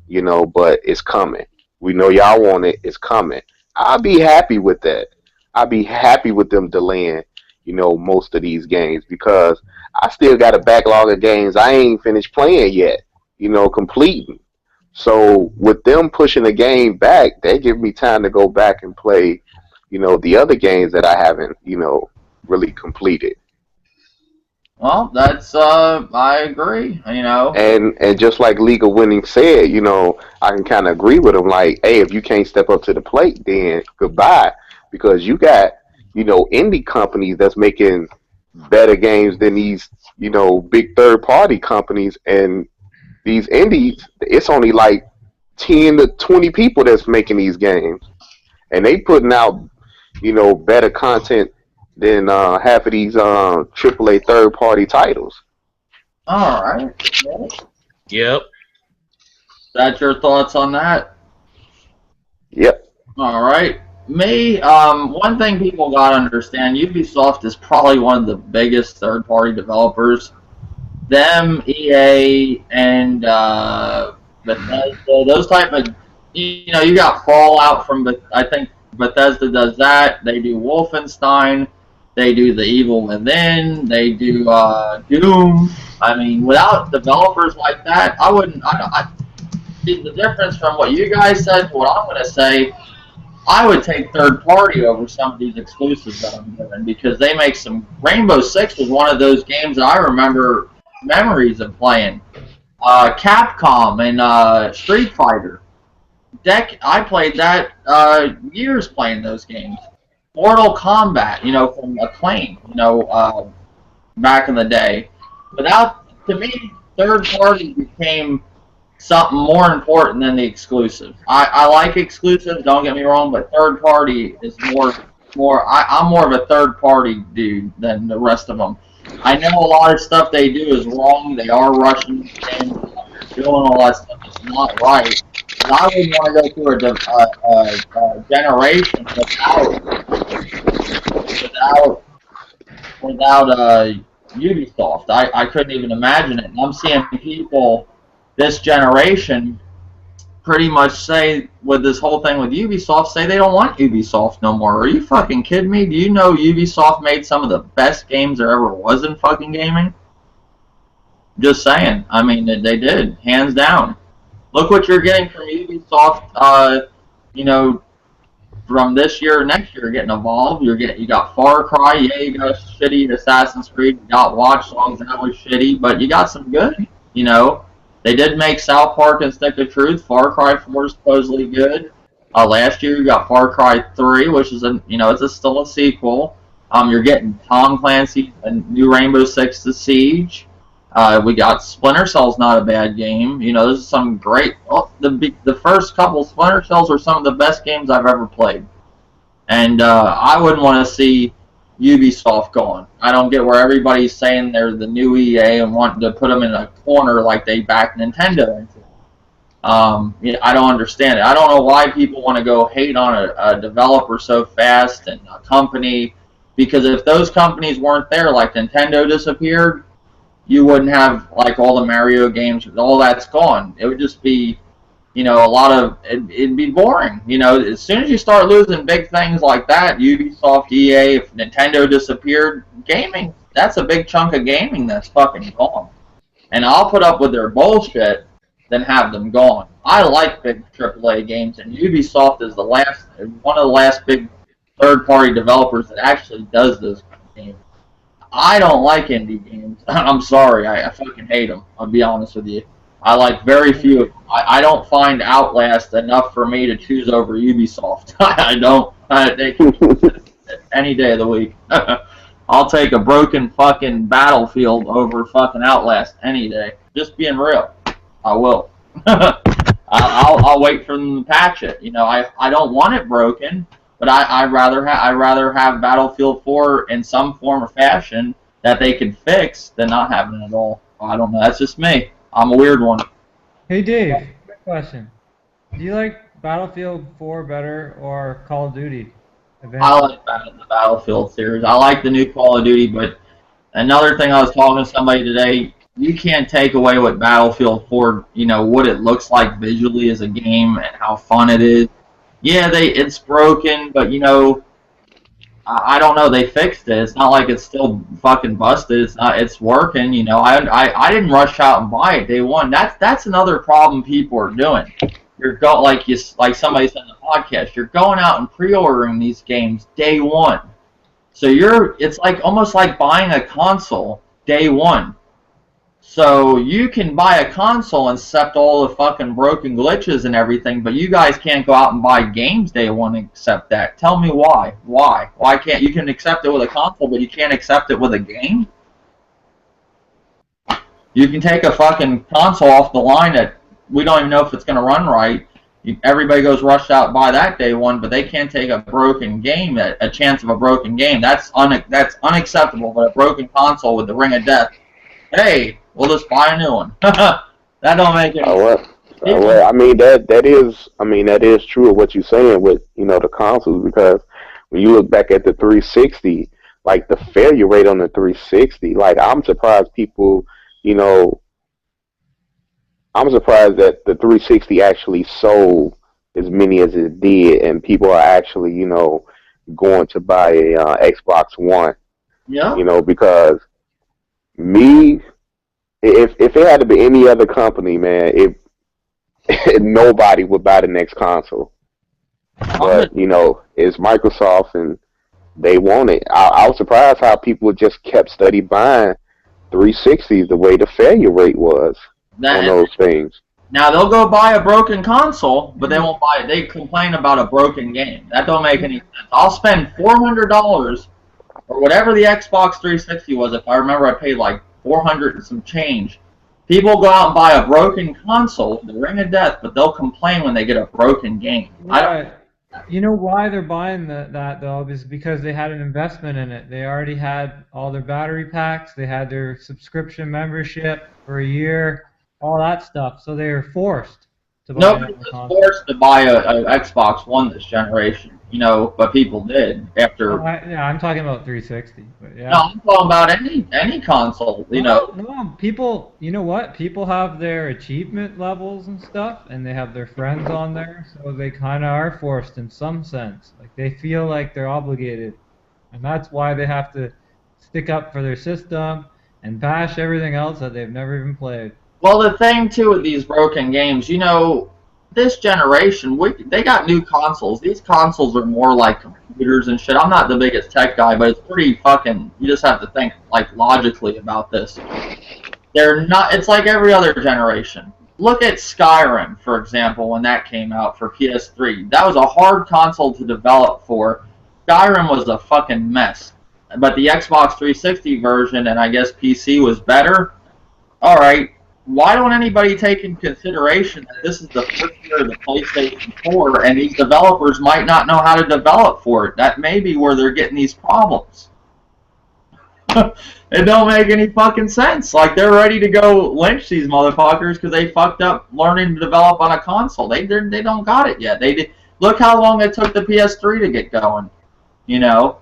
S2: but it's coming. We know y'all want it. It's coming. I'll be happy with that. I'll be happy with them delaying, most of these games because I still got a backlog of games I ain't finished playing yet, completing. So with them pushing the game back, they give me time to go back and play, the other games that I haven't, really completed.
S1: Well, that's, I agree,
S2: And just like League of Winning said, I can kind of agree with him. Like, hey, if you can't step up to the plate, then goodbye, because you got indie companies that's making better games than these big third party companies, and these indies, it's only like 10 to 20 people that's making these games, and they putting out better content than half of these AAA third party titles.
S1: All right.
S4: Yep.
S1: That's your thoughts on that?
S2: Yep.
S1: All right. Me, one thing people got to understand, Ubisoft is probably one of the biggest third-party developers. Them, EA, and Bethesda, those type of, you got Fallout from, I think Bethesda does that. They do Wolfenstein. They do The Evil Within. They do Doom. I mean, without developers like that, I wouldn't, see the difference from what you guys said to what I'm going to say. I would take third party over some of these exclusives that I'm giving because they make some. Rainbow Six was one of those games that I remember memories of playing. Capcom and Street Fighter. I played that years playing those games. Mortal Kombat, from Acclaim, back in the day. To me, third party became something more important than the exclusive. I like exclusives, don't get me wrong, but third party is I'm more of a third party dude than the rest of them. I know a lot of stuff they do is wrong. They are rushing things, doing all that stuff. It's not right. And I wouldn't want to go through a generation without Ubisoft. I couldn't even imagine it. And I'm seeing people this generation pretty much say, with this whole thing with Ubisoft, say they don't want Ubisoft no more. Are you fucking kidding me? Do you know Ubisoft made some of the best games there ever was in fucking gaming? Just saying. I mean, they did, hands down. Look what you're getting from Ubisoft, from this year to next year, getting Evolve. You got Far Cry, yeah, you got shitty Assassin's Creed, you got Watch Dogs, that was shitty, but you got some good, They did make South Park and Stick of Truth. Far Cry 4 is supposedly good. Last year you got Far Cry 3, which is still a sequel. You're getting Tom Clancy and new Rainbow Six The Siege. We got Splinter Cell's not a bad game. This is some great. Oh, the first couple Splinter Cells are some of the best games I've ever played. And I wouldn't want to see Ubisoft gone. I don't get where everybody's saying they're the new EA and wanting to put them in a corner like they backed Nintendo into. I don't understand it. I don't know why people want to go hate on a developer so fast and a company, because if those companies weren't there, like Nintendo disappeared, you wouldn't have like all the Mario games. All that's gone. It would just be, a lot of it'd be boring. As soon as you start losing big things like that, Ubisoft, EA, if Nintendo disappeared, gaming, that's a big chunk of gaming that's fucking gone. And I'll put up with their bullshit than have them gone. I like big AAA games, and Ubisoft is one of the last big third-party developers that actually does those kind of games. I don't like indie games. I'm sorry, I fucking hate them. I'll be honest with you. I like very few of them. I don't find Outlast enough for me to choose over Ubisoft. I don't. Any day of the week. I'll take a broken fucking Battlefield over fucking Outlast any day. Just being real. I will. I'll wait for them to patch it. I don't want it broken, but I'd rather have Battlefield 4 in some form or fashion that they could fix than not having it at all. I don't know. That's just me. I'm a weird one.
S3: Hey Dave, quick question. Do you like Battlefield 4 better or Call of Duty?
S1: I like the Battlefield series. I like the new Call of Duty, but another thing, I was talking to somebody today, you can't take away what Battlefield 4, what it looks like visually as a game and how fun it is. Yeah, it's broken, but I don't know. They fixed it. It's not like it's still fucking busted. It's working. I didn't rush out and buy it day one. That's another problem people are doing. Like somebody said in the podcast, you're going out and pre-ordering these games day one. So it's like almost like buying a console day one. So you can buy a console and accept all the fucking broken glitches and everything, but you guys can't go out and buy games day one and accept that. Tell me why. Why? Why can't you can accept it with a console, but you can't accept it with a game? You can take a fucking console off the line that we don't even know if it's going to run right. Everybody goes rushed out by that day one, but they can't take a broken game, a chance of a broken game. That's unacceptable. But a broken console with the Ring of Death, hey, we'll just buy a new one. That don't make any sense.
S2: Well, I mean that is true of what you're saying with the consoles, because when you look back at the 360, like the failure rate on the 360, like I'm surprised people, I'm surprised that the 360 actually sold as many as it did, and people are actually going to buy a Xbox One.
S1: Yeah.
S2: Because me. If it had to be any other company, man, nobody would buy the next console. But it's Microsoft, and they want it. I was surprised how people just kept steady buying 360s the way the failure rate was on those things.
S1: Now they'll go buy a broken console, but they won't buy it. They complain about a broken game. That don't make any sense. I'll spend $400 or whatever the Xbox 360 was. If I remember, I paid like 400 and some change. People go out and buy a broken console, the Ring of Death, but they'll complain when they get a broken game.
S3: Right. You know why they're buying that though? Is because they had an investment in it. They already had all their battery packs. They had their subscription membership for a year, all that stuff. So they were forced to buy.
S1: Nobody was forced to buy a Xbox One this generation. But people did after.
S3: I'm talking about 360. But yeah.
S1: No, I'm talking about any console.
S3: No, people. You know what? People have their achievement levels and stuff, and they have their friends on there, so they kind of are forced in some sense. Like they feel like they're obligated, and that's why they have to stick up for their system and bash everything else that they've never even played.
S1: Well, the thing too with these broken games, this generation, they got new consoles. These consoles are more like computers and shit. I'm not the biggest tech guy, but it's pretty fucking. You just have to think like logically about this. They're not. It's like every other generation. Look at Skyrim, for example, when that came out for PS3. That was a hard console to develop for. Skyrim was a fucking mess. But the Xbox 360 version and I guess PC was better. All right. Why don't anybody take in consideration that this is the first year of the PlayStation 4 and these developers might not know how to develop for it? That may be where they're getting these problems. It don't make any fucking sense. Like, they're ready to go lynch these motherfuckers because they fucked up learning to develop on a console. They don't got it yet. Look how long it took the PS3 to get going. You know,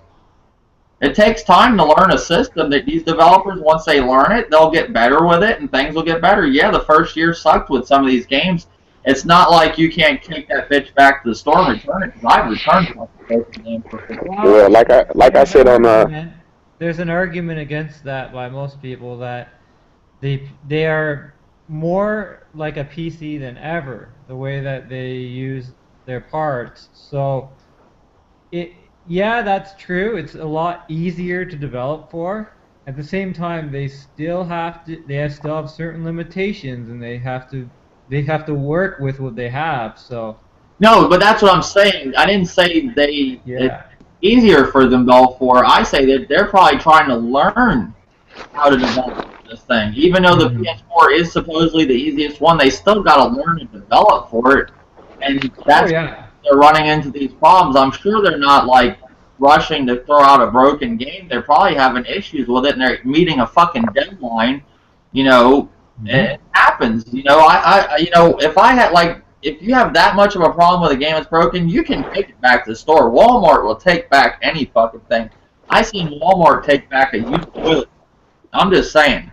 S1: it takes time to learn a system. That these developers, once they learn it, they'll get better with it, and things will get better. Yeah, the first year sucked with some of these games. It's not like you can't take that bitch back to the store and return it. Because I've returned the game for
S2: Well, like I said on
S3: there's an argument against that by most people that they are more like a PC than ever, the way that they use their parts. So yeah, that's true. It's a lot easier to develop for. At the same time, they still have certain limitations, and they have to work with what they have. So
S1: no, but that's what I'm saying. I didn't say
S3: yeah.
S1: It's easier for them to develop for. I say that they're probably trying to learn how to develop this thing. Even though the PS4 is supposedly the easiest one, they still got to learn to develop for it. And that's they're running into these problems. I'm sure they're not like rushing to throw out a broken game. They're probably having issues with it, and they're meeting a fucking deadline. You know, it happens. You know, if you have that much of a problem with a game that's broken, you can take it back to the store. Walmart will take back any fucking thing. I seen Walmart take back a used toilet. I'm just saying.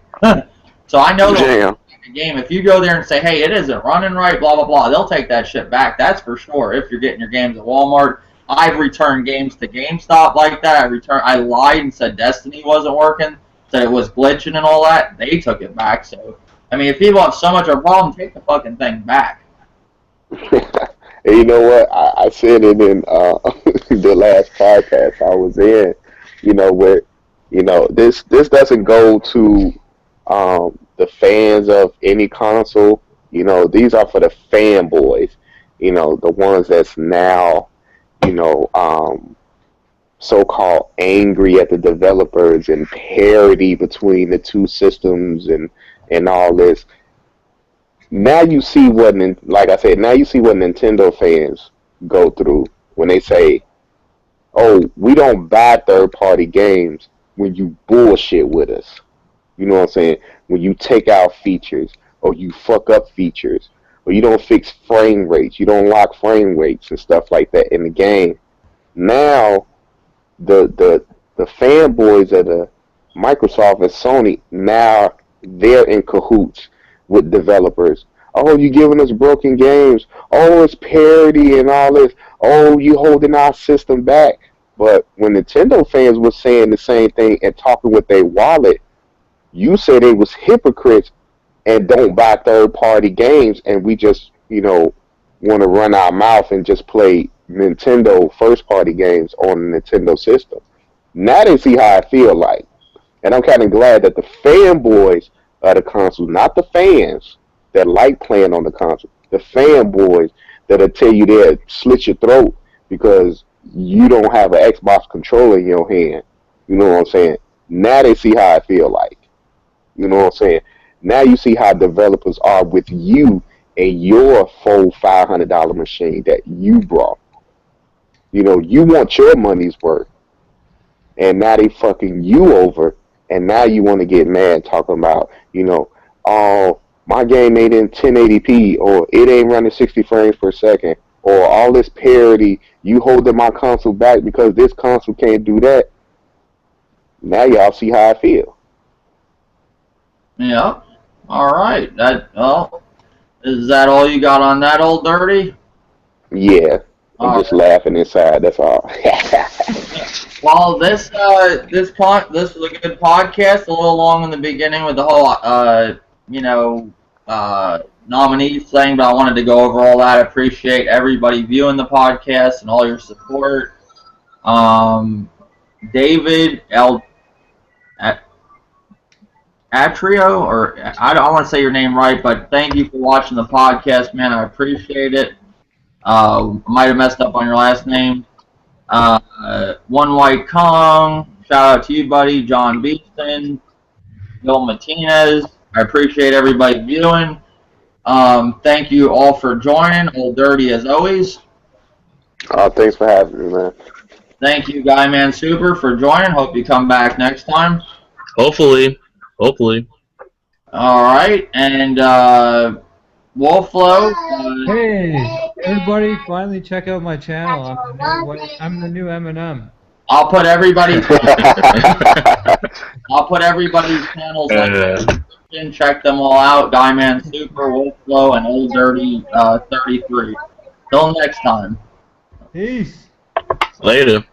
S1: So I know they'll take a game. If you go there and say, hey, it isn't running right, blah, blah, blah, they'll take that shit back. That's for sure if you're getting your games at Walmart. I've returned games to GameStop like that. I lied and said Destiny wasn't working, said it was glitching and all that. They took it back. So, I mean, if people have so much of a problem, take the fucking thing back.
S2: And you know what? I said it in the last podcast I was in. You know, where this doesn't go to the fans of any console. You know, these are for the fanboys. You know, the ones that's now, so-called angry at the developers and parity between the two systems and all this. Now you see what, like I said, now you see what Nintendo fans go through when they say, "Oh, we don't buy third-party games when you bullshit with us." You know what I'm saying? When you take out features, or you fuck up features, or you don't fix frame rates, you don't lock frame rates and stuff like that in the game. Now, the fanboys of the Microsoft and Sony, now they're in cahoots with developers. Oh, you giving us broken games. Oh, it's parity and all this. Oh, you holding our system back. But when Nintendo fans were saying the same thing and talking with their wallet, you said they was hypocrites and don't buy third-party games, and we just, want to run our mouth and just play Nintendo first-party games on the Nintendo system. Now they see how I feel like. And I'm kind of glad that the fanboys of the console, not the fans that like playing on the console, the fanboys that'll tell you they'll slit your throat because you don't have an Xbox controller in your hand. You know what I'm saying? Now they see how I feel like. You know what I'm saying? Now you see how developers are with you and your full $500 machine that you brought. You want your money's worth. And now they fucking you over. And now you want to get mad talking about, oh, my game ain't in 1080p, or it ain't running 60 frames per second, or all this parity, you holding my console back because this console can't do that. Now y'all see how I feel.
S1: Yeah. All right. Is that all you got on that, Old Dirty?
S2: Yeah. I'm just laughing inside. That's all.
S1: Well, this was a good podcast. A little long in the beginning with the whole nominees thing, but I wanted to go over all that. I appreciate everybody viewing the podcast and all your support. David Atrio, or I don't want to say your name right, but thank you for watching the podcast, man. I appreciate it. Might have messed up on your last name. One White Kong, shout out to you, buddy. John Beeston, Bill Martinez. I appreciate everybody viewing. Thank you all for joining. Old Dirty as always.
S2: Thanks for having me, man.
S1: Thank you, Guy Man Super, for joining. Hope you come back next time.
S4: Hopefully.
S1: All right, and Wolflow.
S3: Hey, everybody! Finally, check out my channel. I'm the new Eminem.
S1: I'll put everybody's channels in. Check them all out. Guy Man Super, Wolflow, and Old Dirty 33. Till next time.
S3: Peace.
S4: Later.